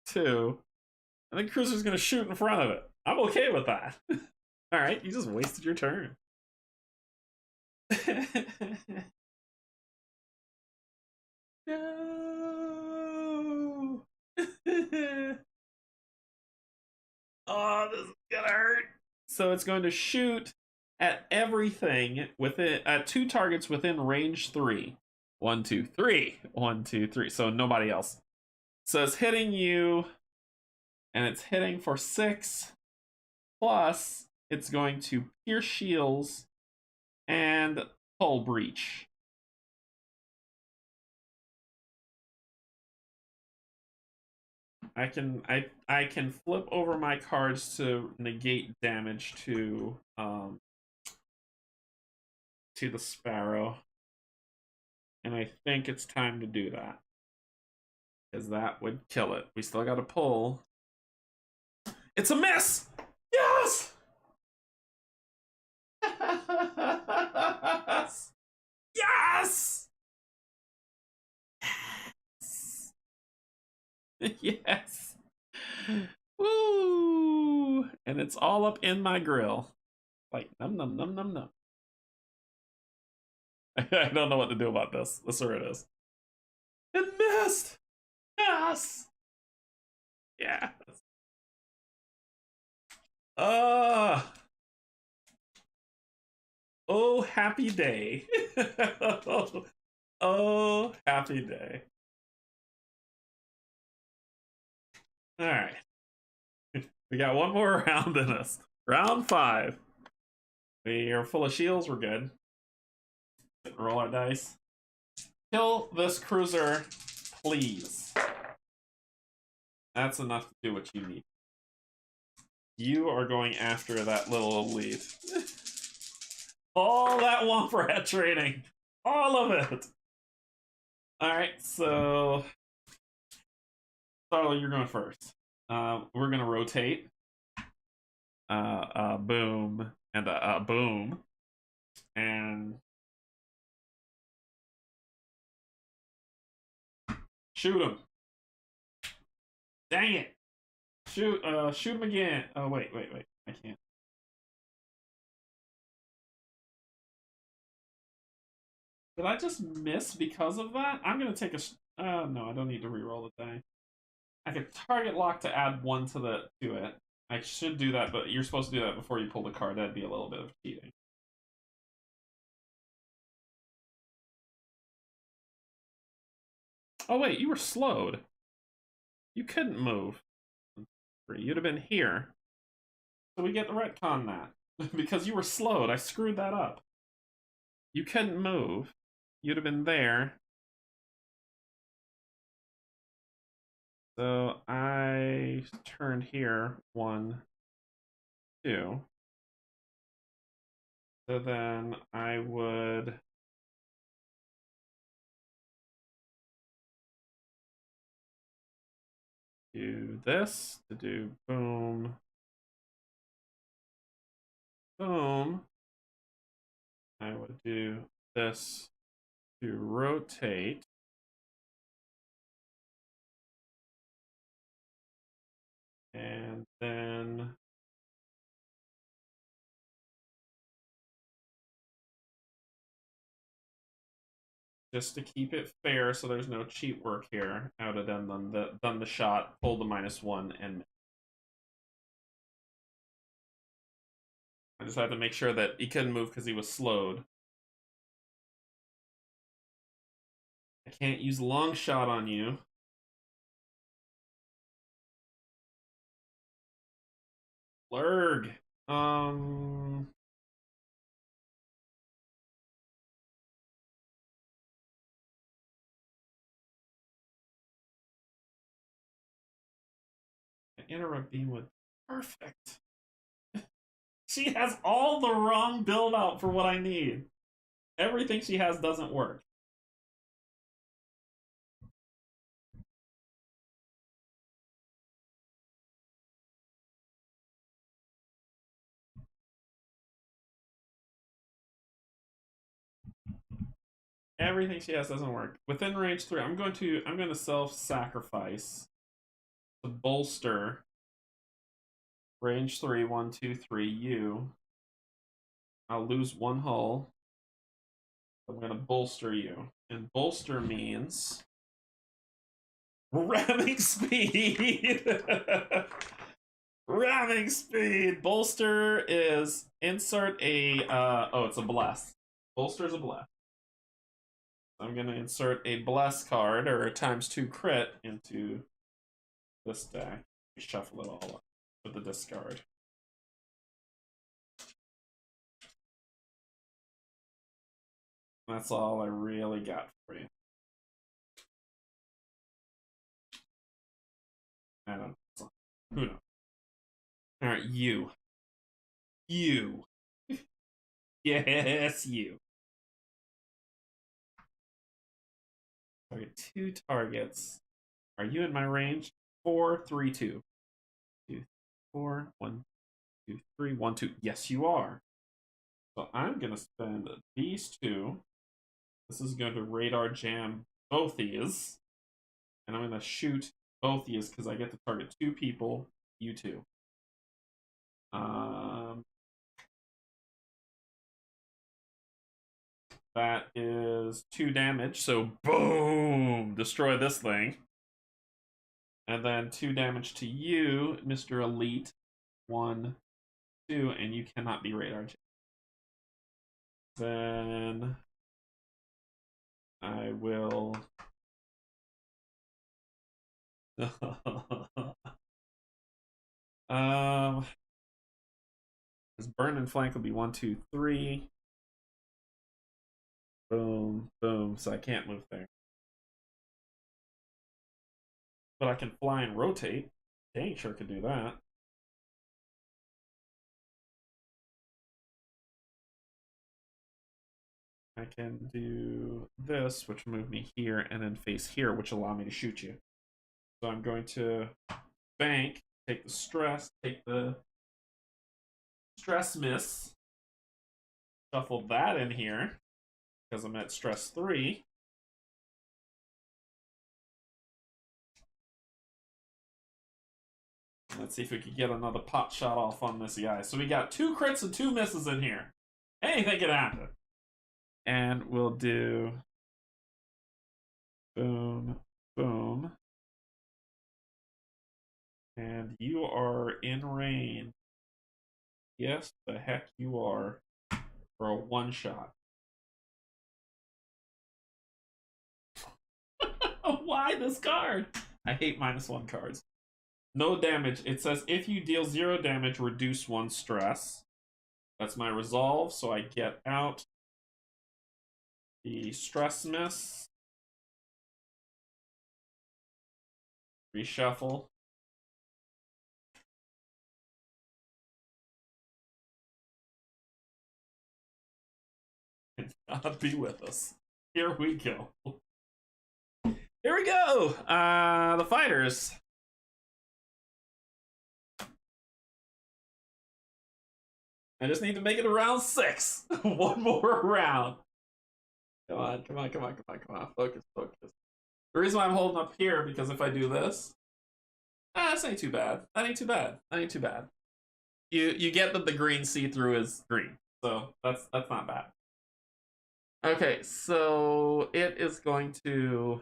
2. And then Cruiser's going to shoot in front of it. I'm okay with that. Alright, you just wasted your turn. No! Oh, this is gonna hurt. So it's going to shoot at everything within at 2 targets within range 3. 1, 2, 3. 1, 2, 3. So nobody else. So it's hitting you, and it's hitting for 6. Plus, it's going to pierce shields and hull breach. I can flip over my cards to negate damage to the sparrow, And I think it's time to do that. Because that would kill it. We still got to pull. It's a miss! Yes! Yes! Yes! Yes! Woo! And it's all up in my grill. Like, num num num num num. I don't know what to do about this. That's where it is. It missed! Yes! Yes! Uh, oh, happy day. Oh, happy day. Alright. We got one more round in us. Round 5. We are full of shields. We're good. Roll our dice. Kill this cruiser, please. That's enough to do what you need. You are going after that little elite. All that one for head training. All of it. Alright, so Starla, you're going first. We're gonna rotate. Boom, and boom. And shoot him. Dang it. Shoot him again. Oh, wait. I can't. Did I just miss because of that? I'm gonna take a. No, I don't need to reroll the die. I could target lock to add 1 to it. I should do that, but you're supposed to do that before you pull the card. That'd be a little bit of cheating. Oh wait, you were slowed. You couldn't move. You'd have been here. So we get the retcon that. Because you were slowed, I screwed that up. You couldn't move. You'd have been there. So I turned here 1, 2. So then I would do this to do boom, boom. I would do this to rotate. And then just to keep it fair so there's no cheat work here, I would have done the shot, pulled the -1, and I just had to make sure that he couldn't move because he was slowed. I can't use long shot on you. Lurg. Interrupt beam with perfect. She has all the wrong build out for what I need. Everything she has doesn't work. Everything she has doesn't work. Within range 3, I'm going to self-sacrifice to bolster range 3, 1, 2, 3, you. I'll lose 1 hull. I'm gonna bolster you. And bolster means ramming speed. Ramming speed. Bolster is insert a oh, it's a bless. Bolster's a bless. I'm gonna insert a bless card or a ×2 crit into this deck. Shuffle it all up with the discard. That's all I really got for you. I don't know. Who knows? Alright, you. You. Yes, you. Target 2 targets. Are you in my range? 4, 3, 2. 2, 4, 1, 2, 3, 1, 2. Yes, you are. So I'm going to spend these 2. This is going to radar jam both these. And I'm going to shoot both these because I get to target 2 people, you 2. That is 2 damage. So boom! Destroy this thing. And then 2 damage to you, Mr. Elite. 1, 2, and you cannot be radar jammed. Then I will. His burn and flank will be 1, 2, 3. Boom, boom. So I can't move there. But I can fly and rotate. Dang, sure could do that. I can do this, which will move me here, and then face here, which will allow me to shoot you. So I'm going to bank, take the stress, take the stress miss, shuffle that in here, because I'm at stress 3. Let's see if we can get another pot shot off on this guy. So we got 2 crits and 2 misses in here. Anything can happen. And we'll do boom, boom. And you are in range. Yes, the heck you are. For a 1 shot. Why this card? I hate -1 cards. No damage. It says if you deal 0 damage, reduce 1 stress. That's my resolve, so I get out the stress miss. Reshuffle. And not be with us. Here we go. Here we go. The fighters. I just need to make it to round 6. 1 more round. Come on, come on, come on, come on, come on. Focus, focus. The reason why I'm holding up here, because if I do this, this ain't too bad. That ain't too bad. That ain't too bad. You get that the green see-through is green, so that's not bad. Okay, so it is going to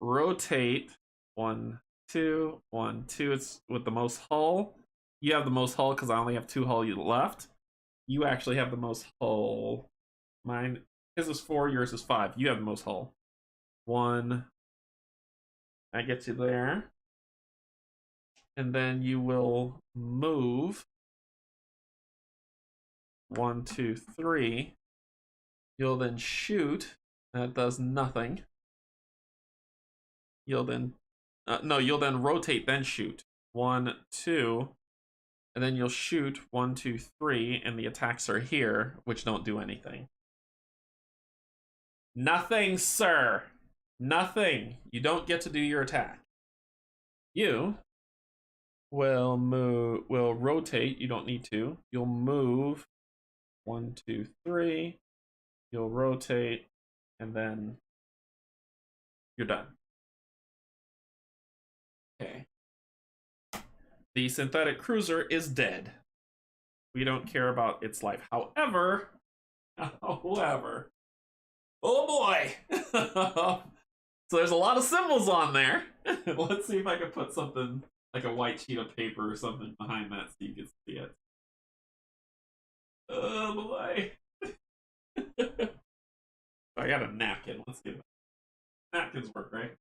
rotate 1, 2, 1, 2. It's with the most hull. You have the most hull because I only have 2 hull left. You actually have the most hull. Mine, his is 4, yours is 5. You have the most hull. 1. That gets you there. And then you will move 1, 2, 3. You'll then shoot. That does nothing. You'll then no, you'll then rotate, then shoot. 1, 2, and then you'll shoot 1, 2, 3, and the attacks are here, which don't do anything. Nothing, sir. Nothing. You don't get to do your attack. You will move. Will rotate. You don't need to. You'll move 1, 2, 3. You'll rotate, and then you're done. Okay. The synthetic cruiser is dead. We don't care about its life. However, oh boy! So there's a lot of symbols on there. Let's see if I can put something like a white sheet of paper or something behind that so you can see it. Oh boy. I got a napkin. Let's see. Napkins work, right?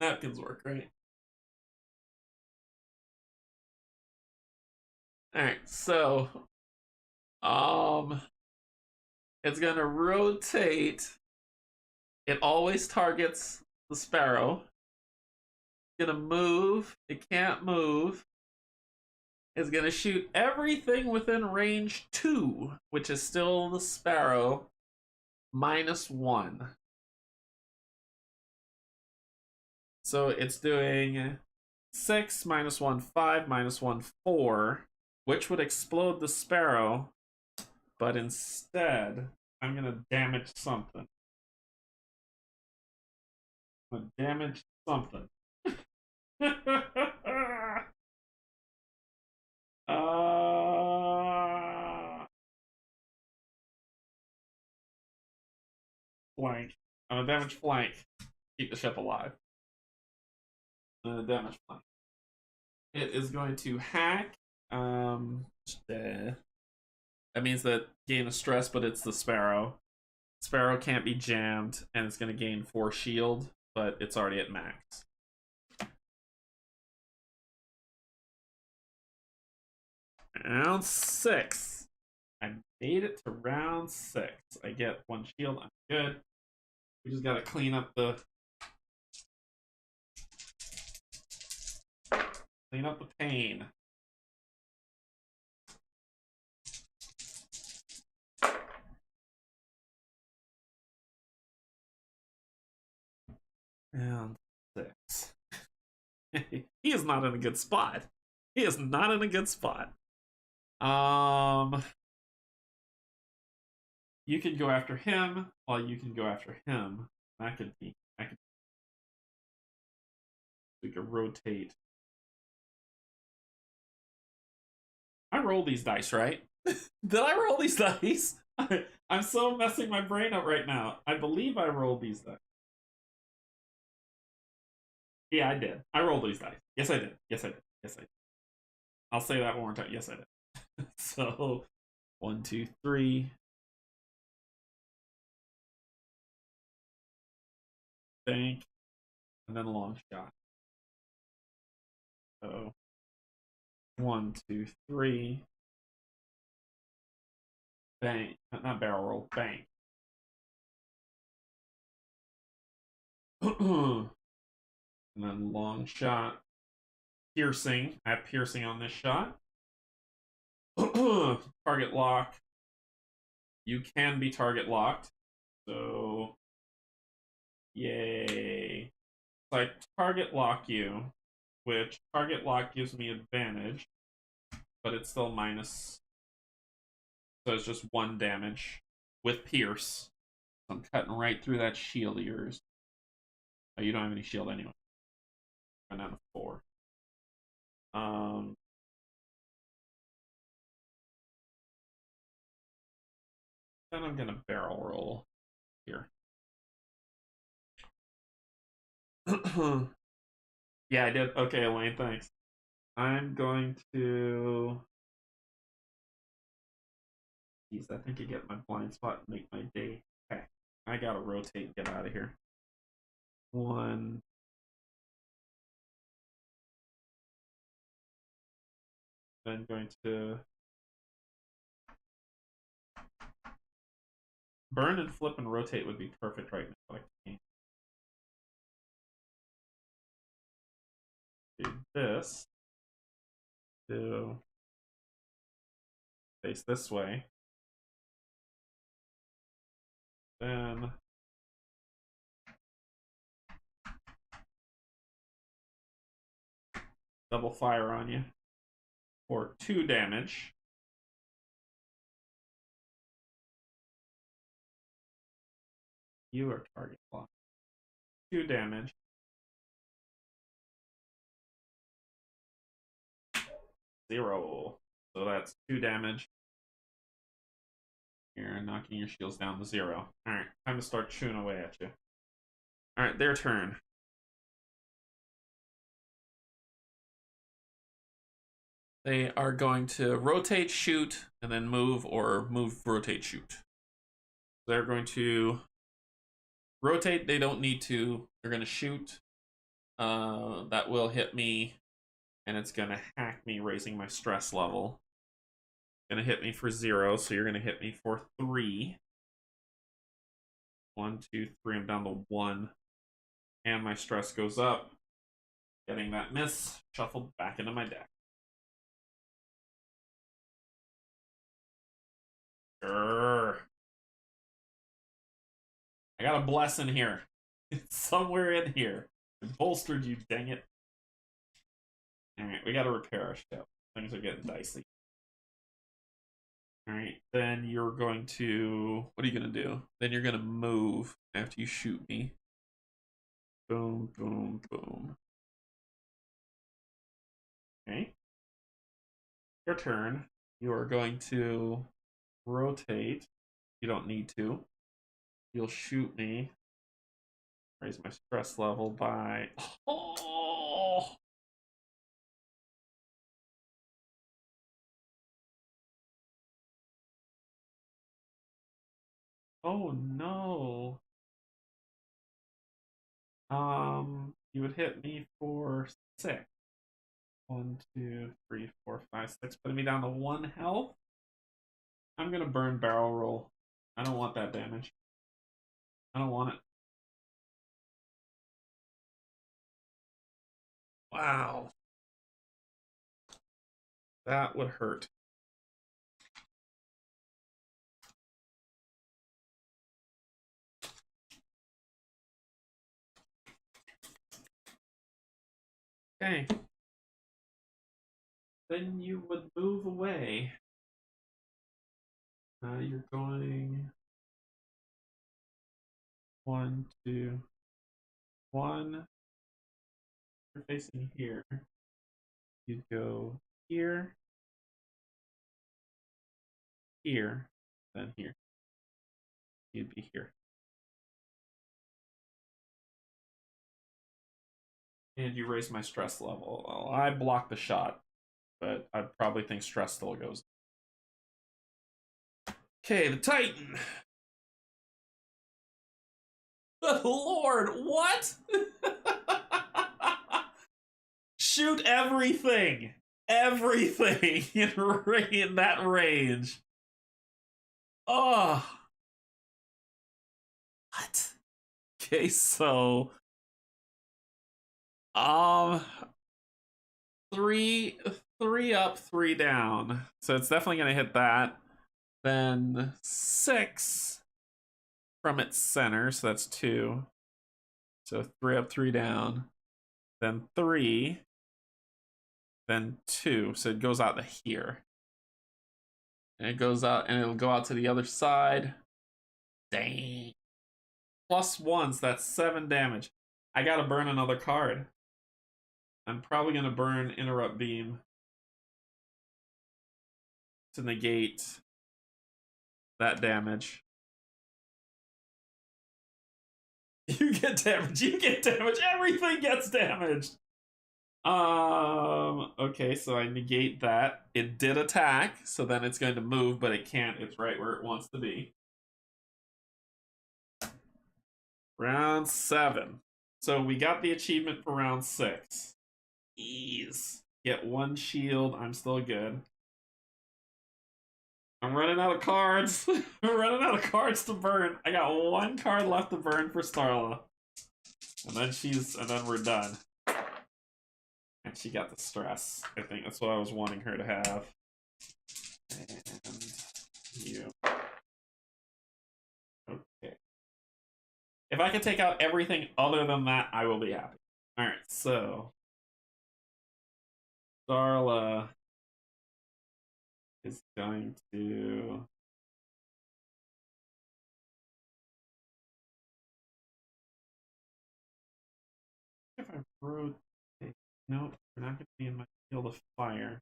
Napkins work, right? Alright, so it's gonna rotate. It always targets the sparrow. It's gonna move. It can't move. is going to shoot everything within range 2, which is still the sparrow, -1. So it's doing 6, -1, 5, -1, 4, which would explode the sparrow. But instead, I'm going to damage something. I'm going to damage something. Flank. I'm gonna damage flank. Keep the ship alive. Damage flank. It is going to hack. That means that gain a stress, but it's the sparrow. Sparrow can't be jammed, and it's going to gain 4 shield, but it's already at max. Round 6. I made it to round 6. I get 1 shield. I'm good. We just gotta clean up the pain. Round 6. He is not in a good spot. He is not in a good spot. You can go after him, while you can go after him. We could rotate. I roll these dice, right? Did I roll these dice? I'm so messing my brain up right now. I believe I rolled these dice. Yeah, I did. I rolled these dice. Yes, I did. Yes, I did. Yes, I did. I'll say that one more time. Yes, I did. So, 1, 2, 3. Bank. And then a long shot. So, 1, 2, 3. Bank. Not barrel roll. Bank. And then long shot. Piercing. I have piercing on this shot. Target lock. You can be target locked. So, yay. So I target lock you, which target lock gives me advantage, but it's still minus. So it's just 1 damage with pierce. So I'm cutting right through that shield of yours. Oh, you don't have any shield anyway. I'm down to 4. Then I'm gonna barrel roll here. Yeah, I did. Okay, Elaine, thanks. I'm going to. Jeez, I think I get my blind spot and make my day. Okay, I gotta rotate and get out of here. 1. Then going to burn and flip and rotate would be perfect right now. Do this. Do face this way. Then double fire on you for 2 damage. You are target locked. 2 damage. 0. So that's 2 damage. You're knocking your shields down to 0. Alright, time to start chewing away at you. Alright, their turn. They are going to rotate, shoot, and then move, or move, rotate, shoot. They're going to rotate. They don't need to. They're going to shoot. That will hit me, and it's going to hack me, raising my stress level. Going to hit me for 0, so you're going to hit me for 3. 1, 2, 3. I'm down to 1. And my stress goes up. Getting that miss shuffled back into my deck. Grr. I got a bless in here. It's somewhere in here. It bolstered you, dang it. Alright, we gotta repair our ship. Things are getting dicey. Alright, then you're going to... What are you gonna do? Then you're gonna move after you shoot me. Boom, boom, boom. Okay. Your turn. You are going to rotate. You don't need to. You'll shoot me. Raise my stress level by... Oh! Oh no. You would hit me for 6. 1, 2, 3, 4, 5, 6. Putting me down to 1 health. I'm gonna burn barrel roll. I don't want that damage. I don't want it. Wow. That would hurt. Okay. Then you would move away. You're going 1, 2, 1. You're facing here. You'd go here, here, then here. You'd be here. And you raise my stress level. Well, I blocked the shot, but I probably think stress still goes. Okay, the Titan. Good Lord, what? Shoot everything. Everything in that range. Oh. What? Okay, so three up, 3 down. So it's definitely gonna hit that. Then 6 from its center, so that's 2. So 3 up, 3 down. Then 3. Then 2. So it goes out to here. And it goes out, and it'll go out to the other side. Dang. +1, so that's 7 damage. I gotta burn another card. I'm probably gonna burn Interrupt Beam to negate that damage. You get damage, you get damage, everything gets damaged! Okay, so I negate that. It did attack, so then it's going to move, but it can't. It's right where it wants to be. Round 7. So we got the achievement for round 6. Ease. Get 1 shield. I'm still good. I'm running out of cards. I'm running out of cards to burn. I got 1 card left to burn for Starla. And then we're done. And she got the stress. I think that's what I was wanting her to have. And you. Okay. If I can take out everything other than that, I will be happy. Alright, so Starla is going to... If I rotate... Nope, we're not going to be in my field of fire.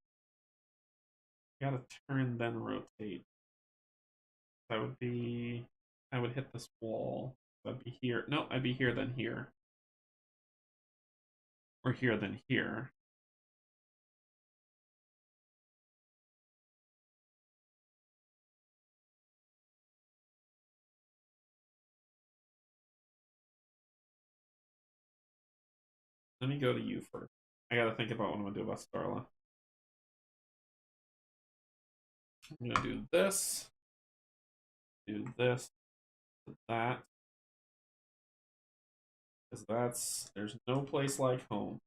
I gotta turn, then rotate. That would be... I would hit this wall. I'd be here. No, I'd be here, then here. Or here, then here. Let me go to you first. I gotta think about what I'm gonna do about Starla. I'm gonna do this, do that. Because there's no place like home.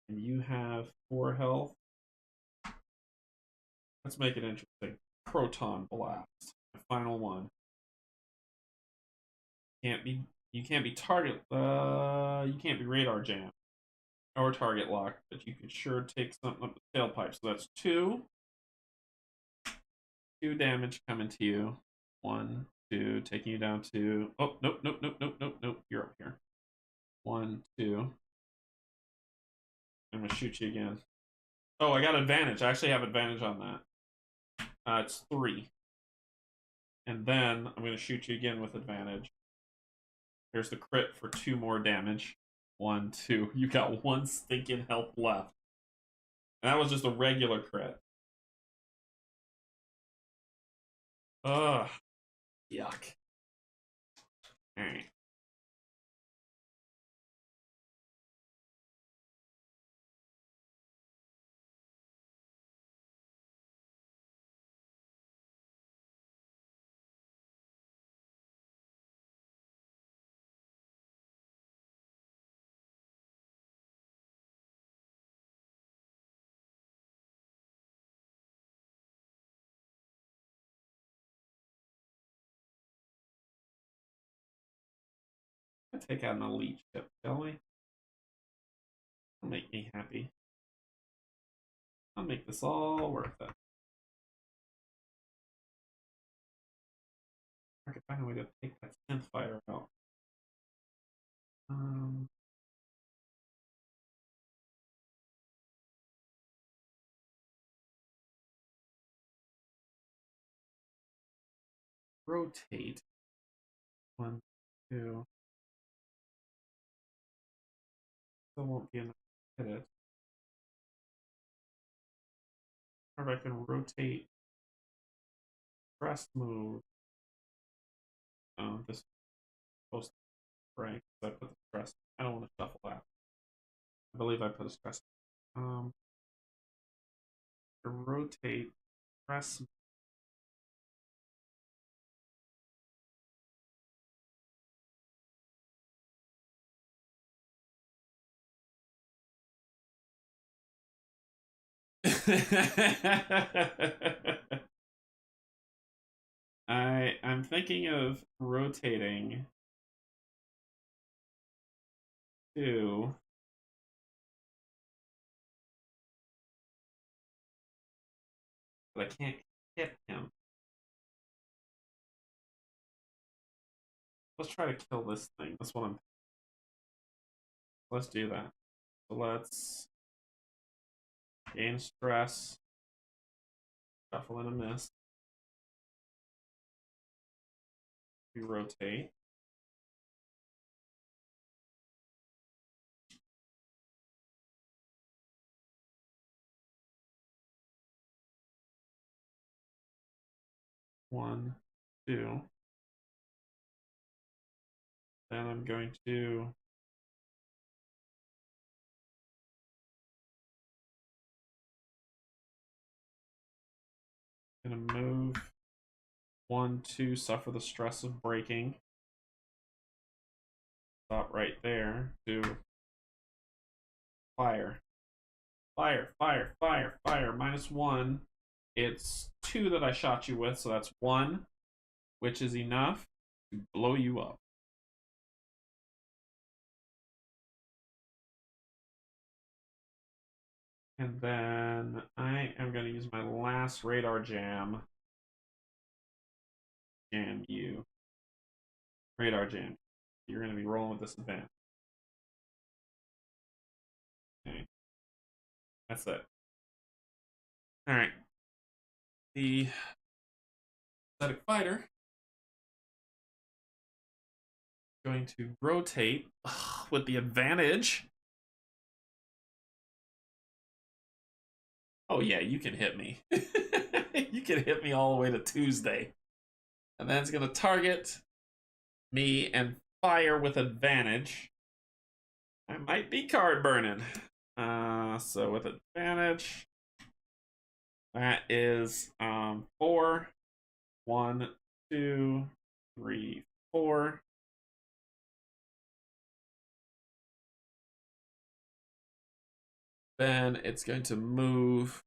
And you have 4 health. Let's make it interesting. Proton Blast. My final one. You can't be target you can't be radar jam or target lock, but you can sure take something up the tailpipe. So that's two damage coming to you. 1, 2, taking you down to nope. You're up here. 1, 2. I'm gonna shoot you again. Oh, I got advantage. I actually have advantage on that. It's 3. And then I'm gonna shoot you again with advantage. There's the crit for 2 more damage. 1, 2. You got 1 stinking health left. And that was just a regular crit. Ugh. Yuck. Alright. Let's take out an elite ship, shall we? That'll make me happy. I'll make this all worth it. I could find a way to take that synth fighter out. Rotate. 1, 2. Still won't be enough to hit it. Or if I can rotate. Press move. Oh, this is supposed to break. I put the stress. I don't want to shuffle that. I believe I put a stress. To rotate. Press. I'm thinking of rotating to but I can't hit him. Let's try to kill this thing. That's what I'm. Let's do that. So let's gain stress. Shuffle and a miss. We rotate. One, 2. Then I'm going to move 1, 2, suffer the stress of breaking. Stop right there to fire. Fire. -1. It's 2 that I shot you with, so that's 1, which is enough to blow you up. And then I am going to use my last radar jam. Jam you. Radar jam. You're going to be rolling with this advantage. Okay. That's it. Alright. The static fighter is going to rotate with the advantage. Oh yeah, you can hit me. You can hit me all the way to Tuesday. And then it's going to target me and fire with advantage. I might be card burning. So with advantage, that is 4. 1, 2, 3, 4. Then it's going to move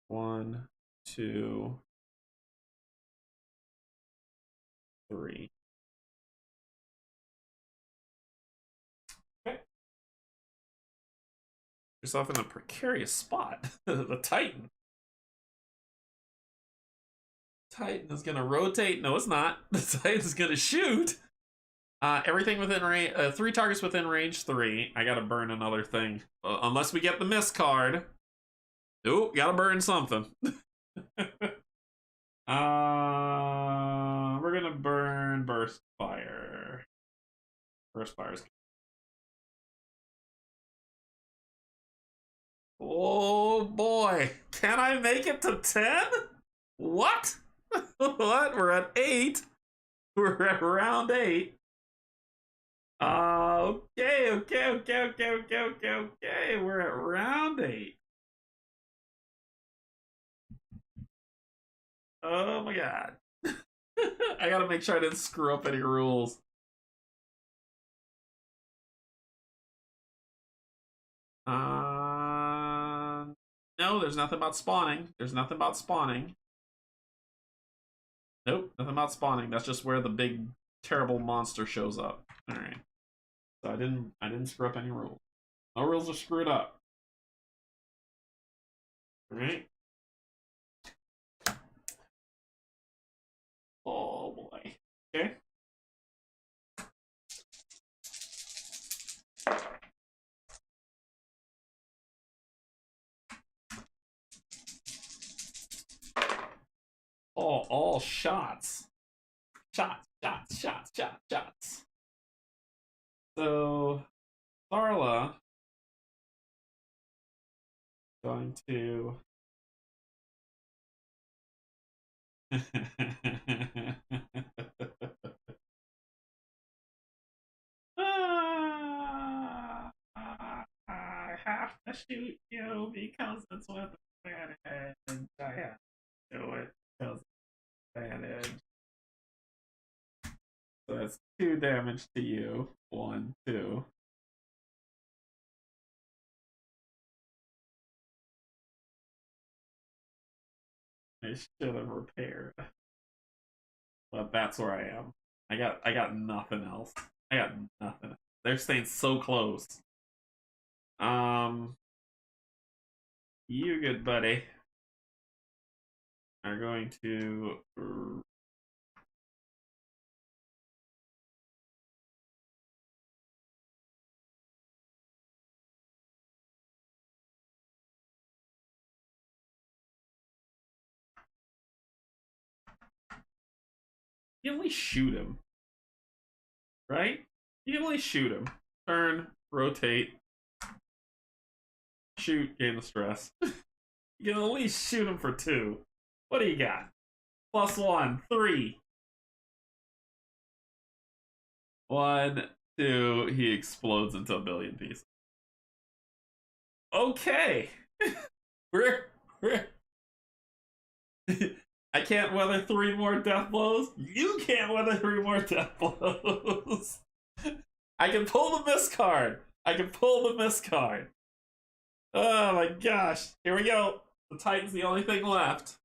1, 2, 3. Okay. Yourself in a precarious spot. The Titan. Titan is gonna rotate. No, it's not. The Titan is gonna shoot. Everything within range. 3 targets within range 3. I gotta burn another thing. Unless we get the miss card. Ooh, gotta burn something. We're gonna burn Burst Fire. Burst Fire's good. Oh boy. Can I make it to 10? What? What? We're at 8. We're at round 8. Okay. We're at round 8. Oh my god. I gotta make sure I didn't screw up any rules. No, there's nothing about spawning. There's nothing about spawning. Nope, nothing about spawning. That's just where the big terrible monster shows up. Alright. So I didn't screw up any rules. No rules are screwed up. Alright. Oh boy. Okay. Oh, all shots. Shots. So, Tharla going to I have to shoot you because it's with advantage. I have to do it because it's advantage. So that's 2 damage to you. 1, 2. I should have repaired. But that's where I am. I got nothing else. I got nothing. They're staying so close. You good buddy are going to you can only shoot him. Right? You can only shoot him. Turn, rotate, shoot, gain the stress. You can only shoot him for 2. What do you got? +1, 3. 1, 2. He explodes into a billion pieces. Okay. we're I can't weather 3 more death blows. You can't weather 3 more death blows. I can pull the miss card. Oh my gosh. Here we go. The Titan's the only thing left.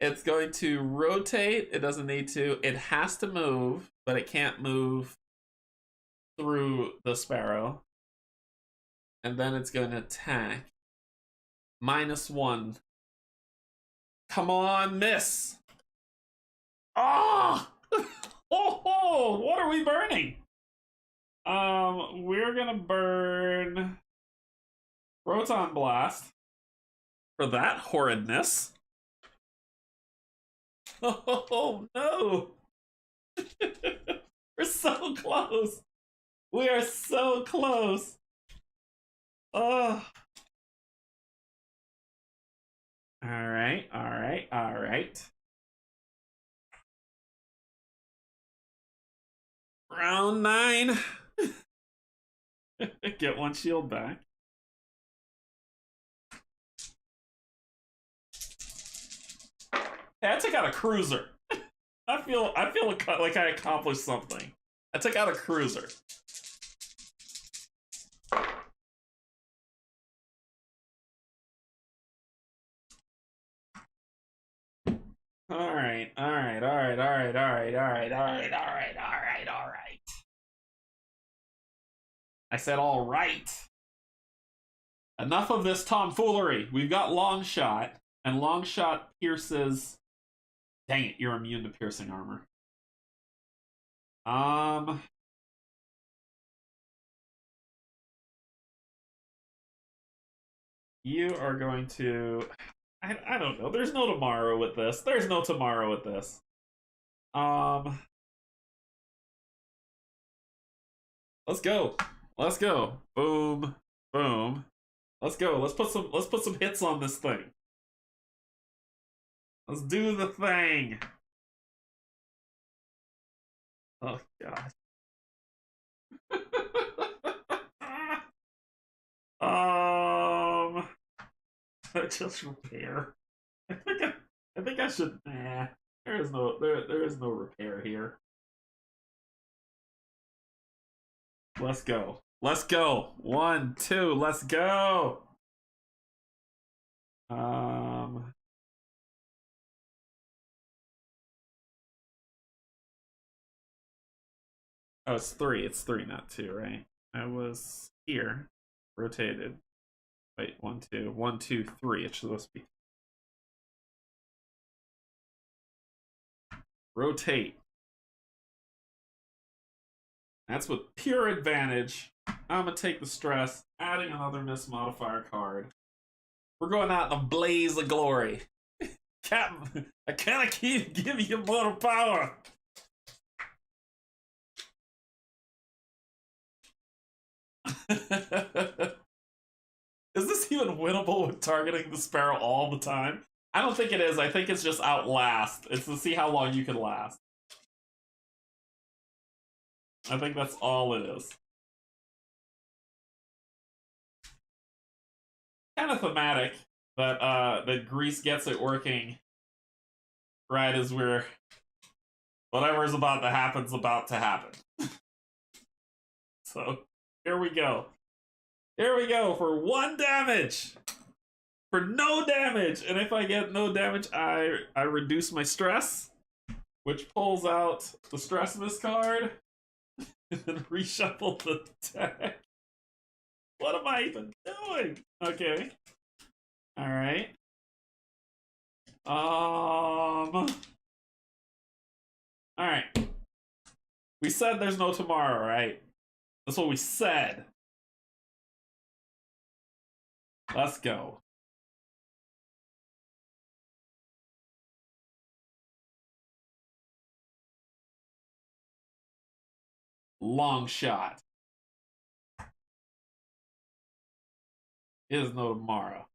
It's going to rotate. It doesn't need to. It has to move, but it can't move through the sparrow. And then it's going to attack. -1. Come on, miss. Ah! Oh, what are we burning? We're gonna burn Proton Blast for that horridness. Oh no! We're so close. We are so close. Oh. All right. Round 9. Get 1 shield back. Hey, I took out a cruiser. I feel like I accomplished something. I took out a cruiser. Alright, alright, alright, alright, alright, alright, alright, alright, alright, alright. I said alright. Enough of this tomfoolery. We've got long shot, and long shot pierces. Dang it, you're immune to piercing armor. You are going to. I don't know. There's no tomorrow with this. There's no tomorrow with this. Let's go. Let's go. Boom. Boom. Let's go. Let's put some hits on this thing. Let's do the thing. Oh god. Just repair. I think I should. Nah. There is no repair here. Let's go. Let's go. 1, 2. Let's go. Oh, it's 3. It's 3, not 2, right? I was here. Rotated. Wait, 1, 2. 1, 2, 3. It's supposed to be. Rotate. That's with pure advantage. I'm gonna take the stress, adding another miss modifier card. We're going out in a blaze of glory. Captain, I can't keep giving you mortal power. Is this even winnable with targeting the sparrow all the time? I don't think it is. I think it's just outlast. It's to see how long you can last. I think that's all it is. Kind of thematic that Greece gets it working right as we're whatever's about to happen's about to happen. So here we go. Here we go for 1 damage. For no damage. And if I get no damage, I reduce my stress, which pulls out the stress miss card. And then reshuffle the deck. What am I even doing? Okay. Alright. Alright. We said there's no tomorrow, right? That's what we said. Let's go. Long shot. Is no tomorrow.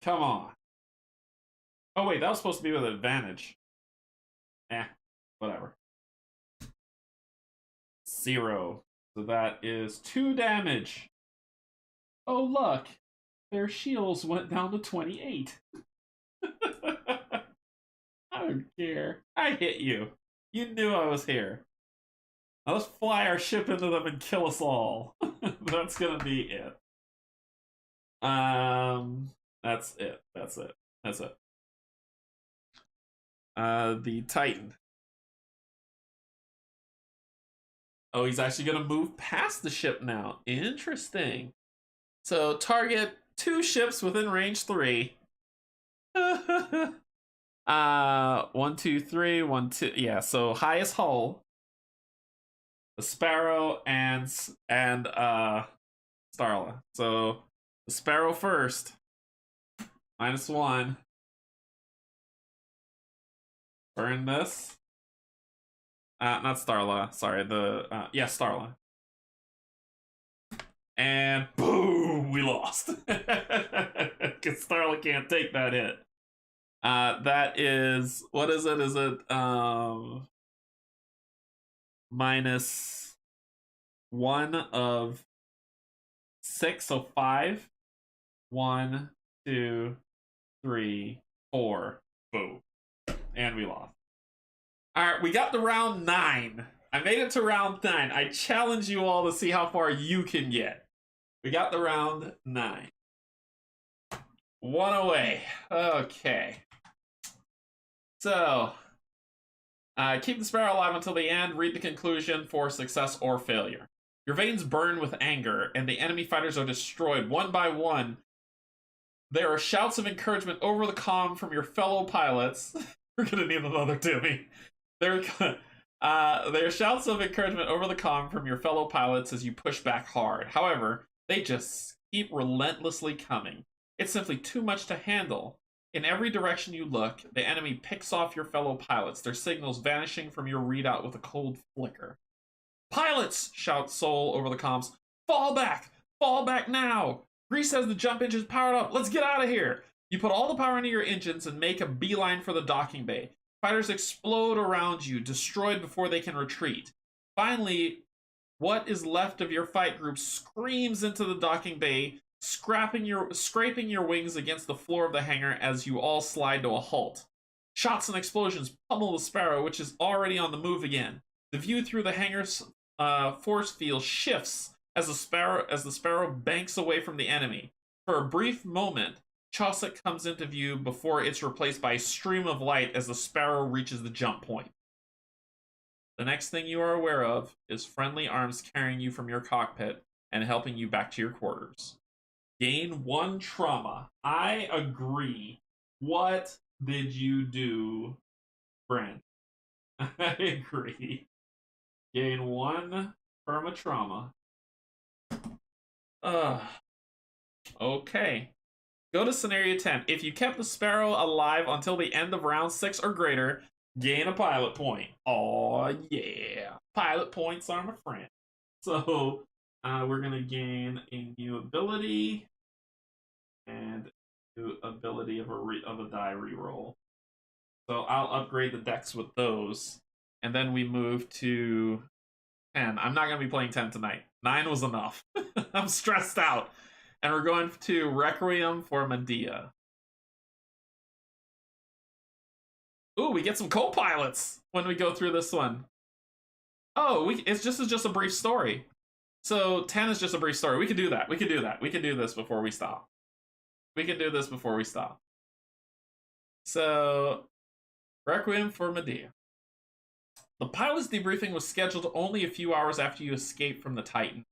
Come on. Oh wait, that was supposed to be with advantage. Whatever. 0. So that is 2 damage. Oh look, their shields went down to 28. I don't care. I hit you. You knew I was here. Now let's fly our ship into them and kill us all. That's gonna be it. That's it. That's it. That's it. The Titan. Oh, he's actually gonna move past the ship now. Interesting. So target 2 ships within range 3. 1, 2, 3, 1, 2. Yeah, so highest hull. The Sparrow and Starla. So the Sparrow first. -1. Burn this. Not Starla. Sorry, yeah, Starla. And boom, we lost. Because Starla can't take that hit. That is, what is it? Is it -1 of 6, so 5. 1, 2, 3, 4. Boom. And we lost. Alright, we got to round 9. I made it to round 9. I challenge you all to see how far you can get. We got the round 9. 1 away. Okay. So, keep the sparrow alive until the end. Read the conclusion for success or failure. Your veins burn with anger, and the enemy fighters are destroyed one by one. There are shouts of encouragement over the comm from your fellow pilots. We're gonna need another Timmy. There are shouts of encouragement over the comm from your fellow pilots as you push back hard. However, they just keep relentlessly coming. It's simply too much to handle. In every direction you look, the enemy picks off your fellow pilots, their signals vanishing from your readout with a cold flicker. Pilots! Shouts Soul over the comms. Fall back! Fall back now! Grease has the jump engines powered up. Let's get out of here! You put all the power into your engines and make a beeline for the docking bay. Fighters explode around you, destroyed before they can retreat. Finally, what is left of your fight group screams into the docking bay, scraping your wings against the floor of the hangar as you all slide to a halt. Shots and explosions pummel the Sparrow, which is already on the move again. The view through the hangar's force field shifts as the Sparrow banks away from the enemy. For a brief moment, Chaucer comes into view before it's replaced by a stream of light as the Sparrow reaches the jump point. The next thing you are aware of is friendly arms carrying you from your cockpit and helping you back to your quarters. Gain 1 trauma. I agree. What did you do, Brent? I agree. Gain 1 perma trauma. Okay. Go to scenario 10. If you kept the Sparrow alive until the end of round 6 or greater, gain a pilot point. Oh yeah. Pilot points are my friend. So we're gonna gain a new ability and a new ability of a die reroll. So I'll upgrade the decks with those. And then we move to 10. I'm not gonna be playing 10 tonight. 9 was enough. I'm stressed out. And we're going to Requiem for Medea. Ooh, we get some co-pilots when we go through this one. Oh, it's just a brief story. So 10 is just a brief story. We can do that. We can do that. We can do this before we stop. We can do this before we stop. So, Requiem for Medea. The pilot's debriefing was scheduled only a few hours after you escaped from the Titan.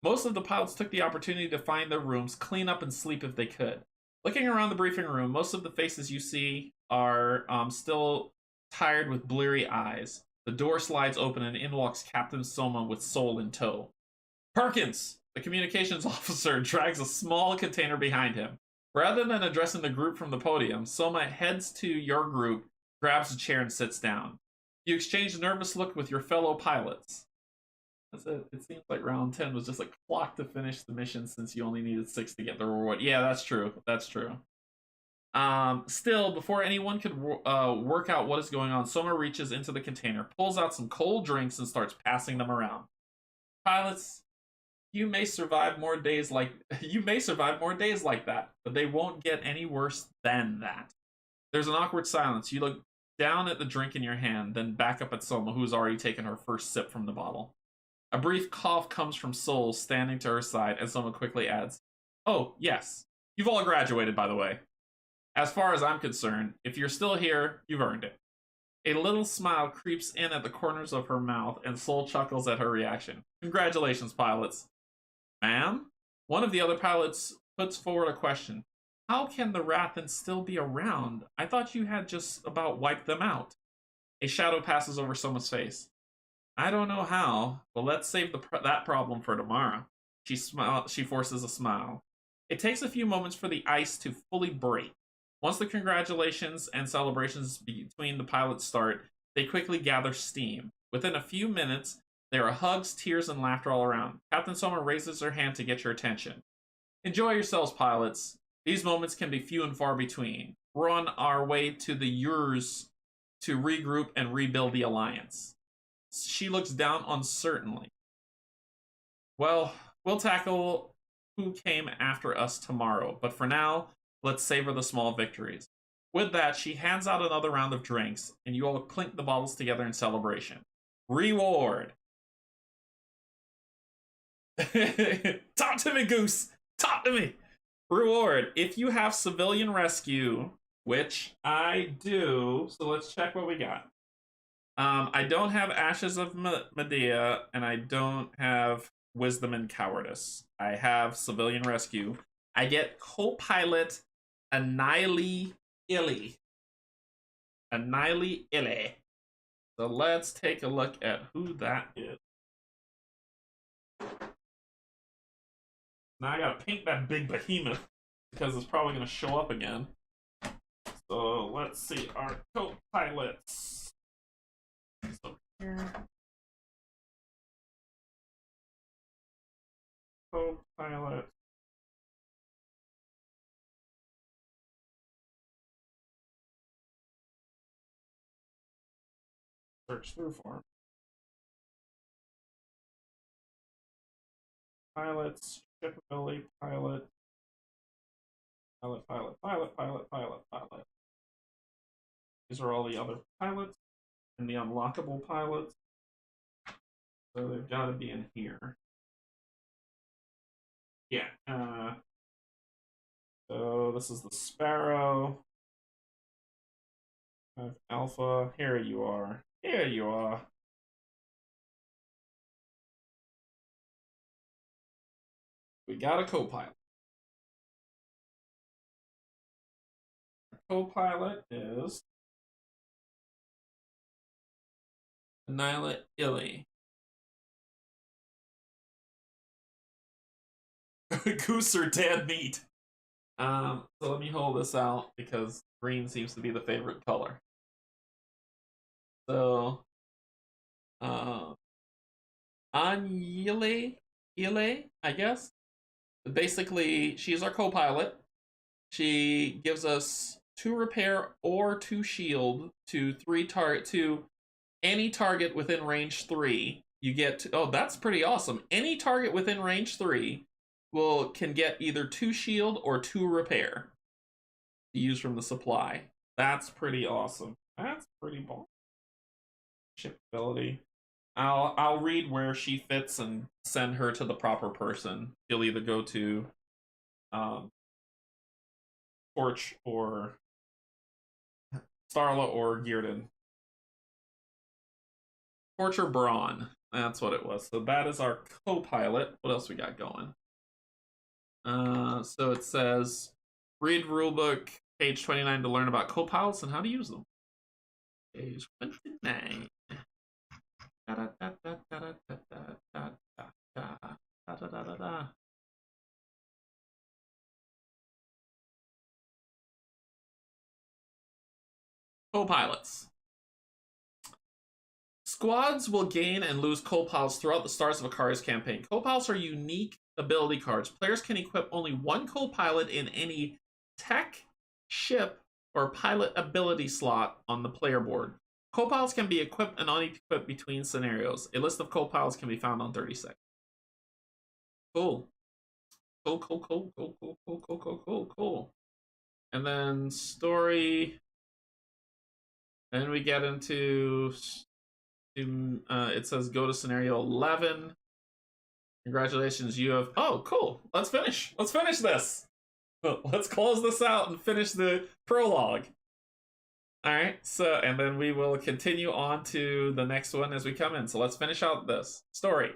Most of the pilots took the opportunity to find their rooms, clean up, and sleep if they could. Looking around the briefing room, most of the faces you see are still tired with bleary eyes. The door slides open and in walks Captain Soma with Soul in tow. Perkins! The communications officer drags a small container behind him. Rather than addressing the group from the podium, Soma heads to your group, grabs a chair, and sits down. You exchange a nervous look with your fellow pilots. That's it. It seems like round 10 was just a clock to finish the mission since you only needed 6 to get the reward. Yeah, that's true. That's true. Still, before anyone could work out what is going on, Soma reaches into the container, pulls out some cold drinks, and starts passing them around. Pilots, you may survive more days like that, but they won't get any worse than that. There's an awkward silence. You look down at the drink in your hand, then back up at Soma, who's already taken her first sip from the bottle. A brief cough comes from Soul, standing to her side, and Soma quickly adds, "Oh, yes. You've all graduated, by the way. As far as I'm concerned, if you're still here, you've earned it." A little smile creeps in at the corners of her mouth, and Soul chuckles at her reaction. "Congratulations, pilots." "Ma'am?" One of the other pilots puts forward a question. "How can the Rathans still be around? I thought you had just about wiped them out." A shadow passes over Soma's face. "I don't know how, but let's save that problem for tomorrow." She forces a smile. It takes a few moments for the ice to fully break. Once the congratulations and celebrations between the pilots start, they quickly gather steam. Within a few minutes, there are hugs, tears, and laughter all around. Captain Soma raises her hand to get your attention. "Enjoy yourselves, pilots. These moments can be few and far between. We're on our way to the Urs to regroup and rebuild the alliance." She looks down uncertainly. "Well, we'll tackle who came after us tomorrow, but for now, let's savor the small victories." With that, she hands out another round of drinks, and you all clink the bottles together in celebration. Reward. Talk to me, Goose! Talk to me! Reward. If you have civilian rescue which I do. So let's check what we got. I don't have Ashes of Medea, and I don't have Wisdom and Cowardice. I have Civilian Rescue. I get co-pilot Annihili Illy. Annihili Illy. So let's take a look at who that is. Now I gotta paint that big behemoth because it's probably gonna show up again. So let's see our co-pilots. So here. Co-pilot. Search through form. Pilots, ship ability, pilot. Pilot. These are all the other pilots and the unlockable pilots. So they've got to be in here. Yeah. So this is the Sparrow. Alpha. Here you are. Here you are. We got a co-pilot. Co-pilot is Annihilate Illy. Goose or dead meat. So let me hold this out because green seems to be the favorite color. So, Annihilate Illy, I guess. Basically, she's our co-pilot. She gives us 2 repair or 2 shield to any target within range 3. You get oh, that's pretty awesome. Any target within range 3 can get either 2 shield or 2 repair to use from the supply. That's pretty awesome. That's pretty bold. Ship ability. I'll read where she fits and send her to the proper person. She'll either go to Torch or Starla or Gearden. Torch or Brawn. That's what it was. So that is our co-pilot. What else we got going? So it says, read rulebook, page 29 to learn about co-pilots and how to use them. Page 29. Co-pilots. Squads will gain and lose co-pilots throughout the Stars of Akarios campaign. Co-pilots are unique ability cards. Players can equip only 1 co-pilot in any tech, ship, or pilot ability slot on the player board. Co-pilots can be equipped and unequipped between scenarios. A list of co-pilots can be found on 30 seconds. Cool. Cool. And then story. Then we get into it says go to scenario 11. Congratulations, you have cool. Let's finish this. Let's close this out and finish the prologue. Alright, so and then we will continue on to the next one as we come in. So let's finish out this story.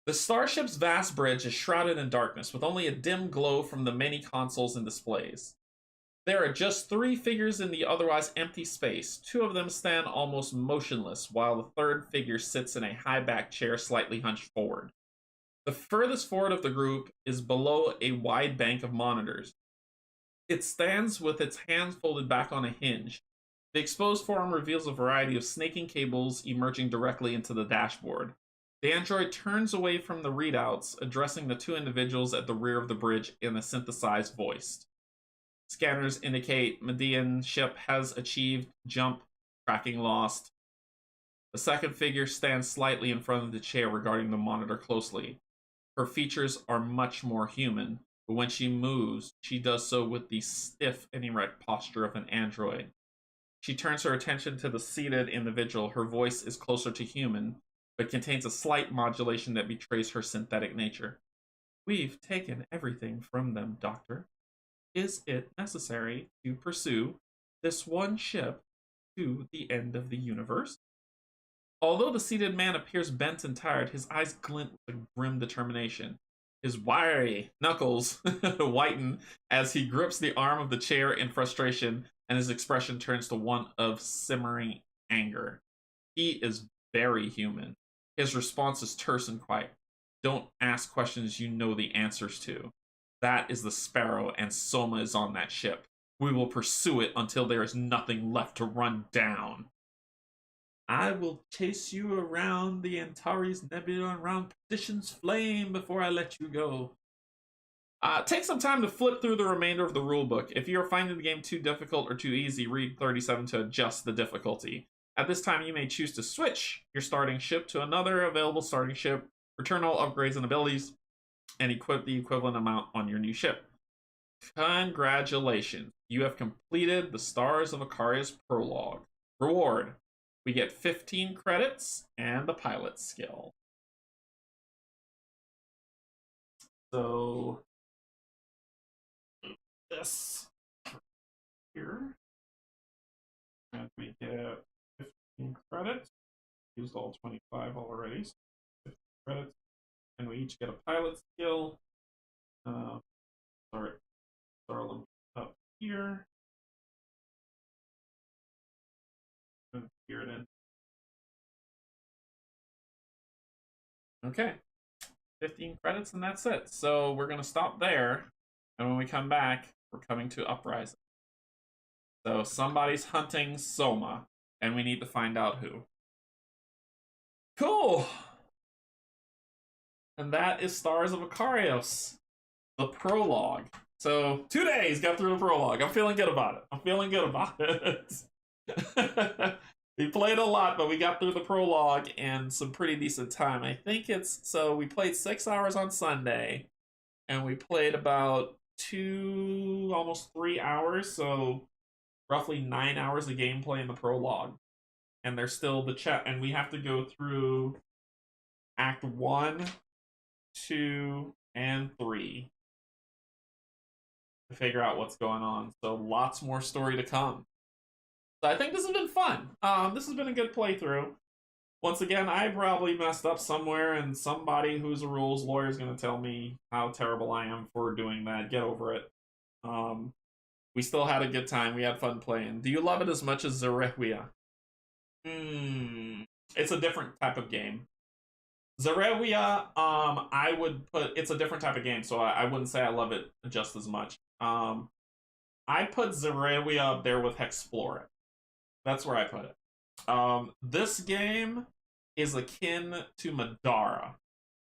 The starship's vast bridge is shrouded in darkness, with only a dim glow from the many consoles and displays. There are just 3 figures in the otherwise empty space. 2 of them stand almost motionless, while the third figure sits in a high-backed chair slightly hunched forward. The furthest forward of the group is below a wide bank of monitors. It stands with its hands folded back on a hinge. The exposed forearm reveals a variety of snaking cables emerging directly into the dashboard. The android turns away from the readouts, addressing the 2 individuals at the rear of the bridge in a synthesized voice. Scanners indicate Medellian ship has achieved jump, tracking lost. The second figure stands slightly in front of the chair, regarding the monitor closely. Her features are much more human, but when she moves, she does so with the stiff and erect posture of an android. She turns her attention to the seated individual. Her voice is closer to human, but contains a slight modulation that betrays her synthetic nature. We've taken everything from them, Doctor. is it necessary to pursue this one ship to the end of the universe? Although the seated man appears bent and tired, his eyes glint with a grim determination. His wiry knuckles whiten as he grips the arm of the chair in frustration, and his expression turns to one of simmering anger. He is very human. His response is terse and quiet. Don't ask questions you know the answers to. That is the Sparrow, and Soma is on that ship. We will pursue it until there is nothing left to run down. I will chase you around the Antares Nebula and around Perdition's flame before I let you go. Take some time to flip through the remainder of the rulebook. If you are finding the game too difficult or too easy, read 37 to adjust the difficulty. At this time, you may choose to switch your starting ship to another available starting ship, return all upgrades and abilities, and equip the equivalent amount on your new ship. Congratulations, you have completed the Stars of Akarios prologue. Reward: we get 15 credits and the pilot skill. So this here, and we get 15 credits. Used all 25 already, so 50 credits, and we each get a pilot skill. Start them up here. And here it is. Okay, 15 credits, and that's it. So we're gonna stop there, and when we come back, we're coming to Uprising. So somebody's hunting Soma, and we need to find out who. Cool! And that is Stars of Akarios, the prologue. So 2 days got through the prologue. I'm feeling good about it. We played a lot, but we got through the prologue in some pretty decent time. I think we played 6 hours on Sunday, and we played about 2, almost 3 hours, so roughly 9 hours of gameplay in the prologue. And there's still the chat, and we have to go through Act 1, 2, and 3 to figure out what's going on. So lots more story to come. So I think this has been fun. This has been a good playthrough. Once again, I probably messed up somewhere, and somebody who's a rules lawyer is going to tell me how terrible I am for doing that. Get over it. We still had a good time. We had fun playing. Do you love it as much as Zerewia? It's a different type of game. Zerewia, I would put, it's a different type of game, so I wouldn't say I love it just as much. I put Zerewia up there with Hexplore. That's where I put it. This game is akin to Madara,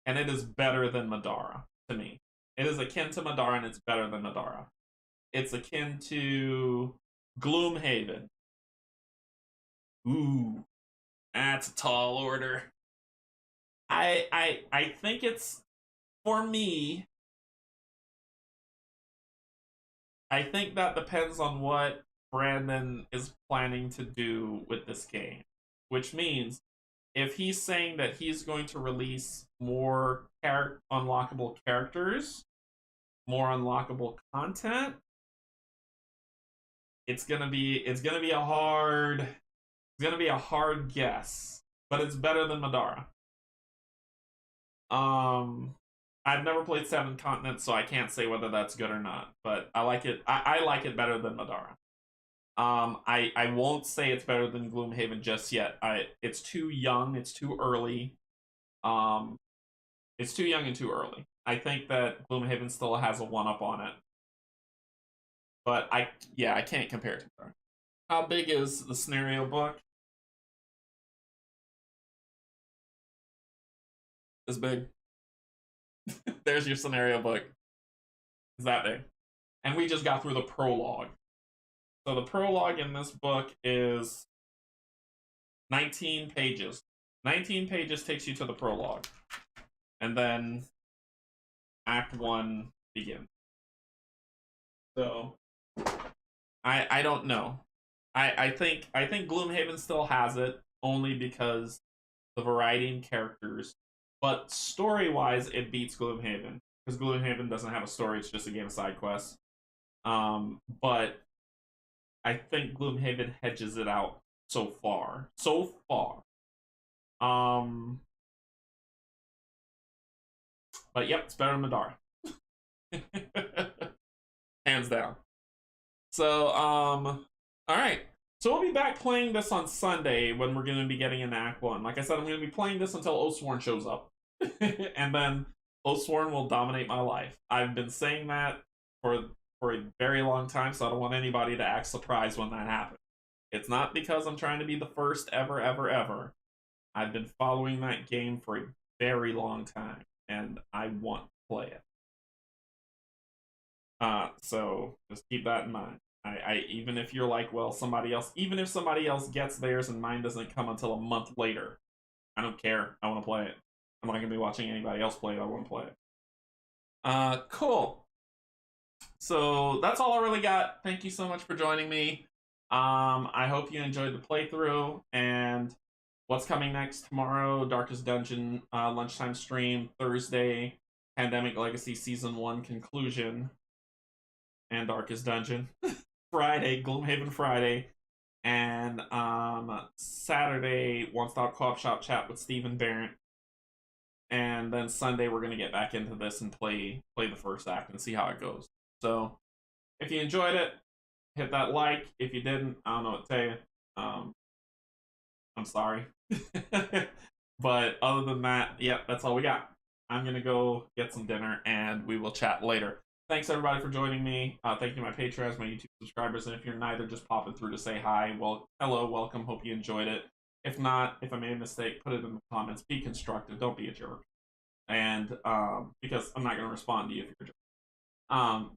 and it is better than Madara to me. It is akin to Madara, and it's better than Madara. It's akin to Gloomhaven. Ooh, that's a tall order. I think it's, for me, I think that depends on what Brandon is planning to do with this game. Which means, if he's saying that he's going to release more unlockable characters, more unlockable content, it's gonna be a hard guess, but it's better than Madara. I've never played Seven Continents, so I can't say whether that's good or not, but I like it. I like it better than Madara. I won't say it's better than Gloomhaven just yet. It's too young, it's too early. It's too young and too early. I think that Gloomhaven still has a one-up on it. But I can't compare it to Madara. How big is the scenario book? This big. There's your scenario book. It's that big. And we just got through the prologue. So the prologue in this book is 19 pages. 19 pages takes you to the prologue. And then Act 1 begins. So I don't know. I think Gloomhaven still has it, only because the variety in characters. But story-wise, it beats Gloomhaven. Because Gloomhaven doesn't have a story, it's just a game of side quests. But I think Gloomhaven hedges it out so far. So far. But yep, it's better than Madara. Hands down. So, all right. So we'll be back playing this on Sunday when we're going to be getting into Act 1. Like I said, I'm going to be playing this until Oathsworn shows up. And then Oathsworn will dominate my life. I've been saying that for a very long time, so I don't want anybody to act surprised when that happens. It's not because I'm trying to be the first ever, ever, ever. I've been following that game for a very long time, and I want to play it. So just keep that in mind. I even if you're like, well, even if somebody else gets theirs and mine doesn't come until a month later, I don't care. I want to play it. I'm not gonna be watching anybody else play it. I want to play it. Cool. So that's all I really got. Thank you so much for joining me. I hope you enjoyed the playthrough. And what's coming next tomorrow? Darkest Dungeon lunchtime stream. Thursday, Pandemic Legacy Season 1 conclusion. And Darkest Dungeon. Friday, Gloomhaven Friday. And Saturday, One Stop Co-op Shop chat with Stephen Barrett. And then Sunday, we're going to get back into this and play the first act and see how it goes. So, if you enjoyed it, hit that like. If you didn't, I don't know what to tell you. I'm sorry. But other than that, yeah, that's all we got. I'm going to go get some dinner, and we will chat later. Thanks, everybody, for joining me. Thank you to my patrons, my YouTube subscribers, and if you're neither, just popping through to say hi. Well, hello, welcome, hope you enjoyed it. If not, if I made a mistake, put it in the comments. Be constructive, don't be a jerk. And, because I'm not going to respond to you if you're a jerk.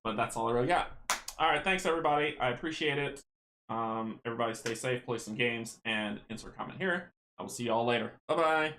But that's all I really got. Alright, thanks, everybody. I appreciate it. Everybody stay safe, play some games, and insert comment here. I will see you all later. Bye-bye.